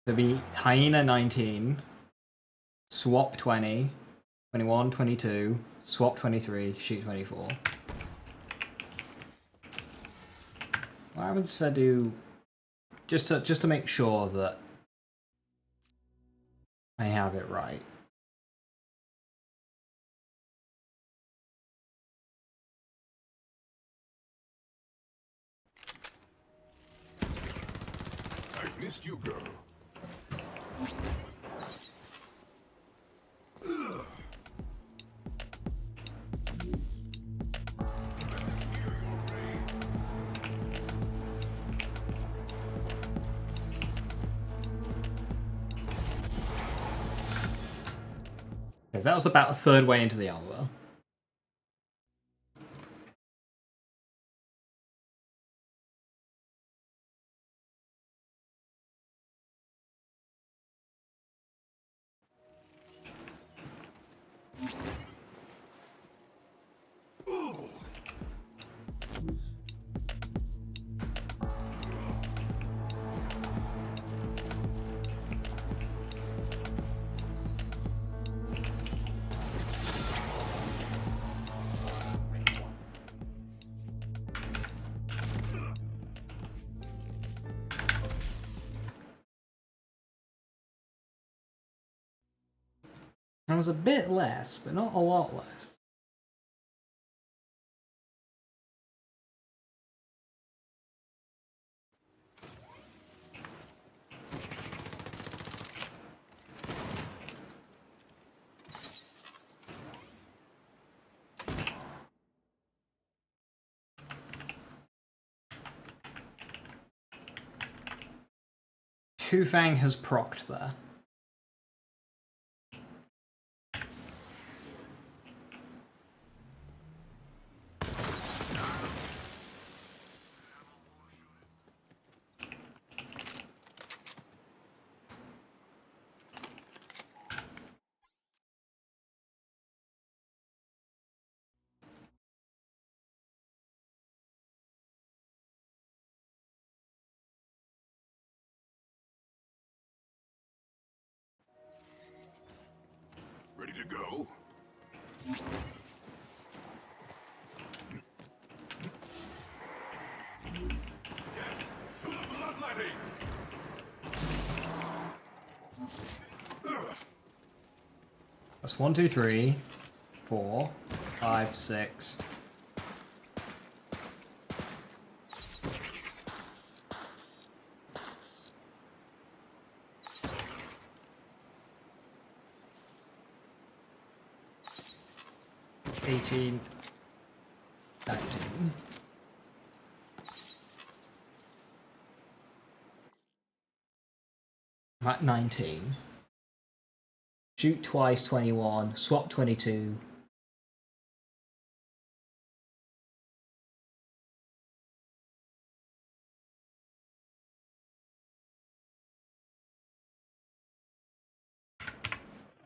There'll be hyena 19. Swap 20. 21, 22. Swap 23. Shoot 24. What happens if I do... Just to make sure that I have it right. I've missed you, girl. Because that was about a third way into the armor. It was a bit less, but not a lot less. Two Fang has procced there. go. Yes, to the bloodletting. That's 1, 2, 3, 4, 5, 6. $18, $19. I'm at 19. Shoot twice, 21. Swap, 22.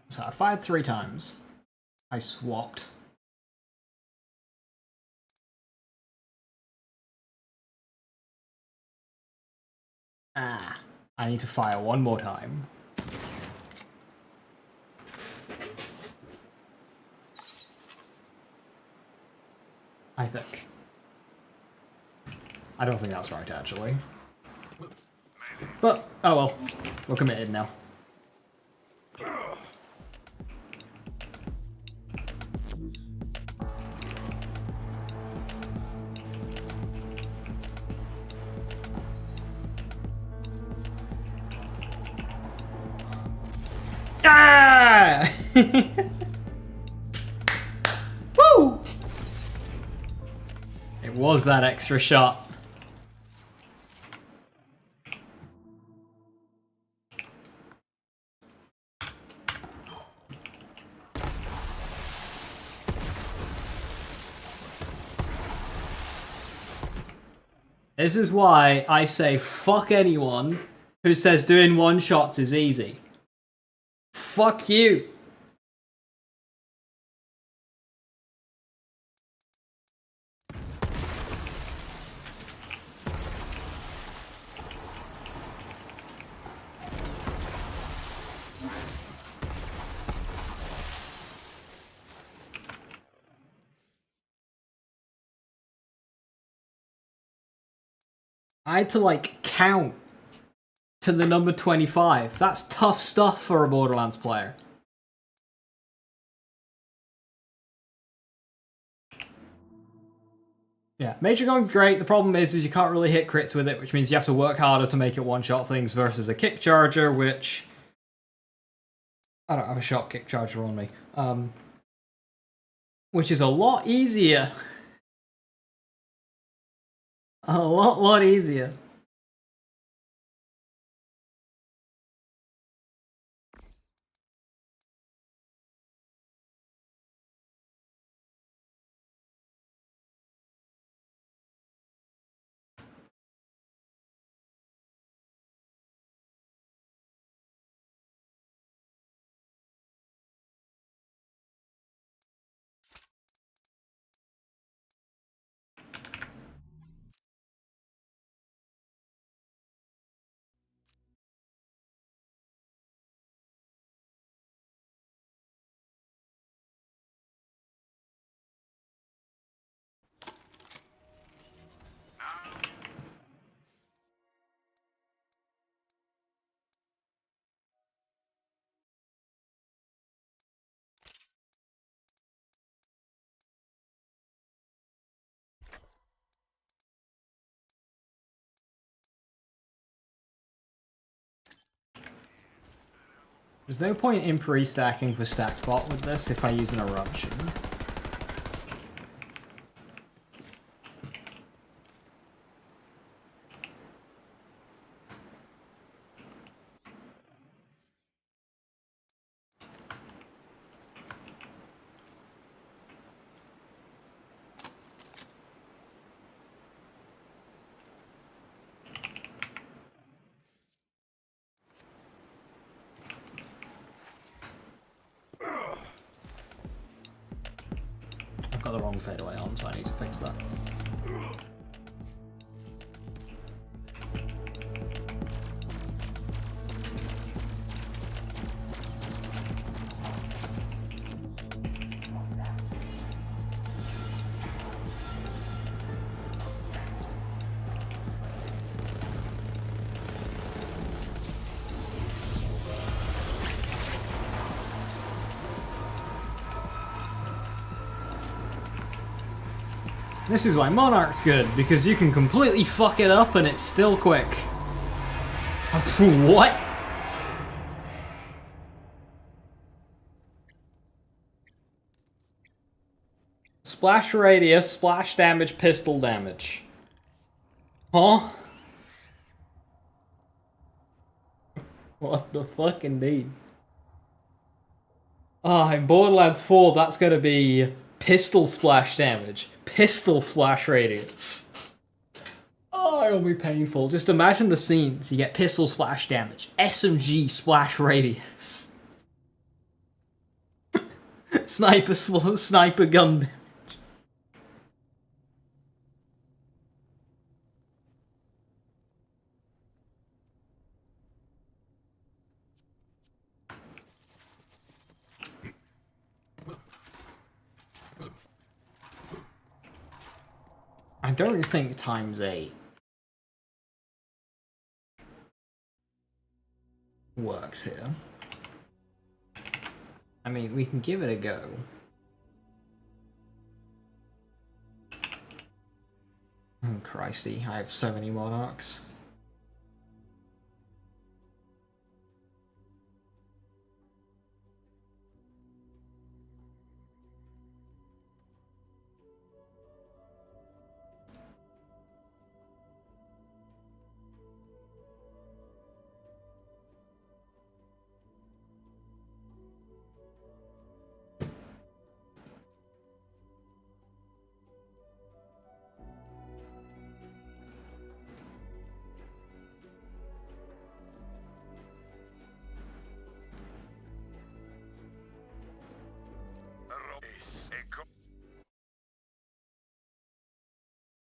So I fired 3 times. I swapped. I need to fire 1 more time. I think. I don't think that's right, actually. But, oh well. We're committed now. Ah! Woo! It was that extra shot. This is why I say fuck anyone who says doing one-shots is easy. Fuck you. I had to, like, count to the number 25. That's tough stuff for a Borderlands player. Yeah, Major Gong's great. The problem is you can't really hit crits with it, which means you have to work harder to make it one-shot things versus a kick charger, which... I don't have a shot kick charger on me. Which is a lot easier. A lot easier. There's no point in pre-stacking for stacked bot with this if I use an eruption. I've got the wrong fadeaway on, so I need to fix that. This is why Monarch's good, because you can completely fuck it up and it's still quick. What? Splash radius, splash damage, pistol damage. Huh? What the fuck indeed? Ah, in Borderlands 4, that's gonna be pistol splash damage, pistol splash radius. Oh, it'll be painful. Just imagine the scenes. You get pistol splash damage, SMG splash radius, sniper gun damage. I don't think ×8 works here. I mean, we can give it a go. Oh, Christy, I have so many Monarchs.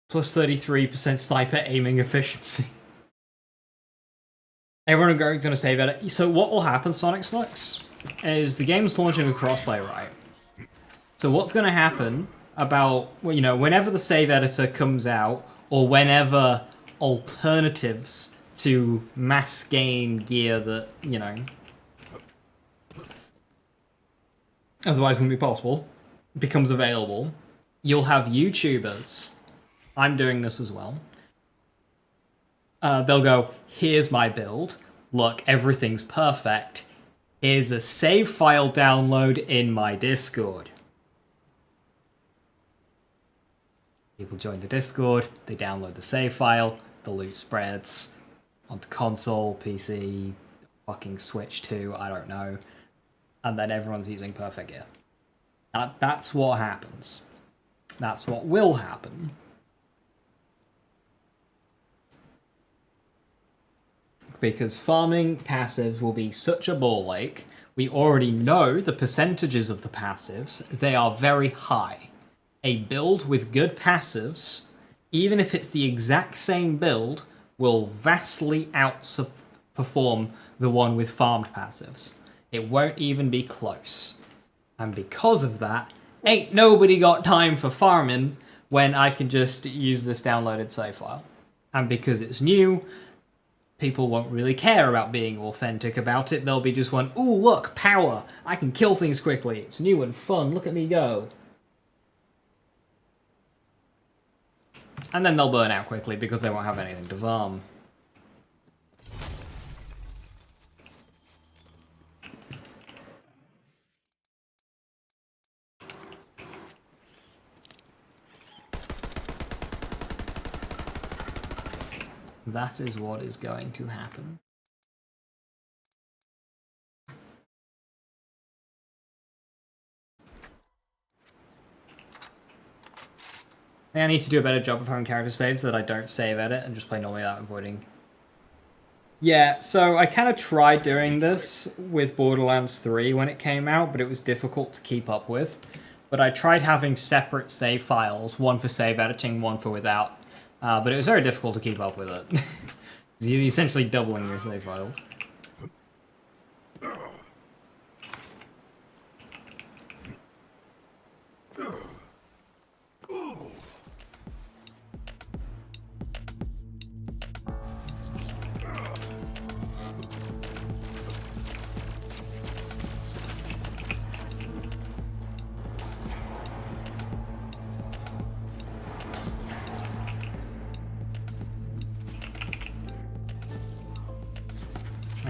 Plus 33% sniper aiming efficiency. Everyone going to save edit. So what will happen, Sonic Slux, is the game's launching with crossplay, right? So what's going to happen about, you know, whenever the save editor comes out, or whenever alternatives to mass gain gear that, you know, otherwise wouldn't be possible, becomes available, you'll have YouTubers, I'm doing this as well, they'll go, here's my build, look, everything's perfect, here's a save file download in my Discord. People join the Discord, they download the save file, the loot spreads onto console, PC, fucking Switch 2, I don't know, and then everyone's using perfect gear. That's what happens. That's what will happen. Because farming passives will be such a ball ache. We already know the percentages of the passives. They are very high. A build with good passives, even if it's the exact same build, will vastly outperform the one with farmed passives. It won't even be close. And because of that, ain't nobody got time for farming when I can just use this downloaded save file. And because it's new, people won't really care about being authentic about it. They'll be just one, ooh, look, power. I can kill things quickly. It's new and fun. Look at me go. And then they'll burn out quickly because they won't have anything to farm. That is what is going to happen. I need to do a better job of having character saves so that I don't save edit and just play normally without avoiding. Yeah, so I kind of tried doing this with Borderlands 3 when it came out, but it was difficult to keep up with. But I tried having separate save files, one for save editing, one for without. But it was very difficult to keep up with it. You're essentially doubling your save files.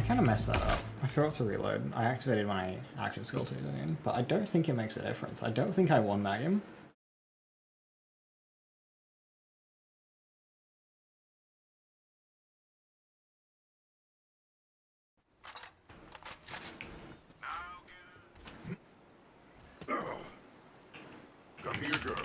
kind of messed that up. I forgot to reload. I activated my action skill too soon, but I don't think it makes a difference. I don't think I one mag him. Come here, girl.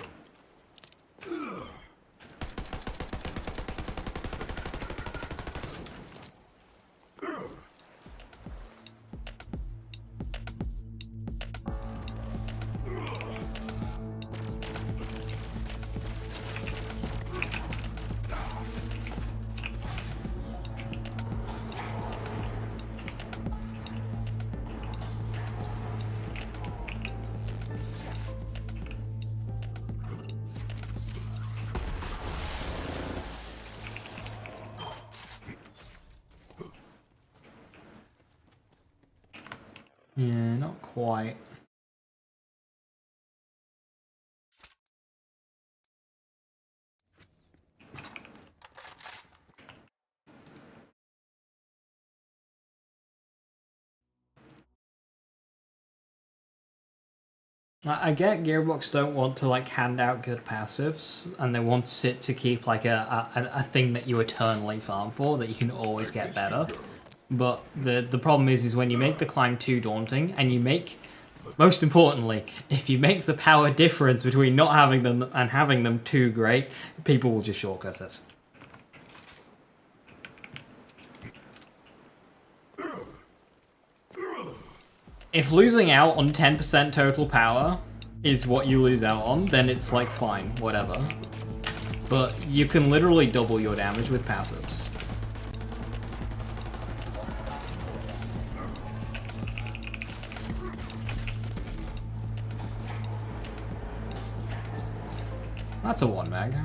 Yeah, not quite. I get Gearbox don't want to like hand out good passives, and they want it to keep like a thing that you eternally farm for, that you can always get better. But the problem is when you make the climb too daunting, and you make, most importantly, if you make the power difference between not having them and having them too great, people will just shortcut it. If losing out on 10% total power is what you lose out on, then it's like fine, whatever. But you can literally double your damage with passives. That's a one mag.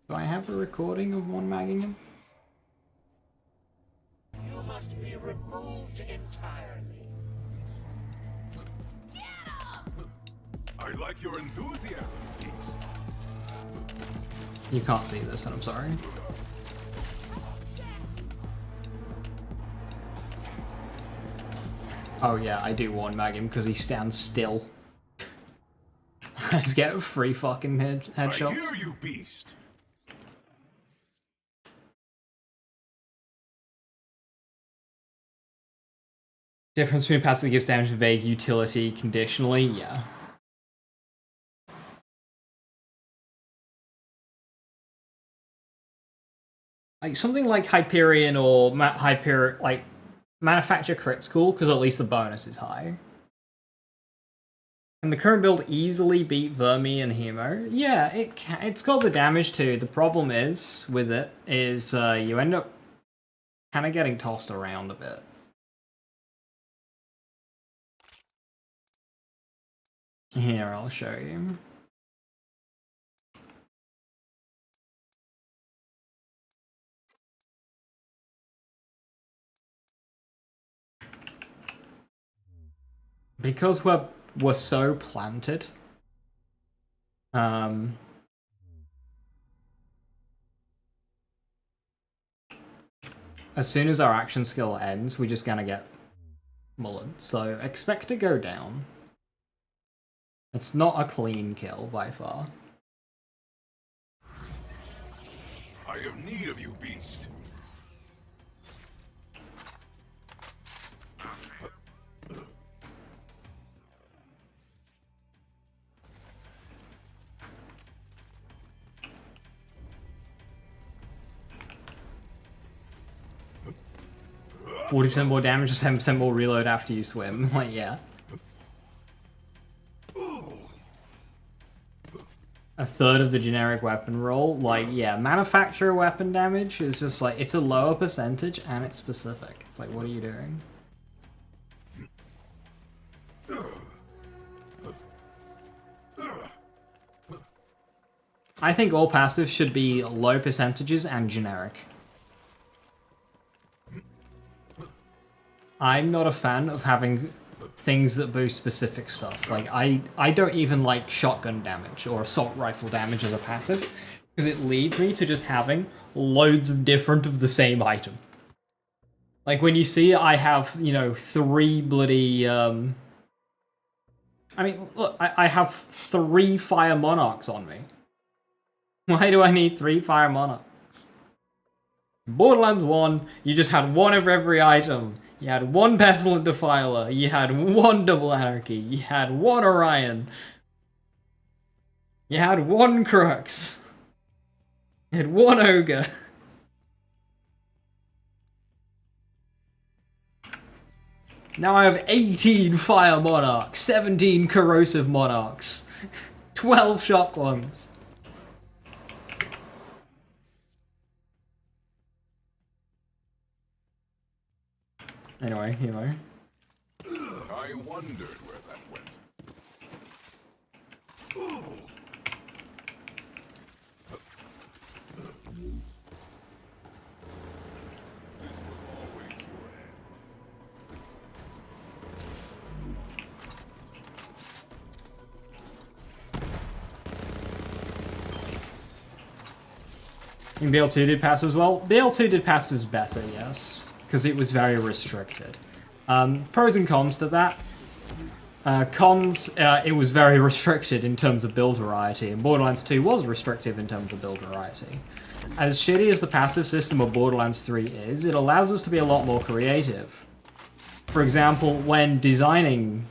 Do I have a recording of one magging him? You must be removed entirely. I like your enthusiasm, Beast. You can't see this, and I'm sorry. Oh yeah, I do one mag him because he stands still. I just get free fucking headshots. I hear you, Beast. Difference between passive that gives damage and vague utility conditionally, yeah. Like something like Hyperion or like Manufacture Crit's cool because at least the bonus is high. Can the current build easily beat Vermi and Hemo? Yeah, it can. It's got the damage too. The problem is with it is you end up kind of getting tossed around a bit. Here, I'll show you. Because we're so planted, as soon as our action skill ends, we're just gonna get mullered. So expect to go down. It's not a clean kill by far. I have need of you, Beast. 40% more damage, just 10% more reload after you swim. Like, yeah. A third of the generic weapon roll. Like, yeah, manufacturer weapon damage is just like, it's a lower percentage and it's specific. It's like, what are you doing? I think all passives should be low percentages and generic. I'm not a fan of having things that boost specific stuff. Like, I don't even like shotgun damage or assault rifle damage as a passive, because it leads me to just having loads of different of the same item. Like, when you see I have, you know, 3 bloody, I mean, look, I have 3 Fire Monarchs on me. Why do I need 3 Fire Monarchs? Borderlands 1, you just had 1 of every item. You had 1 Pestilent Defiler, you had 1 Double Anarchy, you had 1 Orion. You had 1 Crux. You had 1 Ogre. Now I have 18 Fire Monarchs, 17 Corrosive Monarchs, 12 Shock ones. Anyway, you know. I wondered where that went. This was always your end. And BL2 did passives well. BL2 did passives better, yes, because it was very restricted. Pros and cons to that. Cons, it was very restricted in terms of build variety, and Borderlands 2 was restrictive in terms of build variety. As shitty as the passive system of Borderlands 3 is, it allows us to be a lot more creative. For example, when designing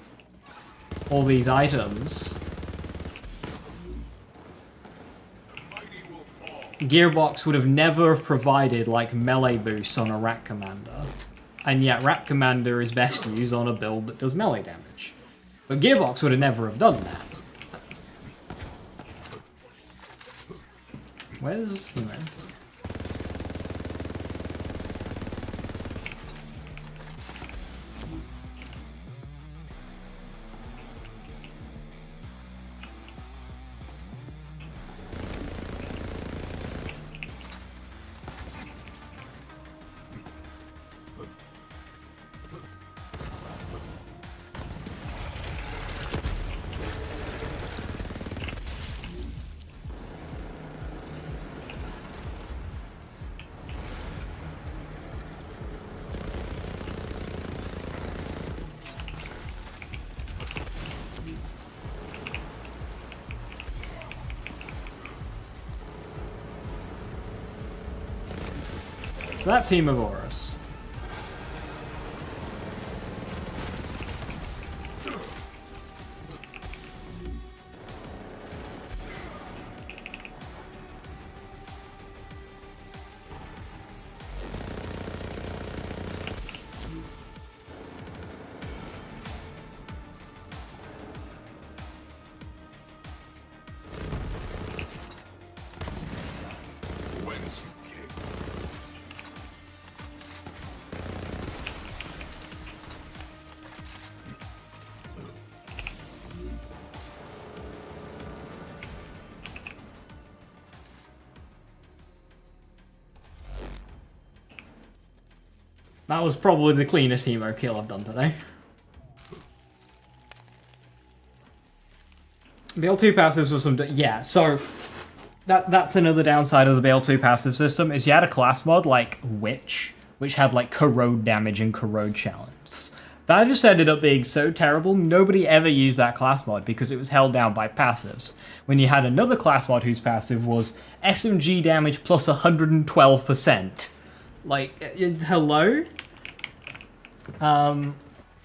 all these items, Gearbox would have never have provided like melee boosts on a Rat Commander, and yet Rat Commander is best used on a build that does melee damage. But Gearbox would have never have done that. Where's the man? So that's Hemovorous. Whence you came. That was probably the cleanest Hemo kill I've done today. BL2 passives was some... Yeah, so... That's another downside of the BL2 passive system, is you had a class mod like Witch, which had like Corrode damage and Corrode challenge. That just ended up being so terrible, nobody ever used that class mod because it was held down by passives. When you had another class mod whose passive was SMG damage plus 112%. Like, hello?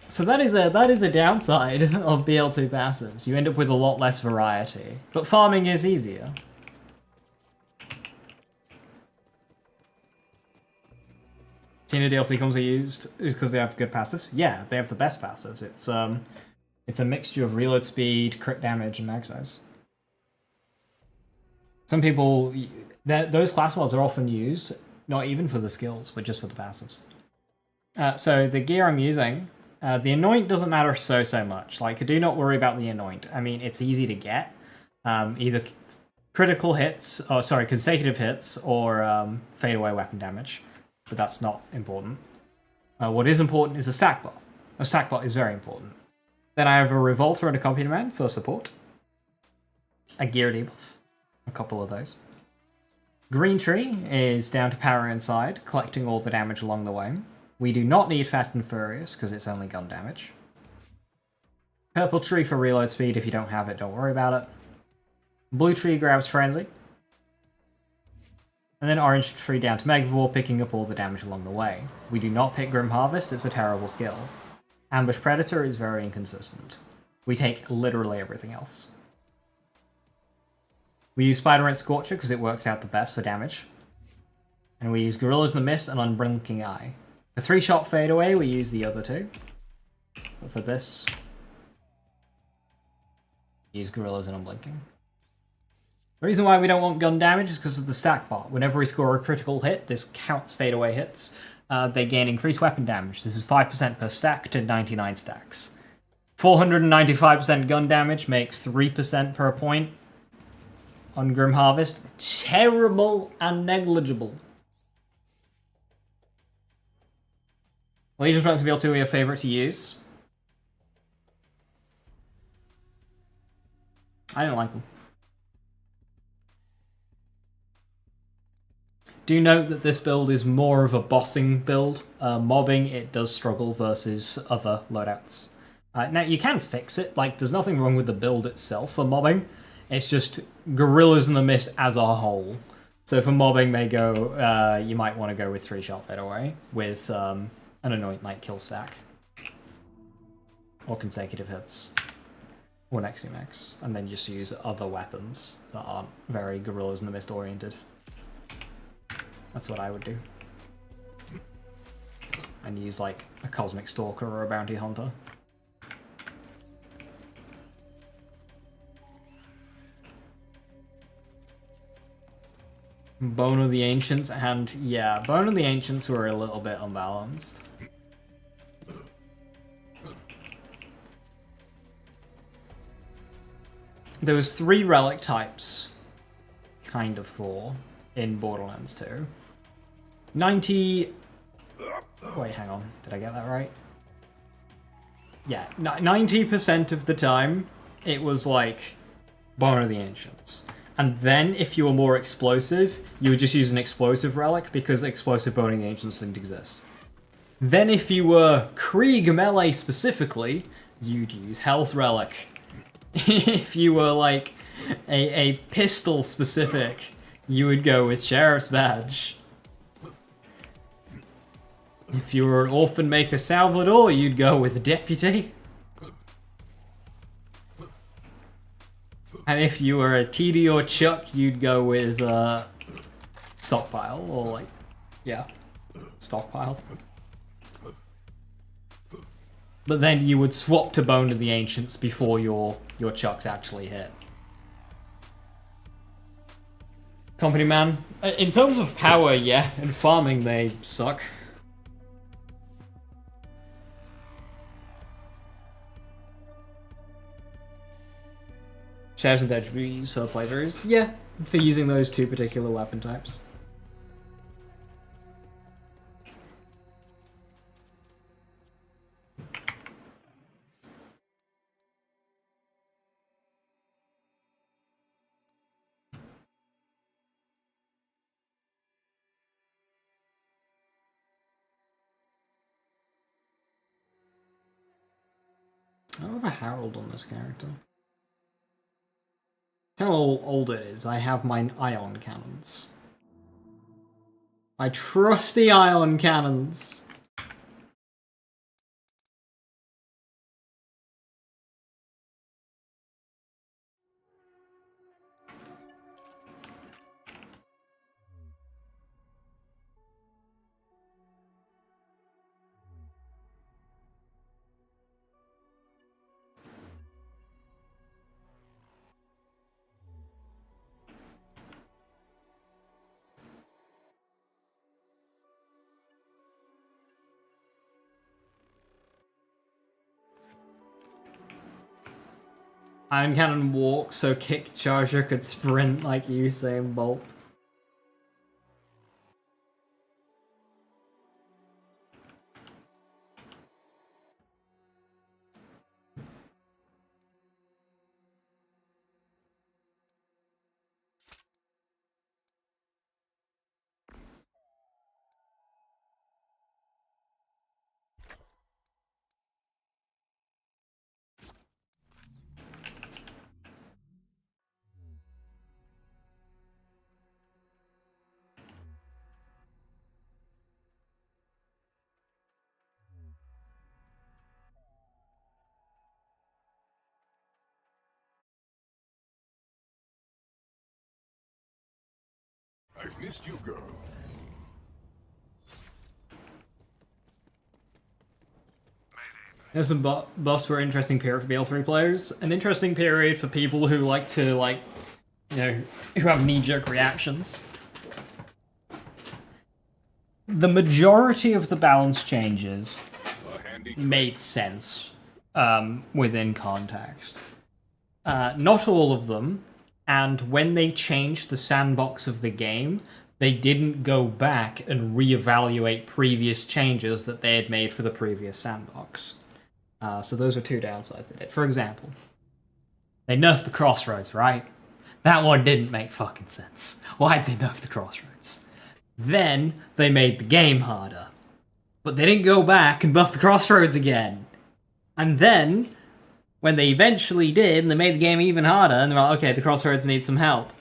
So that is a downside of BL2 passives. You end up with a lot less variety. But farming is easier. Tina DLC comes are used is because they have good passives. Yeah, they have the best passives. It's a mixture of reload speed, crit damage, and mag size. Some people, those class mods are often used, not even for the skills, but just for the passives. So the gear I'm using, the Anoint doesn't matter so much. Like, do not worry about the Anoint. I mean, it's easy to get. Either critical hits, or sorry, consecutive hits, or fade away weapon damage. But that's not important. What is important is a stack bot. A stack bot is very important. Then I have a Revolter and a Accompaniment for support. A gear debuff. A couple of those. Green Tree is down to power inside, collecting all the damage along the way. We do not need Fast and Furious, because it's only gun damage. Purple Tree for reload speed. If you don't have it, don't worry about it. Blue Tree grabs Frenzy. And then Orange Tree down to Megavore, picking up all the damage along the way. We do not pick Grim Harvest, it's a terrible skill. Ambush Predator is very inconsistent. We take literally everything else. We use Spider Ant Scorcher because it works out the best for damage. And we use Gorillas in the Mist and Unblinking Eye. For 3-shot fadeaway, we use the other two. But for this, we use Gorillas and Unblinking. The reason why we don't want gun damage is because of the stack bot. Whenever we score a critical hit, this counts fadeaway hits. They gain increased weapon damage. This is 5% per stack to 99 stacks. 495% gun damage makes 3% per point. On Grim Harvest, terrible and negligible. Legion's Responsibility 2 are your favourite to use. I don't like them. Do note that this build is more of a bossing build. Mobbing, it does struggle versus other loadouts. Now, you can fix it. Like, there's nothing wrong with the build itself for mobbing. It's just Gorillas in the Mist as a whole. So for mobbing, you might want to go with 3-shot fadeaway with an Anoint Night kill stack. Or consecutive hits. Or next to next. And then just use other weapons that aren't very Gorillas in the Mist oriented. That's what I would do. And use like a Cosmic Stalker or a Bounty Hunter. Bone of the Ancients, and yeah, Bone of the Ancients were a little bit unbalanced. There was 3 relic types, kind of 4, in Borderlands 2. 90... Wait, hang on, did I get that right? Yeah, 90% of the time, it was like Bone of the Ancients. And then, if you were more explosive, you would just use an explosive relic, because explosive Bone of the Ancients didn't exist. Then if you were Krieg melee specifically, you'd use Health Relic. If you were like a pistol specific, you would go with Sheriff's Badge. If you were an Orphan Maker Salvador, you'd go with Deputy. And if you were a TD or Chuck, you'd go with Stockpile, or like, yeah, Stockpile. But then you would swap to Bone of the Ancients before your Chucks actually hit. Company Man, in terms of power, yeah, and farming they suck. Shares and attributes for playthroughs? Yeah, for using those 2 particular weapon types. I have a Harold on this character. How old it is, I have my ion cannons. My trusty ion cannons! Iron Cannon walk so Kick Charger could sprint like Usain Bolt. Missed you, girl. There's some buffs for an interesting period for BL3 players. An interesting period for people who like to, like, you know, who have knee-jerk reactions. The majority of the balance changes made sense within context. Not all of them, and when they changed the sandbox of the game, they didn't go back and reevaluate previous changes that they had made for the previous sandbox. So those are two downsides they did. For example, they nerfed the crossroads, right? That one didn't make fucking sense. Why'd they nerf the crossroads? Then they made the game harder. But they didn't go back and buff the crossroads again. And then, when they eventually did, and they made the game even harder, and they're like, okay, the crossroads need some help.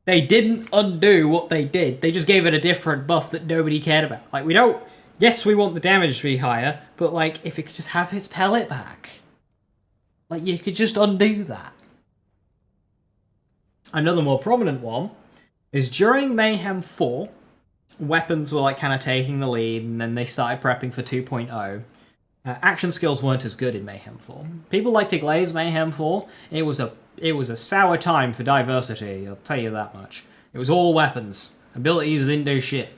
They didn't undo what they did. They just gave it a different buff that nobody cared about. Like, we don't... Yes, we want the damage to be higher, but, like, if it could just have his pellet back. Like, you could just undo that. Another more prominent one is during Mayhem 4, weapons were, like, kind of taking the lead, and then they started prepping for 2.0. Action skills weren't as good in Mayhem 4. People like to glaze Mayhem 4. It was a sour time for diversity, I'll tell you that much. It was all weapons. Abilities didn't do shit.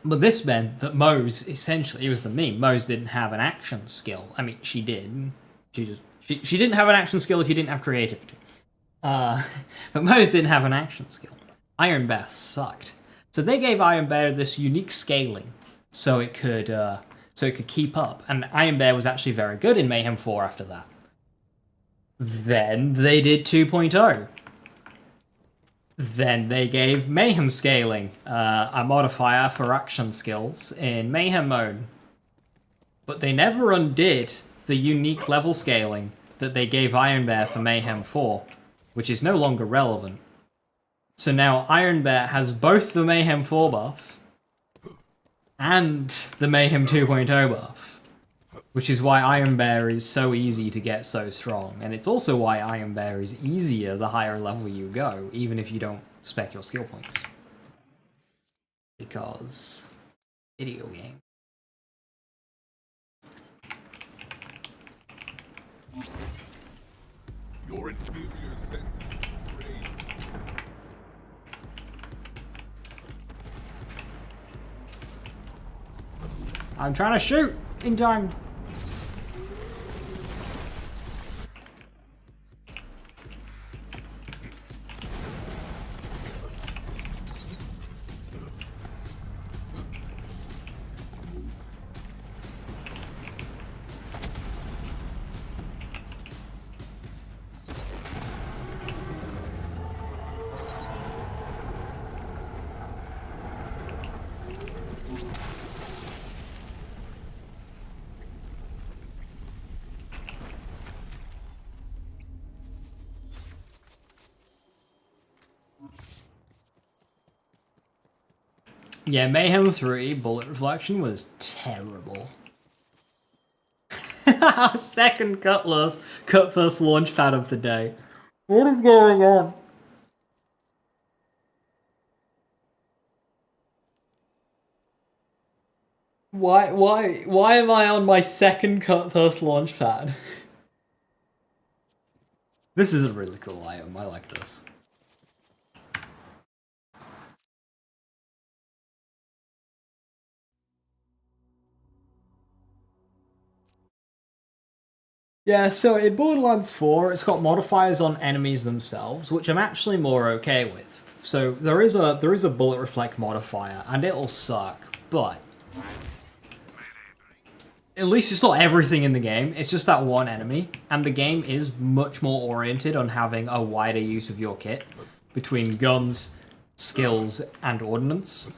But this meant that Mose, essentially, it was the meme, Mose didn't have an action skill. I mean, she did. She didn't have an action skill if you didn't have creativity. But Mose didn't have an action skill. Iron Bear sucked. So they gave Iron Bear this unique scaling, so it could keep up. And Iron Bear was actually very good in Mayhem 4 after that. Then they did 2.0. Then they gave Mayhem scaling, a modifier for action skills in Mayhem mode. But they never undid the unique level scaling that they gave Iron Bear for Mayhem 4, which is no longer relevant. So now Iron Bear has both the Mayhem 4 buff and the Mayhem 2.0 buff, which is why Iron Bear is so easy to get so strong. And it's also why Iron Bear is easier the higher level you go, even if you don't spec your skill points. Because video game. Your inferior sense of betrayal. I'm trying to shoot in time. Yeah, Mayhem 3 bullet reflection was terrible. Second cut first launch pad of the day. What is going on? Why am I on my second cut first launch pad? This is a really cool item, I like this. Yeah, so in Borderlands 4, it's got modifiers on enemies themselves, which I'm actually more okay with. So there is a bullet reflect modifier, and it'll suck, but at least it's not everything in the game, it's just that one enemy, and the game is much more oriented on having a wider use of your kit between guns, skills, and ordnance.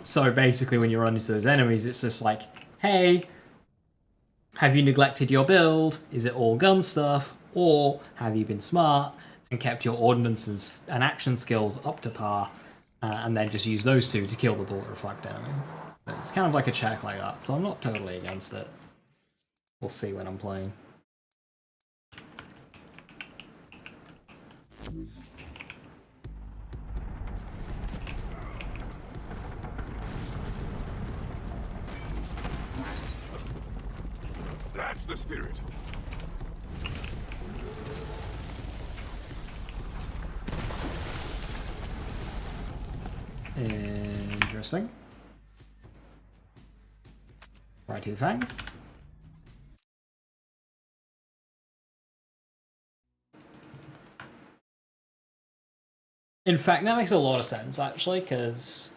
So basically when you run into those enemies, it's just like, hey, have you neglected your build? Is it all gun stuff? Or have you been smart and kept your ordnances and action skills up to par, and then just use those two to kill the bullet reflect enemy? It's kind of like a check like that, so I'm not totally against it. We'll see when I'm playing. That's the spirit. Interesting. Right, two Fang. In fact, that makes a lot of sense, actually, because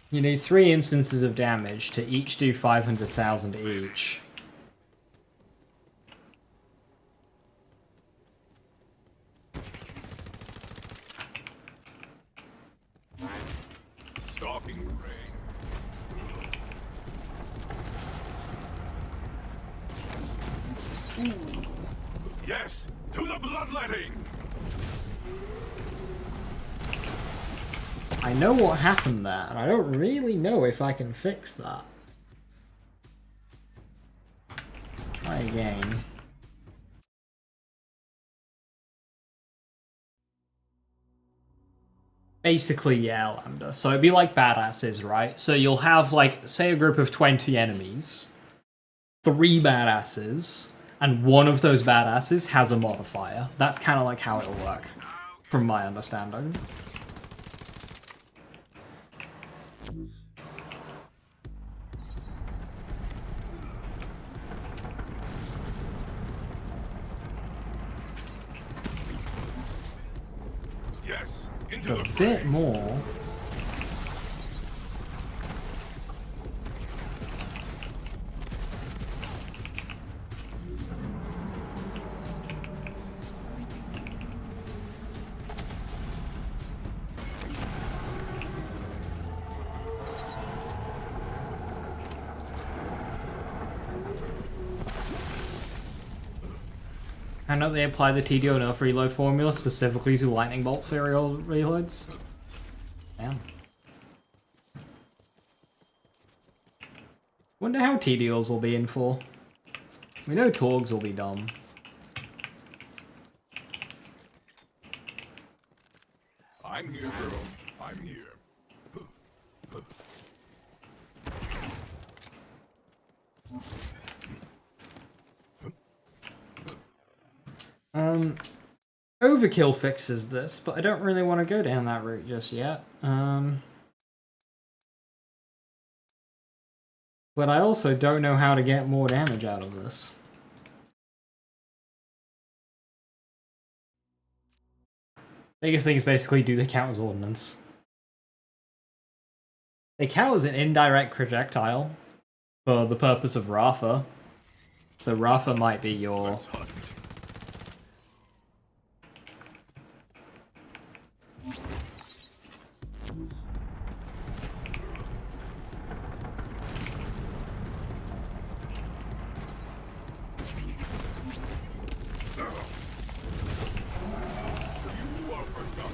you need 3 instances of damage to each do 500,000 each. Stalking ray. Yes, to the bloodletting. I know what happened there, and I don't really know if I can fix that. Try again. Basically, yeah, Lambda. So it'd be like badasses, right? So you'll have, like, say a group of 20 enemies, 3 badasses, and one of those badasses has a modifier. That's kind of like how it'll work, from my understanding. Yes, It's into a the bit fray. more. I know they apply the TDO nerf reload formula specifically to lightning bolt reloads. Damn. Wonder how TDOs will be in for. We know Torgs will be dumb. I'm here, girl. I'm here. Overkill fixes this, but I don't really want to go down that route just yet. But I also don't know how to get more damage out of this. Biggest thing is basically do they count as ordnance? They count as an indirect projectile for the purpose of Rafa. So Rafa might be your... Let's hunt. You are forgotten.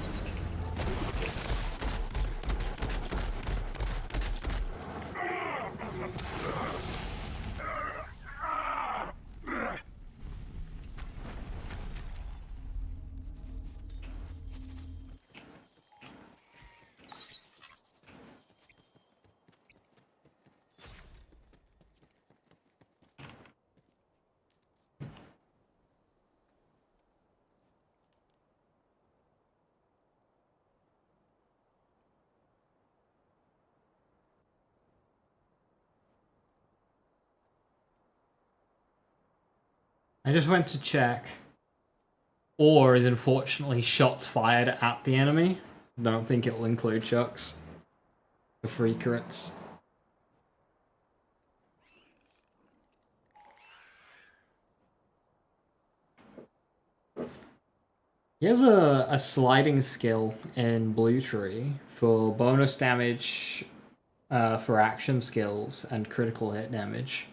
I just went to check. Or is unfortunately shots fired at the enemy. Don't think it will include chucks. The free crits. He has a sliding skill in Blue Tree for bonus damage for action skills and critical hit damage.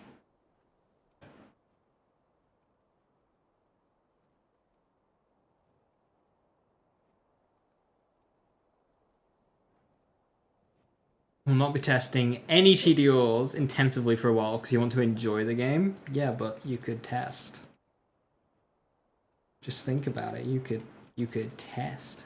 Will not be testing any TDOs intensively for a while because you want to enjoy the game. Yeah, but you could test. Just think about it. You could test.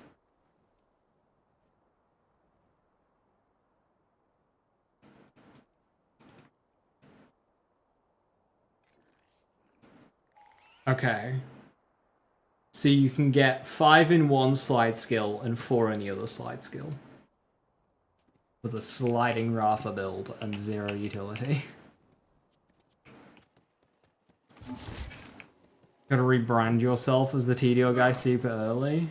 Okay. So you can get 5 in one slide skill and 4 in the other slide skill. With a sliding Rafa build and 0 utility. Gotta rebrand yourself as the TDO guy super early.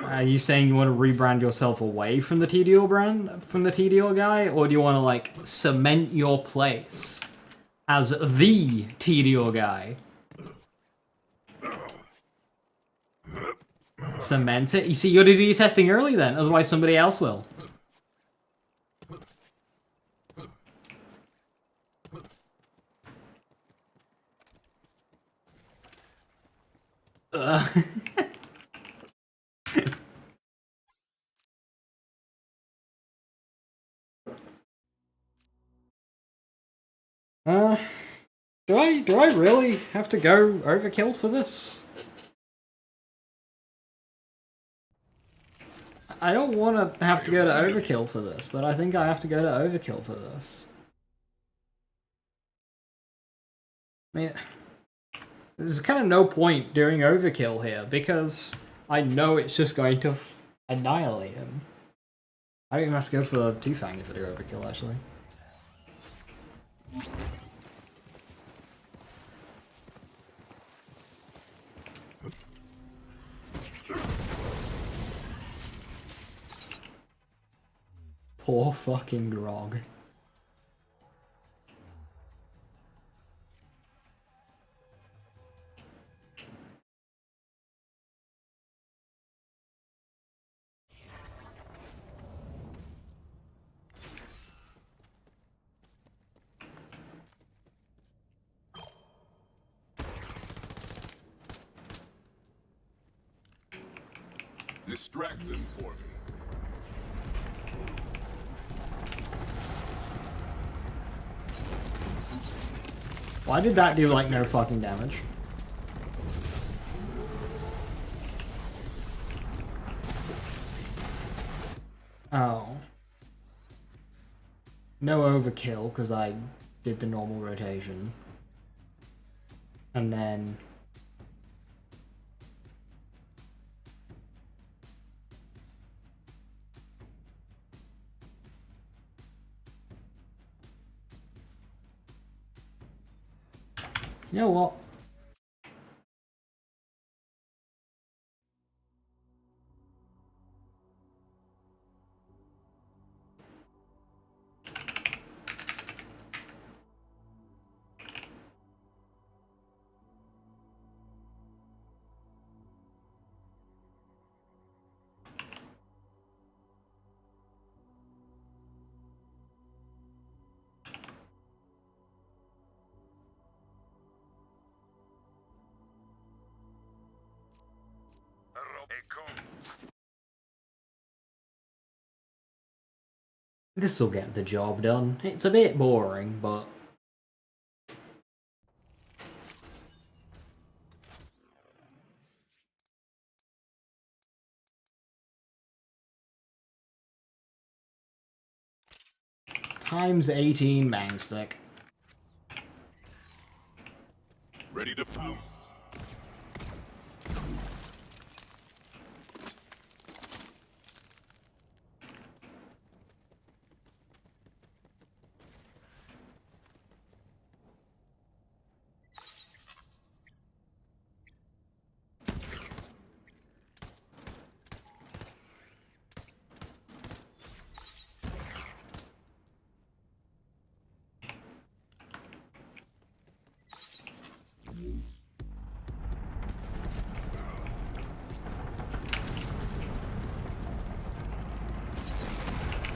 Are you saying you want to rebrand yourself away from the TDO brand, from the TDO guy, or do you want to like cement your place as the TDO guy? Cement it? You see, you gotta do your testing early then, otherwise somebody else will. Do I really have to go overkill for this? I don't want to have to go to overkill for this, but I think I have to go to overkill for this. I mean, there's kind of no point doing overkill here, because I know it's just going to annihilate him. I don't even have to go for Two-Fang if I do overkill, actually. Poor fucking Grog. Distract them for me. Why did that do like no fucking damage? Oh. No overkill, because I did the normal rotation. And then... You know what? This'll get the job done. It's a bit boring, but... Times 18 bang stick. Ready to pounce.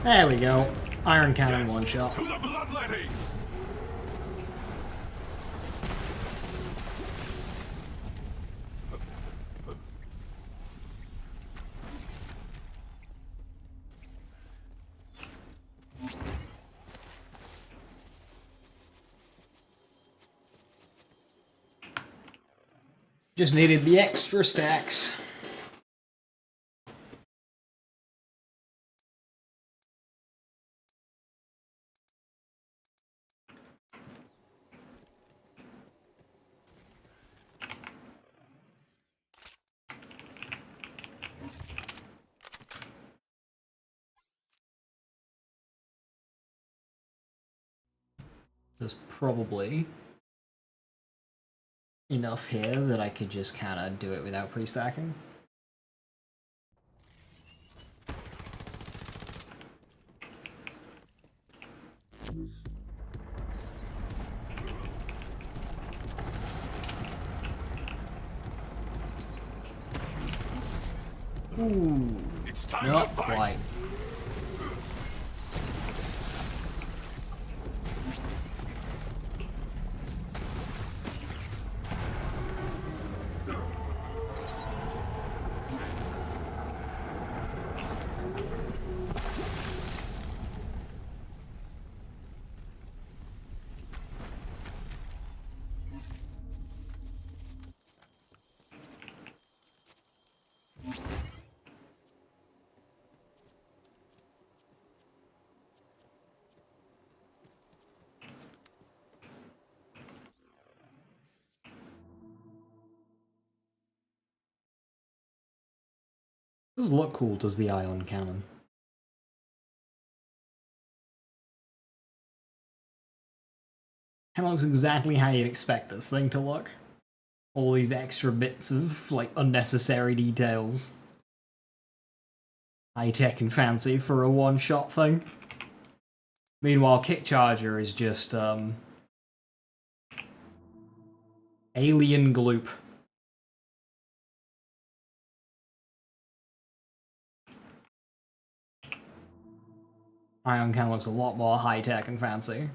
There we go. Iron cannon one shot. To the bloodletting! Just needed the extra stacks. There's probably enough here that I could just kind of do it without pre-stacking. Ooh, It's time not to fight. quite. Does look cool, does the ion cannon? Kind of looks exactly how you'd expect this thing to look. All these extra bits of, like, unnecessary details. High-tech and fancy for a one-shot thing. Meanwhile, Kick Charger is just, alien gloop. Ion cannon looks a lot more high-tech and fancy.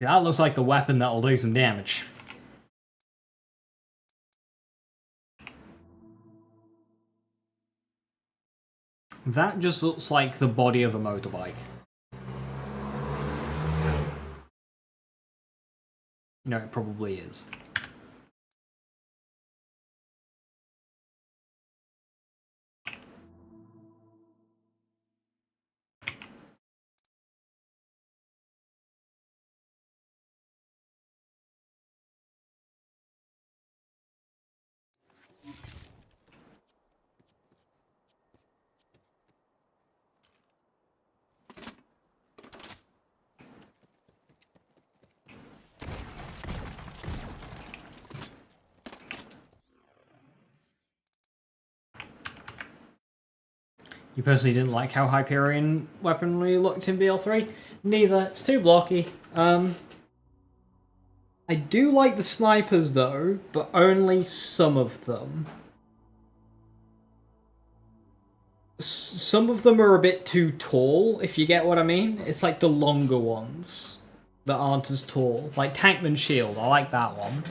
That looks like a weapon that will do some damage. That just looks like the body of a motorbike. No, it probably is. You personally didn't like how Hyperion weaponry looked in BL3? Neither, it's too blocky. I do like the snipers though, but only some of them. Some of them are a bit too tall, if you get what I mean. It's like the longer ones that aren't as tall. Like Tankman's Shield, I like that one.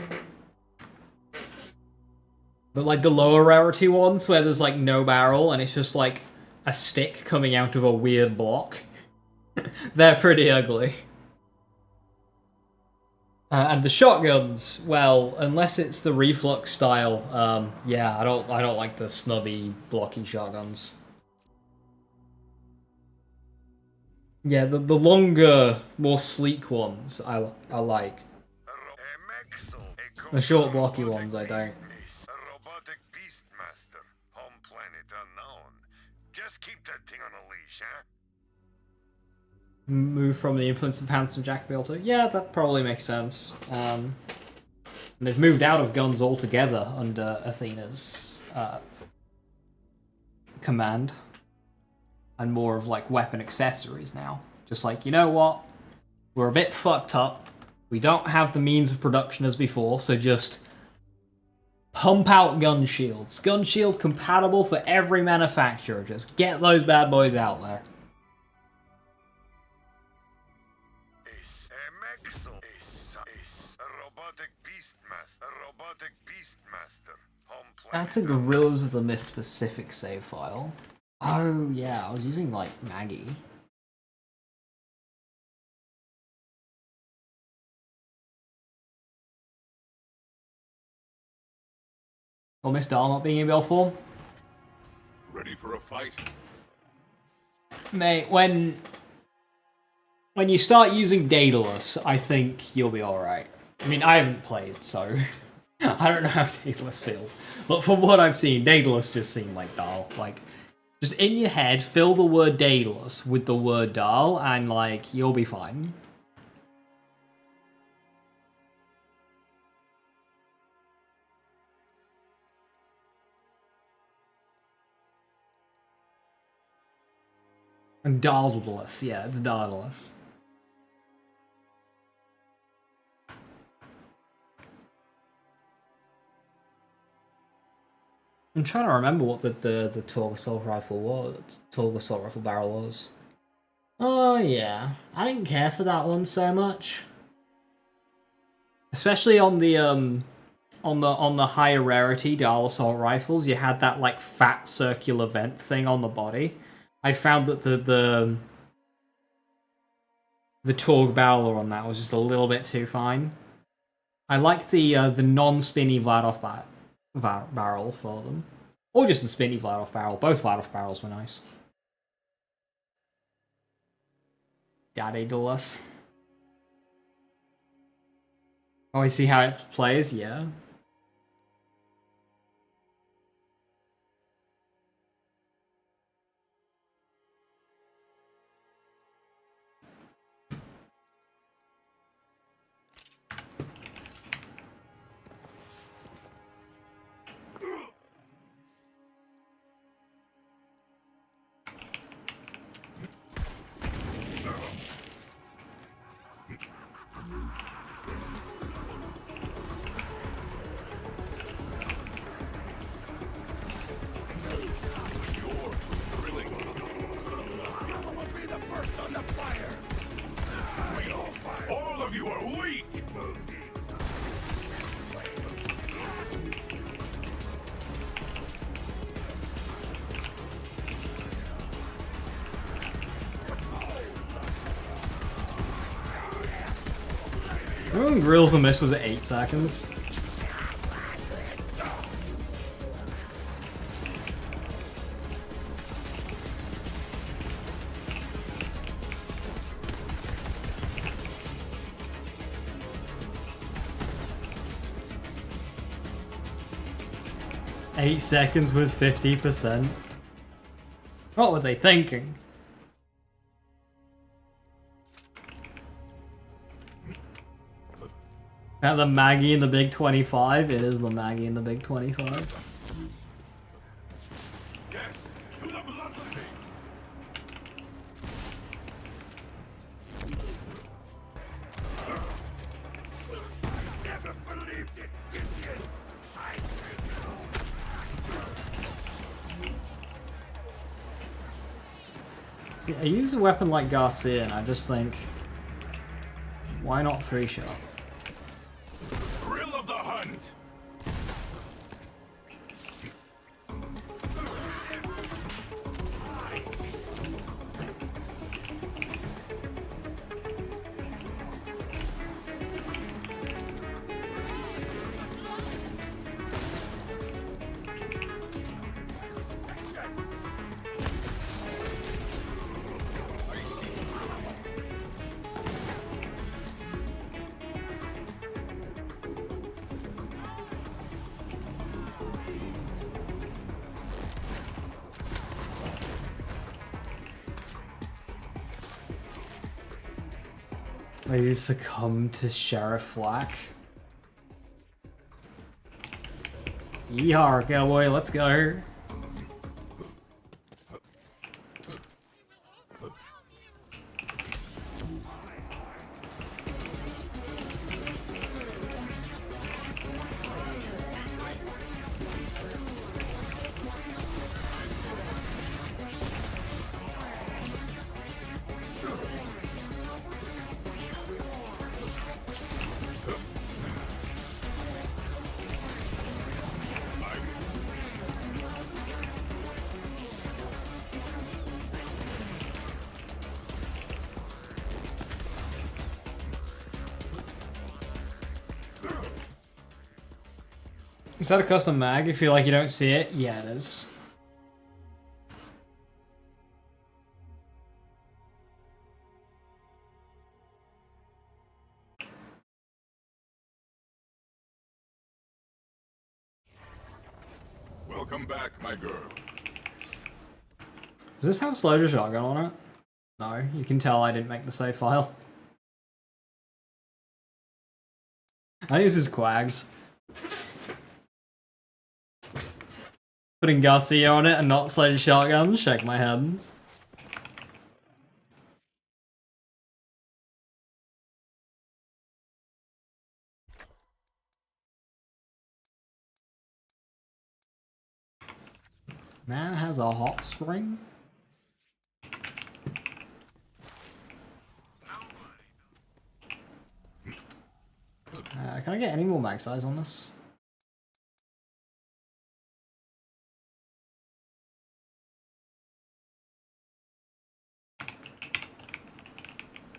But like the lower rarity ones where there's like no barrel and it's just like a stick coming out of a weird block. They're pretty ugly. And the shotguns, well, unless it's the reflux style, yeah, I don't like the snubby, blocky shotguns. Yeah, the longer, more sleek ones I like. The short, blocky ones I don't. Move from the influence of Handsome Jack BL2? Yeah, that probably makes sense. They've moved out of guns altogether under Athena's command. And more of like weapon accessories now. Just like, you know what? We're a bit fucked up. We don't have the means of production as before, so just pump out gun shields. Gun shields compatible for every manufacturer. Just get those bad boys out there. That's a Gorillas of the Mist specific save file. Oh yeah, I was using like Maggie. Or Miss Dahl not being in BL4? Ready for a fight? Mate, when you start using Daedalus, I think you'll be alright. I mean, I haven't played, so I don't know how Daedalus feels. But from what I've seen, Daedalus just seemed like Dahl. Like, Just in your head, fill the word Daedalus with the word Dahl, and like, you'll be fine. And Daedalus, yeah, it's Daedalus. I'm trying to remember what the Torg assault rifle was. Torg assault rifle barrel was. Oh yeah, I didn't care for that one so much, especially on the higher rarity Dahl assault rifles. You had that like fat circular vent thing on the body. I found that the Torg barrel on that was just a little bit too fine. I like the non-spinny Vladov barrel for them. Or just the spinny Vladov barrel. Both Vladov barrels were nice. Daddy Dulus. Oh, I see how it plays? Yeah. All of you are weak! Remember when Grills and Miss was at 8 seconds? Eight seconds was 50%. What were they thinking? At the Maggie in the Big 25? It is the Maggie in the Big 25. Yes, to the bloodletting! I never believed it, Gideon! See, I use a weapon like Garcia and I just think, why not 3-shot? Thrill of the hunt! I see. Does he succumb to Sheriff Flack? Yeehaw, cowboy, let's go. Is that a custom mag? If you like you don't see it? Yeah, it is. Welcome back, my girl. Does this have a slow shotgun on it? No, you can tell I didn't make the save file. I think this is Quags. Putting Garcia on it and not Sledge Shotgun, shake my head. Man has a hot spring. Can I get any more mag size on this?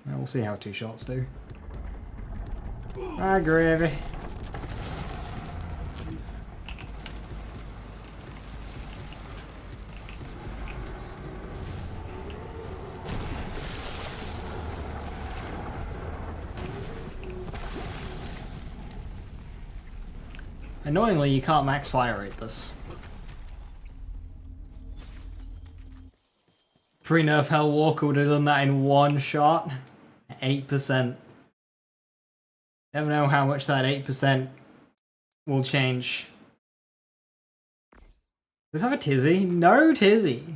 We'll see how 2 shots do. Ah, gravy. Annoyingly, you can't max fire rate this. Pre-nerf Hell Walker would have done that in 1 shot. 8%. Never know how much that 8% will change. Does this have a tizzy? No tizzy.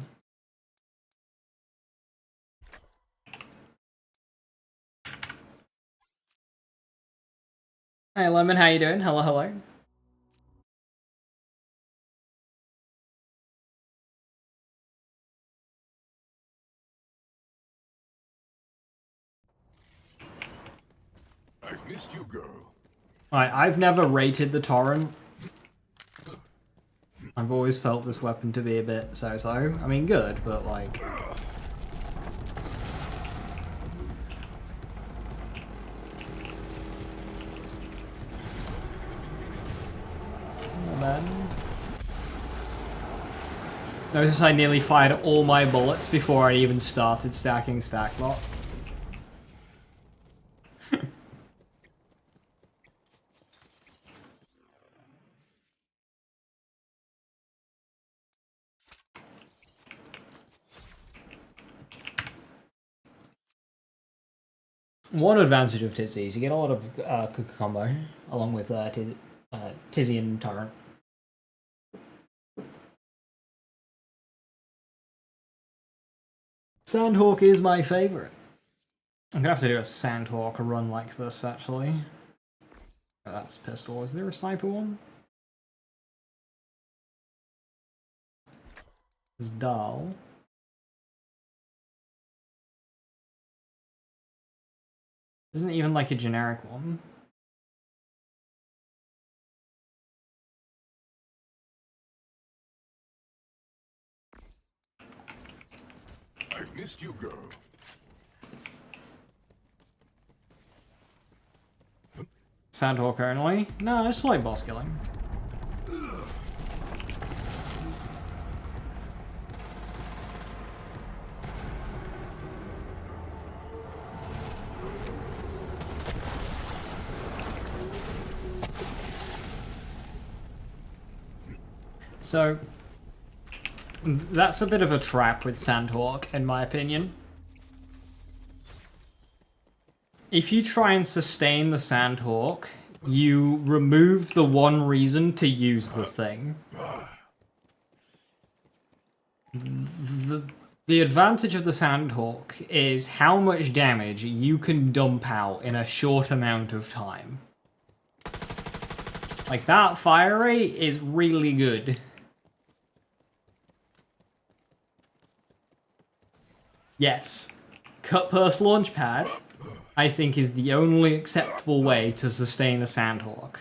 Hey Lemon, how you doing? Hello, hello. I've missed you, girl. Alright, I've never rated the Torrent. I've always felt this weapon to be a bit so-so. I mean, good, but like... Oh, man. Notice I nearly fired all my bullets before I even started stacking Stackbot. One advantage of Tizzy is you get a lot of cooker combo, along with Tizzy and Torrent. Sandhawk is my favourite. I'm gonna have to do a Sandhawk run like this, actually. Oh, that's pistol. Is there a sniper one? There's Dahl. Isn't even like a generic one. I've missed you, girl. Sandhawk only? No, it's like boss killing. So, that's a bit of a trap with Sandhawk, in my opinion. If you try and sustain the Sandhawk, you remove the one reason to use the thing. The advantage of the Sandhawk is how much damage you can dump out in a short amount of time. Like, that fire rate is really good. Yes, cut purse launchpad, I think, is the only acceptable way to sustain a Sandhawk.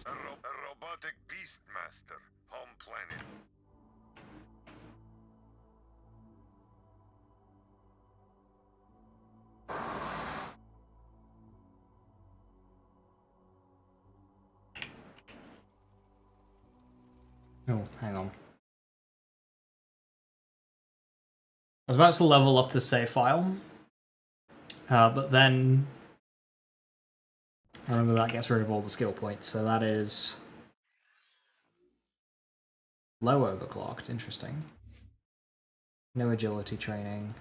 A robotic beastmaster, home planet. Oh, hang on. I was about to level up the save file. But then I remember that gets rid of all the skill points, so that is low overclocked. Interesting. No agility training.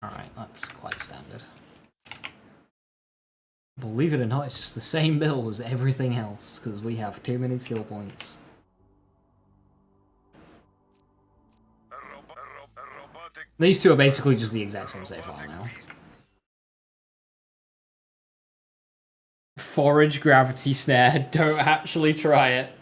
Alright, that's quite standard. Believe it or not, it's just the same build as everything else, because we have too many skill points. These two are basically just the exact same save file now. Forage gravity snare, don't actually try it.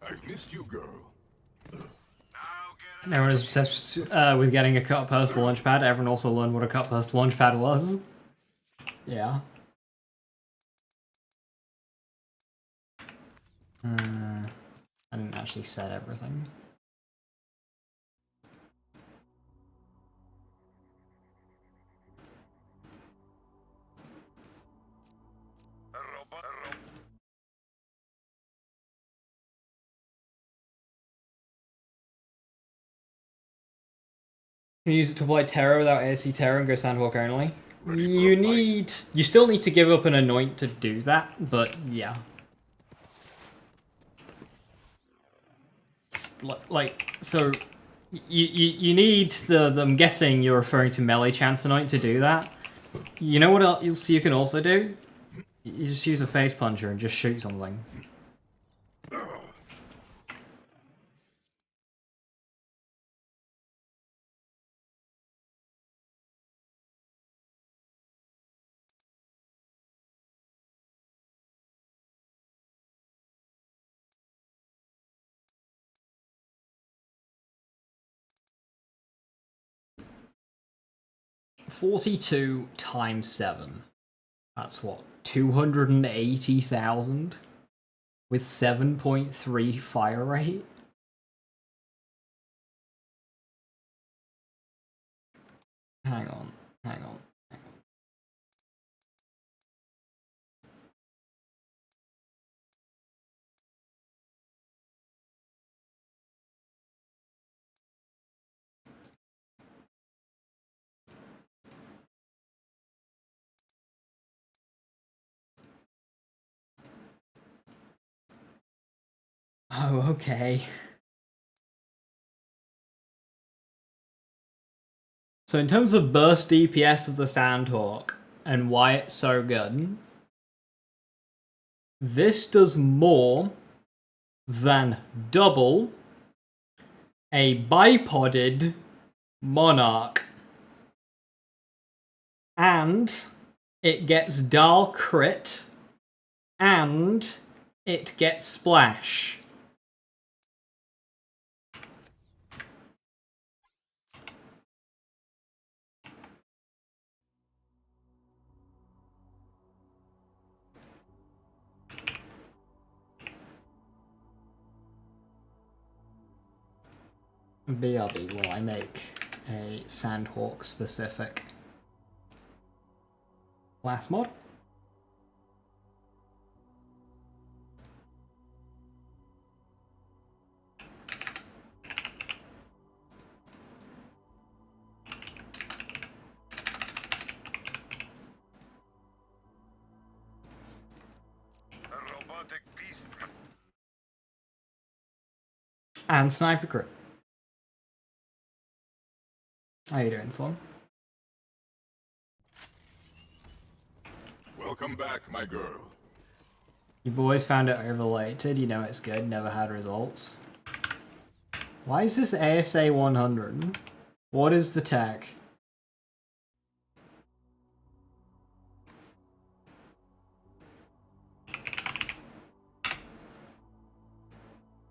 I've missed you, girl. Everyone is obsessed with getting a cut past the launchpad. Everyone also learned what a cut past the launchpad was. Yeah. I didn't actually set everything. Can you use it to apply Terror without ASC Terror and go Sandhawk only? You still need to give up an Anoint to do that, but yeah. So you need I'm guessing you're referring to Melee Chance Anoint to do that. You know what else you can also do? You just use a Face Puncher and just shoot something. 42 times 7. That's what? 280,000? With 7.3 fire rate? Hang on. Oh, okay. So in terms of burst DPS of the Sandhawk and why it's so good, this does more than double a bipoded Monarch. And it gets Dial crit, and it gets Splash. BRB, will I make a Sandhawk specific class mod? And Sniper Crit. How you doing, Swan? Welcome back, my girl. You've always found it overrated, you know it's good, never had results. Why is this ASA 100? What is the tech?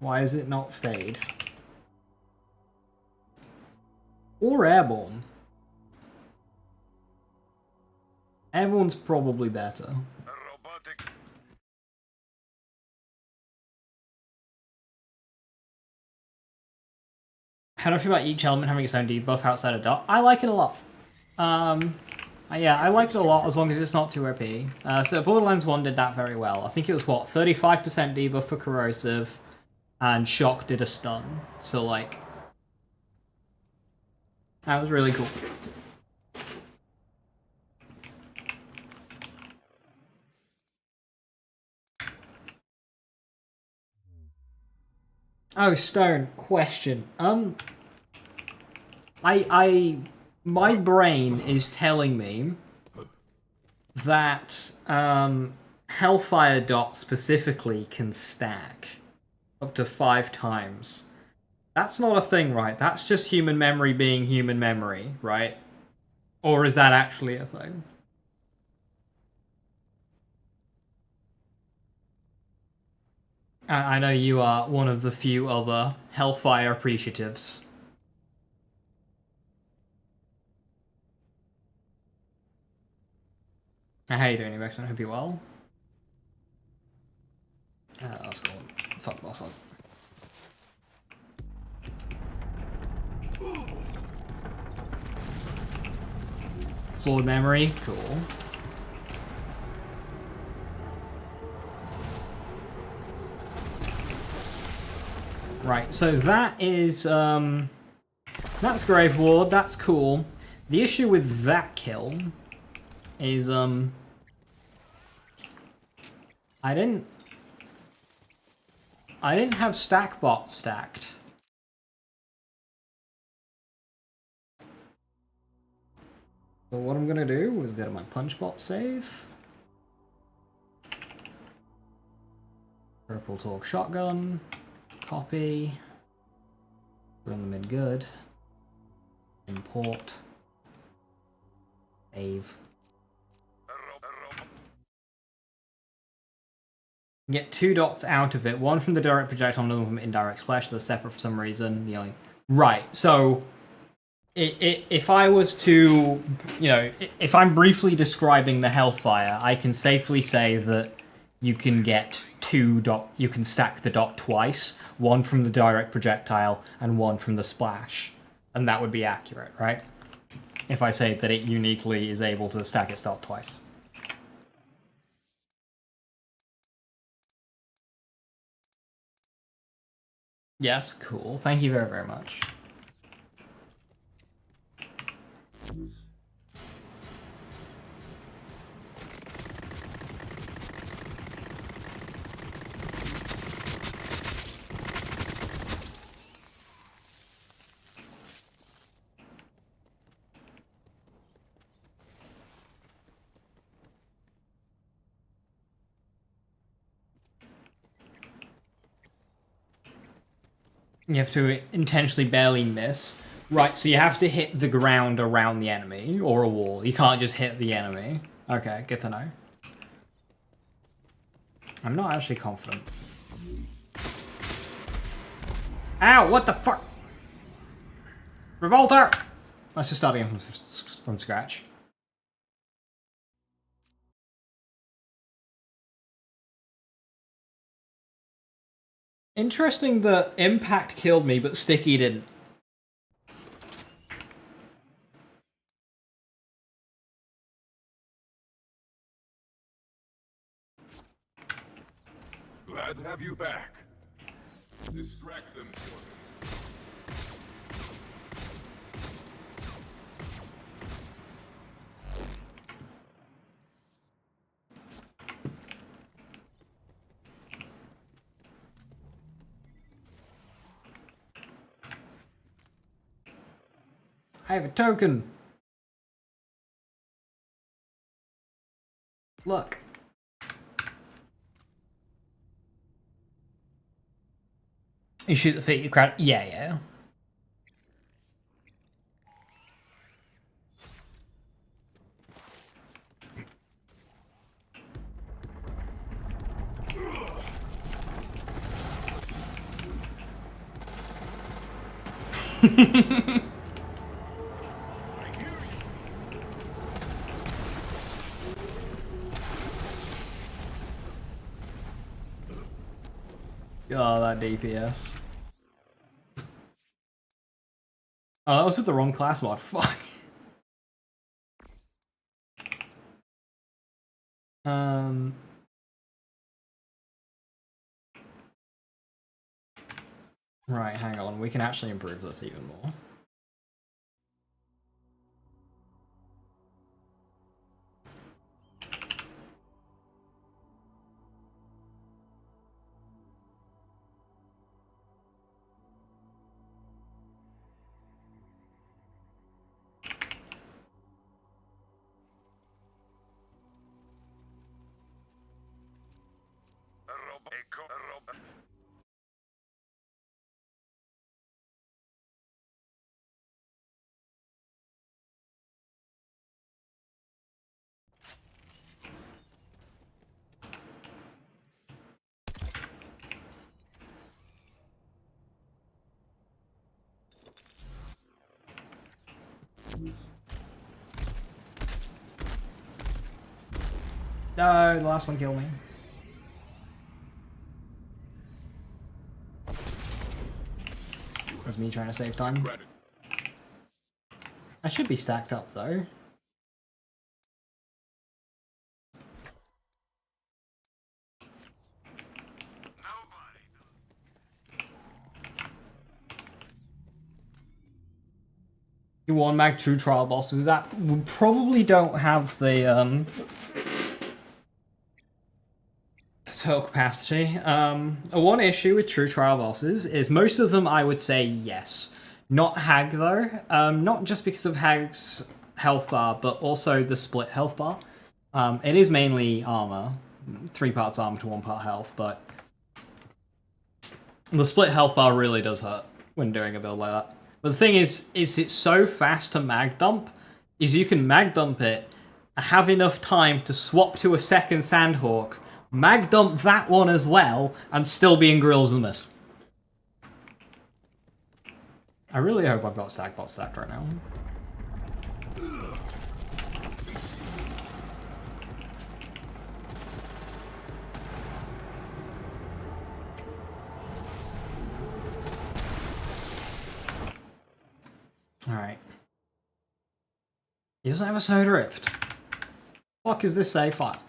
Why is it not fade? Or airborne? Airborne's probably better. Robotic. How do I feel about each element having its own debuff outside of dot? I like it a lot. Yeah, I like it a lot as long as it's not too OP. So Borderlands 1 did that very well. I think it was, what, 35% debuff for corrosive, and shock did a stun. So, like, that was really cool. Oh, Stone, question. My brain is telling me that, Hellfire Dot specifically can stack up to 5 times. That's not a thing, right? That's just human memory being human memory, right? Or is that actually a thing? I know you are one of the few other Hellfire appreciatives. How you doing, Rex? I hope you're well. Let's go. Fuck boss up. Flawed memory, cool. Right, so that is, that's Grave Ward, that's cool. The issue with that kill is, I didn't have Stackbot stacked. So what I'm gonna do is go to my Punchbot save. Purple Torque Shotgun. Copy. Run the mid good. Import. Save. Get 2 dots out of it. One from the direct projectile, another from indirect splash. They're separate for some reason. The only right. So, if I was to, you know, if I'm briefly describing the Hellfire, I can safely say that you can get 2 dots. You can stack the dot twice. One from the direct projectile and one from the splash, and that would be accurate, right? If I say that it uniquely is able to stack its dot twice. Yes, cool. Thank you very, very much. You have to intentionally barely miss. Right, so you have to hit the ground around the enemy, or a wall. You can't just hit the enemy. Okay, good to know. I'm not actually confident. Ow, what the fuck? Revolter! Let's just start again from scratch. Interesting that Impact killed me, but Sticky didn't. Glad to have you back. Distract them for me. I have a token. Look. You shoot the feet, you crowd. Yeah, yeah. Oh, that DPS. Oh, that was with the wrong class mod. Fuck. Um. Right, hang on. We can actually improve this even more. No, the last one killed me. It was me trying to save time. I should be stacked up though. You want mag 2 trial bosses that we probably don't have the total capacity. One issue with true trial bosses is most of them I would say yes. Not Hag though. Not just because of Hag's health bar, but also the split health bar. It is mainly armor. 3 parts armor to 1 part health, but the split health bar really does hurt when doing a build like that. But the thing is it's so fast to mag dump, is you can mag dump it, have enough time to swap to a second Sandhawk, mag dump that one as well, and still be in Grills of the Mist. I really hope I've got Sagbot stacked right now. Alright. He doesn't have a Soda Rift. Fuck is this safe at?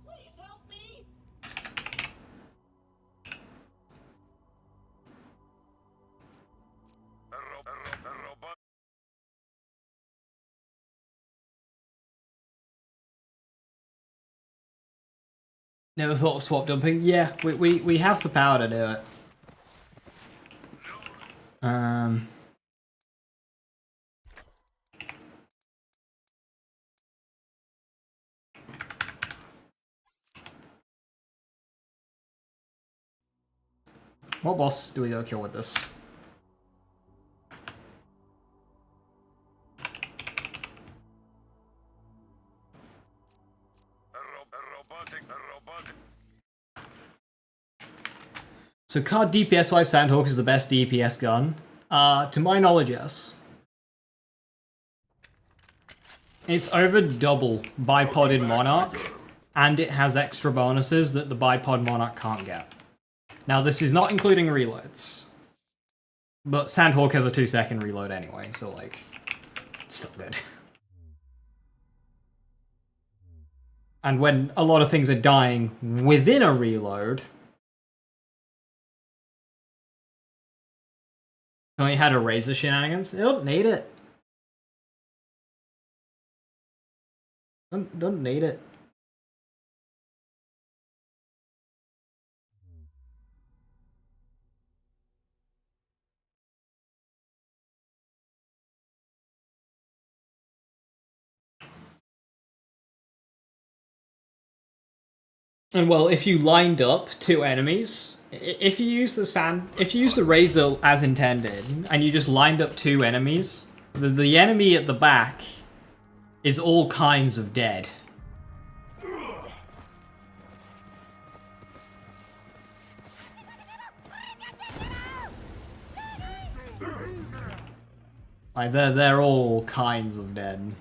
Please help me! Never thought of swap dumping. Yeah, we have the power to do it. What boss do we go kill with this? So card DPS-wise, Sandhawk is the best DPS gun. To my knowledge, yes. It's over double bipoded Monarch, and it has extra bonuses that the bipod Monarch can't get. Now, this is not including reloads. But Sandhawk has a 2-second reload anyway, so like, it's still good. And when a lot of things are dying within a reload, only had a razor shenanigans. They don't need it. Don't need it. And well, if you lined up two enemies, if you use the razor as intended, and you just lined up two enemies, the enemy at the back is all kinds of dead. Like they're all kinds of dead.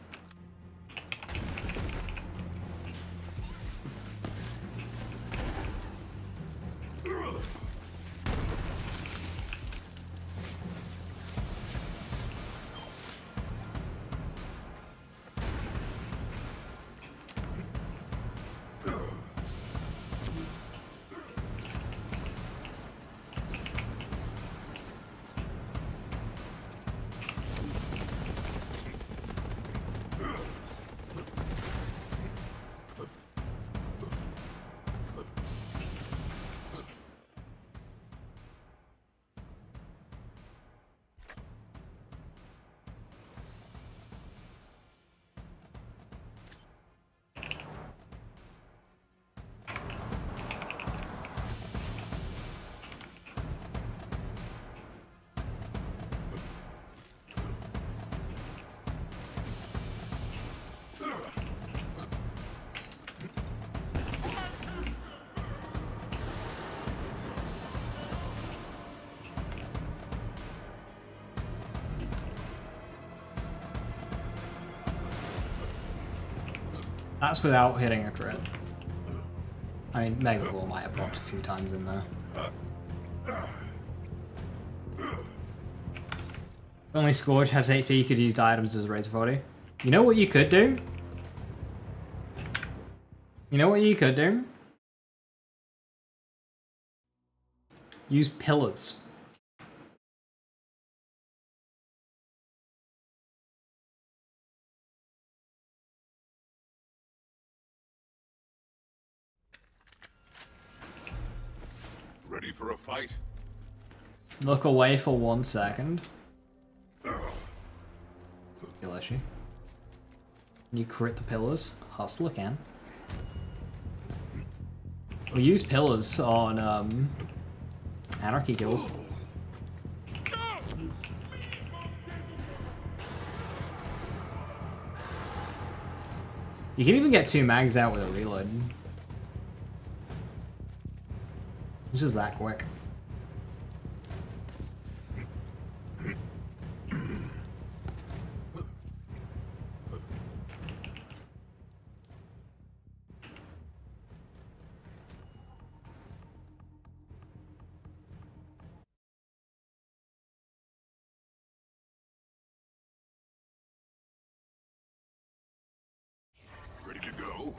That's without hitting a crit. I mean, Mega Ball might have popped a few times in there. If only Scourge had HP, you could use items as a razor body. You know what you could do? You know what you could do? Use pillars. Ready for a fight? Look away for 1 second. Bless you. You crit the pillars. Hustler can. Or use pillars on anarchy kills. You can even get 2 mags out with a reload. It's just that quick. Ready to go?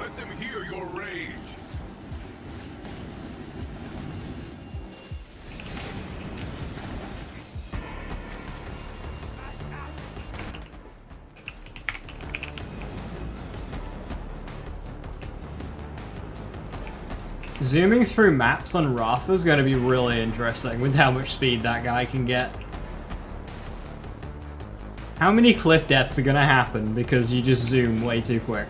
Let them hear your rage. Zooming through maps on Rafa is going to be really interesting with how much speed that guy can get. How many cliff deaths are going to happen because you just zoom way too quick?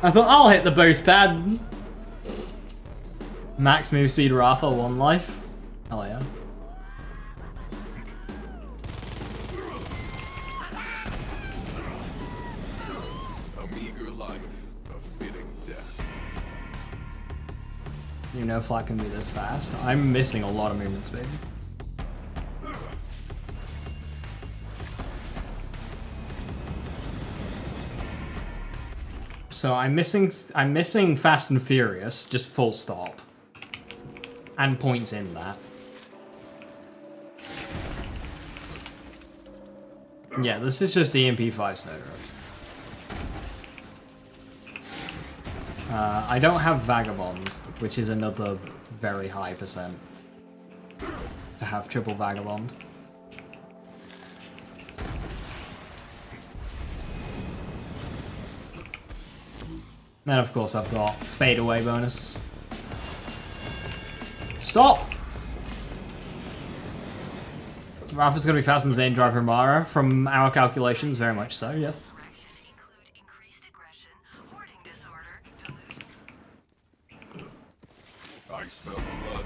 I thought I'll hit the boost pad. Max move speed Rafa, 1 life. Hell yeah. A meager life, a fitting death. You know Flack can be this fast. I'm missing a lot of movement speed. So I'm missing Fast and Furious, just full stop. And points in that. Yeah, this is just EMP5 Snowdrift. I don't have Vagabond, which is another very high percent to have triple Vagabond. Then of course I've got fadeaway bonus. Stop! Rafa's gonna be faster than Zane Driver Mara from our calculations, very much so, yes. I smell blood.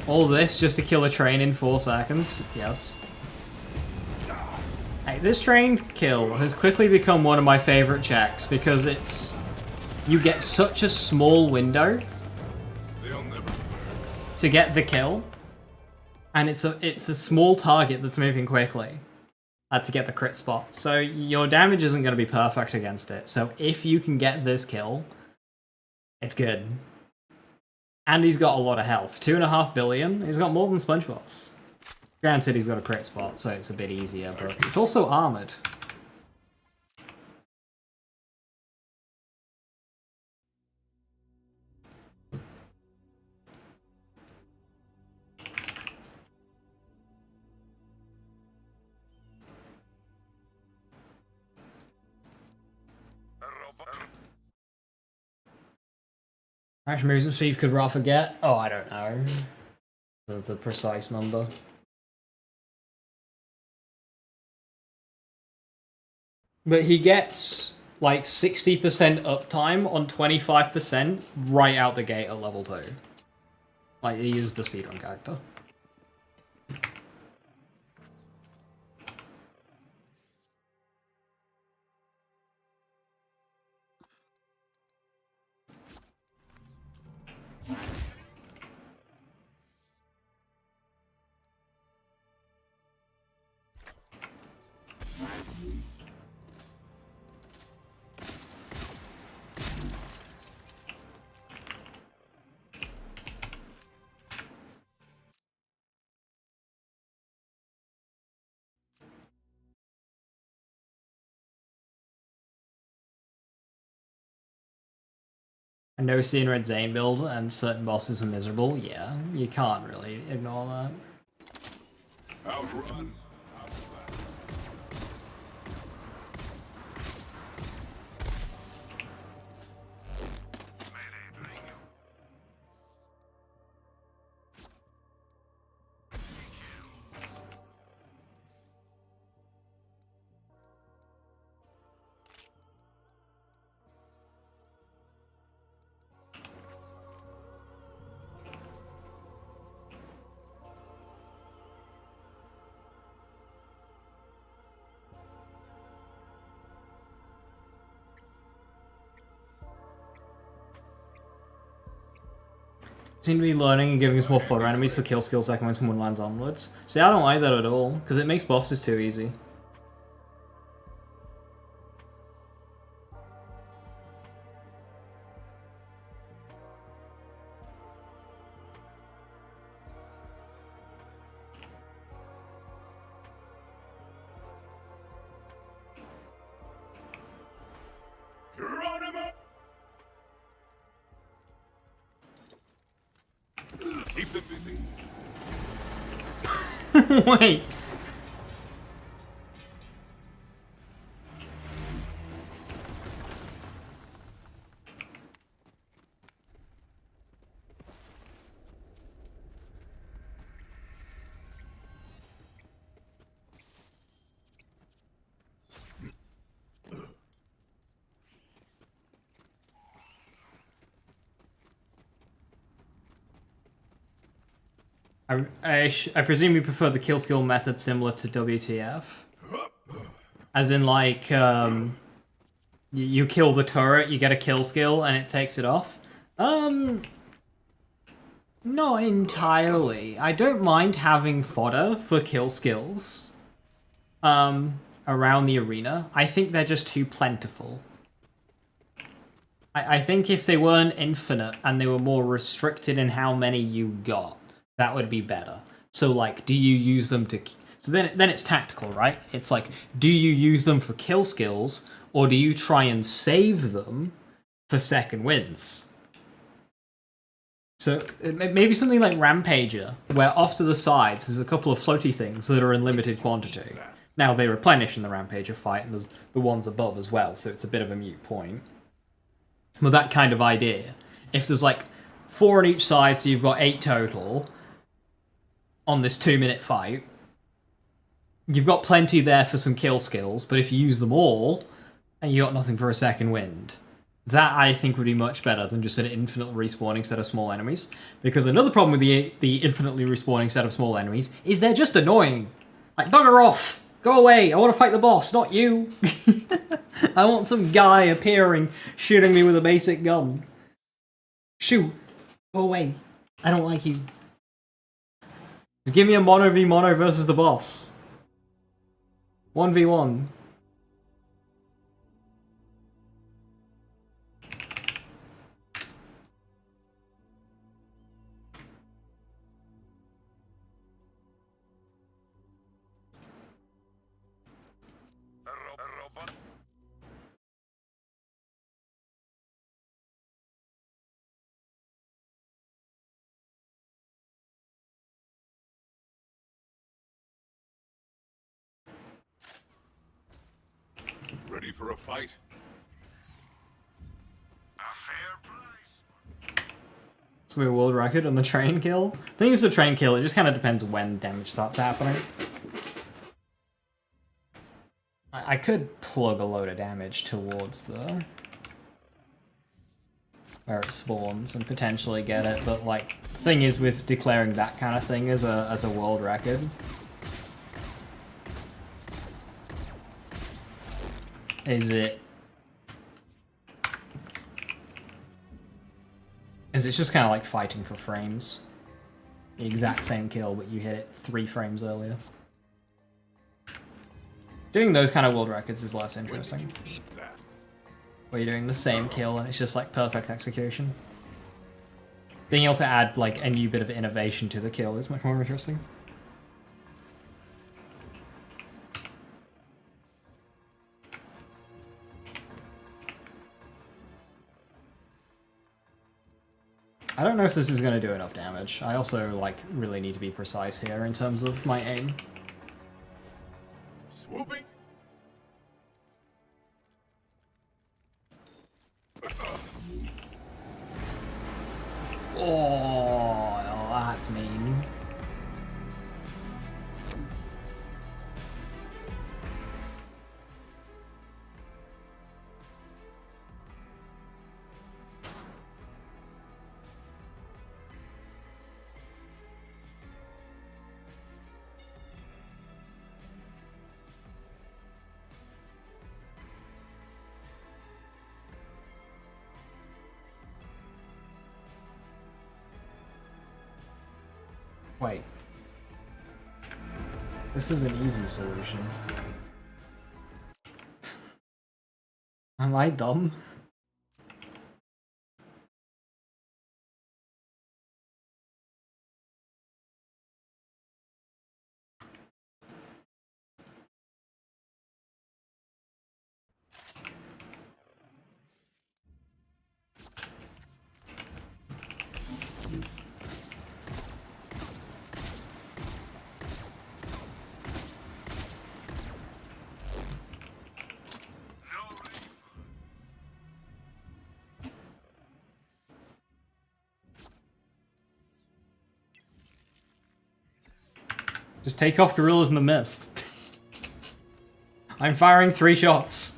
All this just to kill a train in 4 seconds? Yes. Hey, this train kill has quickly become one of my favorite checks because it's... You get such a small window to get the kill, and it's a small target that's moving quickly to get the crit spot. So your damage isn't going to be perfect against it. So if you can get this kill, it's good. And he's got a lot of health. 2.5 billion. He's got more than SpongeBoss. Granted, he's got a crit spot, so it's a bit easier, but it's also armored. How much movement speed could Rafa get? Oh, I don't know. The precise number. But he gets like 60% uptime on 25% right out the gate at level 2. Like, he is the speedrun character. A no scene Red Zane build and certain bosses are miserable. Yeah, you can't really ignore that. Outrun. Seem to be learning and giving us more fodder enemies for kill skill sequence from 1 lines onwards. See, I don't like that at all, because it makes bosses too easy. Keep them busy. Wait. I presume you prefer the kill skill method similar to WTF? As in, like, you kill the turret, you get a kill skill, and it takes it off? Not entirely. I don't mind having fodder for kill skills around the arena. I think they're just too plentiful. I think if they weren't infinite and they were more restricted in how many you got, that would be better. So, like, do you use them to... So then it's tactical, right? It's like, do you use them for kill skills, or do you try and save them for second wins? So maybe something like Rampager, where off to the sides there's a couple of floaty things that are in limited quantity. Now, they replenish in the Rampager fight, and there's the ones above as well, so it's a bit of a moot point. But that kind of idea. If there's like 4 on each side, so you've got 8 total on this 2-minute fight, you've got plenty there for some kill skills, but if you use them all, and you got nothing for a second wind, that I think would be much better than just an infinite respawning set of small enemies. Because another problem with the infinitely respawning set of small enemies is they're just annoying. Like, bugger off! Go away! I want to fight the boss, not you! I want some guy appearing, shooting me with a basic gun. Shoot! Go away. I don't like you. Just give me a mono v mono versus the boss. 1v1. Ready for a fight? It's gonna be a world record on the train kill. The thing is, the train kill, it just kind of depends when damage starts happening. I could plug a load of damage towards the... where it spawns and potentially get it, but like, the thing is with declaring that kind of thing as a world record, is it's just kind of like fighting for frames. The exact same kill, but you hit it 3 frames earlier. Doing those kind of world records is less interesting. Where you're doing the same kill and it's just like perfect execution. Being able to add like a new bit of innovation to the kill is much more interesting. I don't know if this is going to do enough damage. I also, like, really need to be precise here in terms of my aim. Swooping? Oh, that's mean. Wait. This is an easy solution. Am I dumb? Just take off gorillas in the mist. I'm firing 3 shots.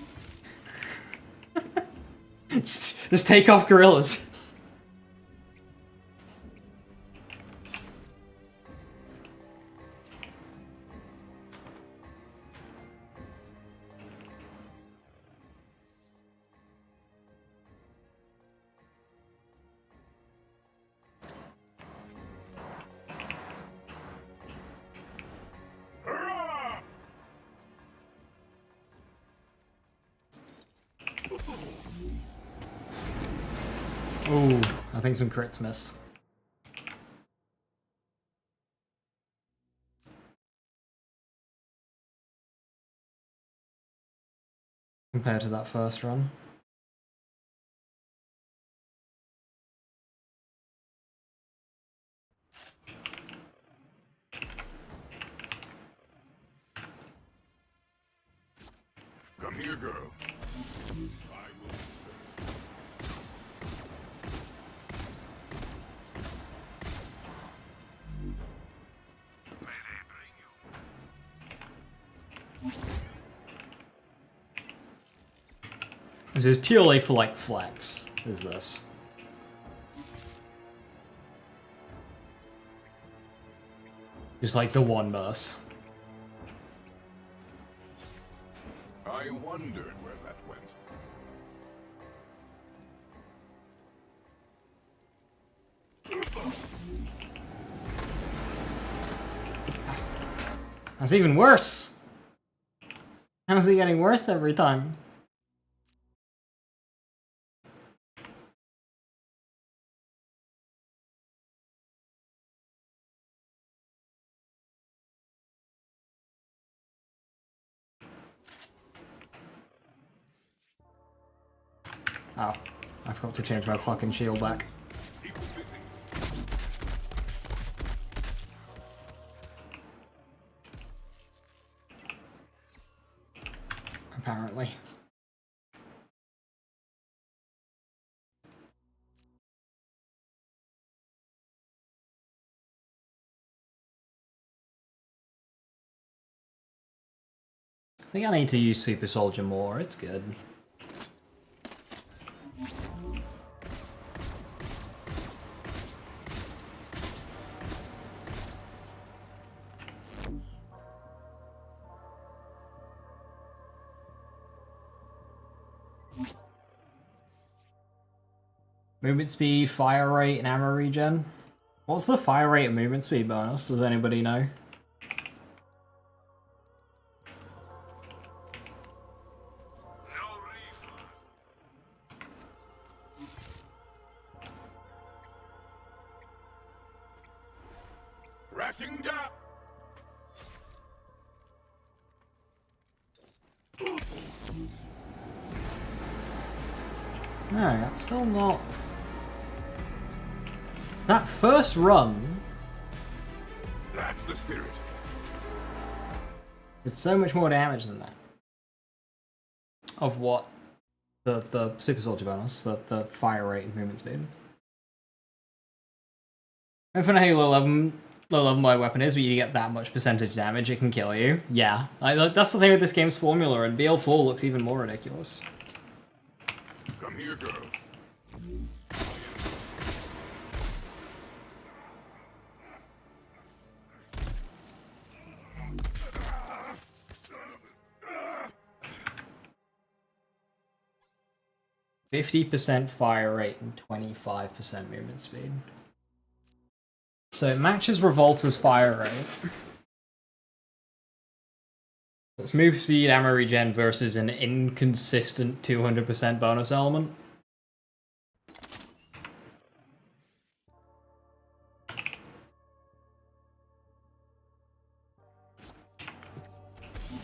just take off gorillas. think some crits missed. Compared to that first run. Come here, girl. I will. This is purely for like flex, is this? Just like the one burst. I wondered where that went. That's even worse! How's it getting worse every time? Oh, I forgot to change my fucking shield back. People busy. Apparently. I think I need to use Super Soldier more, it's good. Movement speed, fire rate, and ammo regen. What's the fire rate and movement speed bonus? Does anybody know? Crashing down. No, that's still not... That first run... That's the spirit. It's so much more damage than that. Of what? The Super Soldier bonus, the fire rate and movement speed. I don't know how low level my weapon is, but you get that much percentage damage, it can kill you. Yeah, that's the thing with this game's formula, and BL4 looks even more ridiculous. Come here, girl. 50% fire rate and 25% movement speed. So it matches Revolta's fire rate. It's move speed, ammo regen versus an inconsistent 200% bonus element.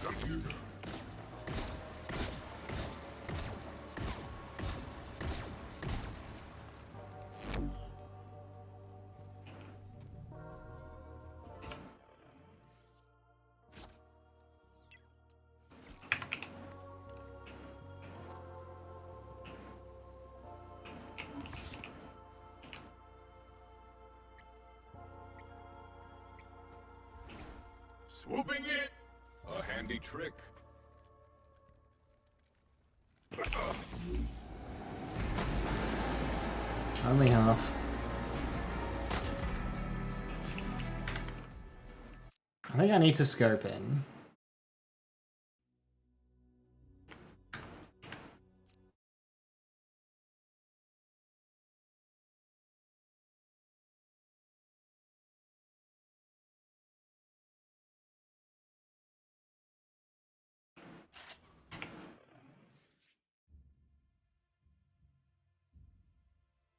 Come here, girl. Swooping it! A handy trick. Only half. I think I need to scope in.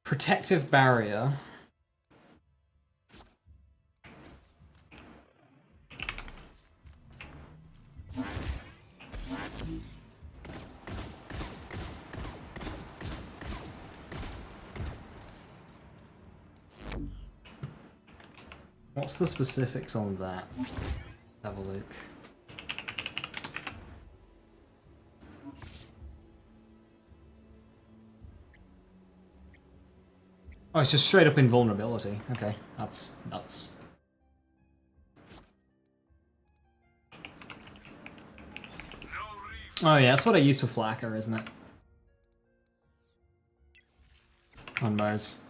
Protective barrier. What's the specifics on that? Let's have a look. Oh, it's just straight up invulnerability. Okay, that's nuts. Oh yeah, that's what I used for Fl4k, isn't it? On Mars.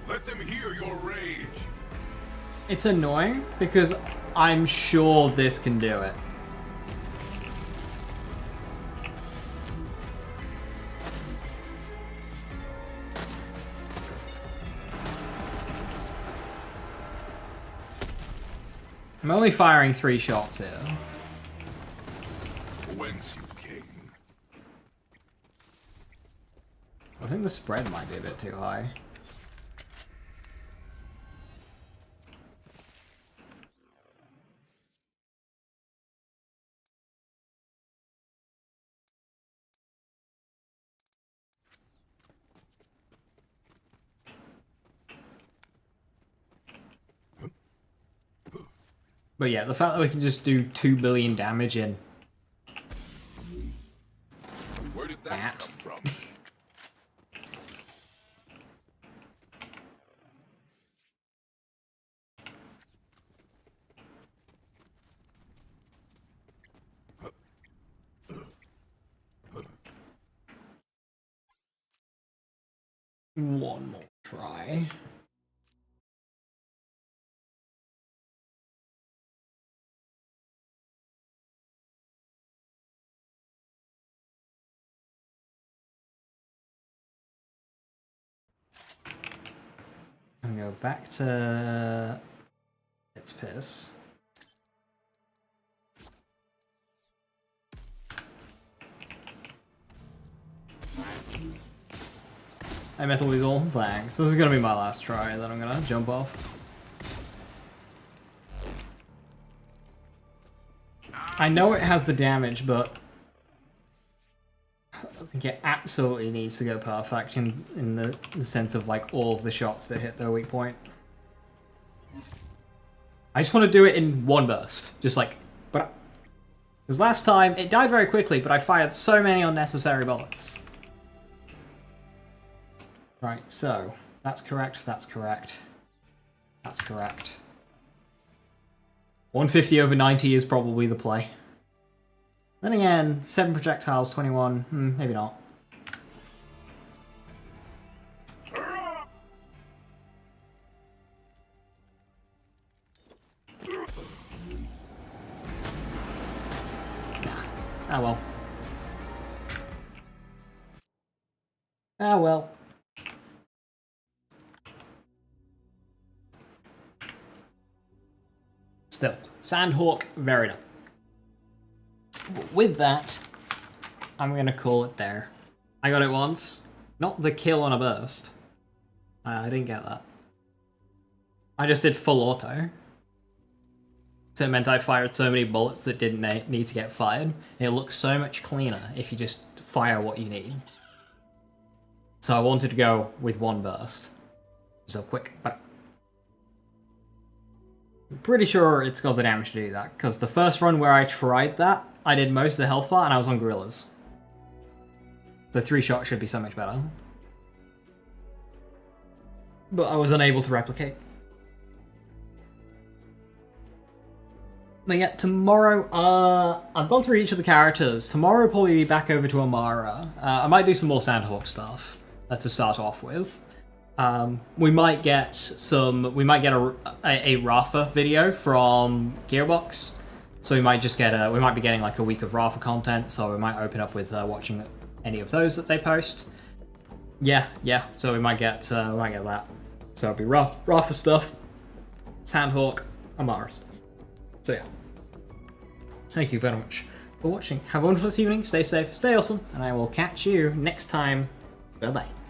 Let them hear your rage. It's annoying because I'm sure this can do it. I'm only firing 3 shots here. Whence you came. I think the spread might be a bit too high. But yeah, the fact that we can just do 2 billion damage in Where did that come from? one more try. And go back to its piss. I metal these all. Thanks. This is gonna be my last try, then I'm gonna jump off. I know it has the damage, but I think it absolutely needs to go perfect in the sense of like all of the shots that hit their weak point. I just want to do it in one burst, just like, but because last time it died very quickly, but I fired so many unnecessary bullets. Right, so that's correct. That's correct. That's correct. 150 over 90 is probably the play. Then again, 7 projectiles, 21, maybe not. Nah. Ah well. Ah well. Still, Sandhawk, very done. With that, I'm gonna call it there. I got it once. Not the kill on a burst. I didn't get that. I just did full auto. So it meant I fired so many bullets that didn't need to get fired. It looks so much cleaner if you just fire what you need. So I wanted to go with one burst. So quick, but I'm pretty sure it's got the damage to do that, because the first run where I tried that, I did most of the health bar and I was on gorillas. So 3 shots should be so much better. But I was unable to replicate. But yeah, tomorrow, I've gone through each of the characters. Tomorrow I'll probably be back over to Amara. I might do some more Sandhawk stuff to start off with. We might get a Rafa video from Gearbox. So we might be getting like a week of Rafa content. So we might open up with watching any of those that they post. Yeah. So we might get that. So it'll be Rafa stuff, Sandhawk, Amara stuff. So yeah. Thank you very much for watching. Have a wonderful evening. Stay safe, stay awesome, and I will catch you next time. Bye bye.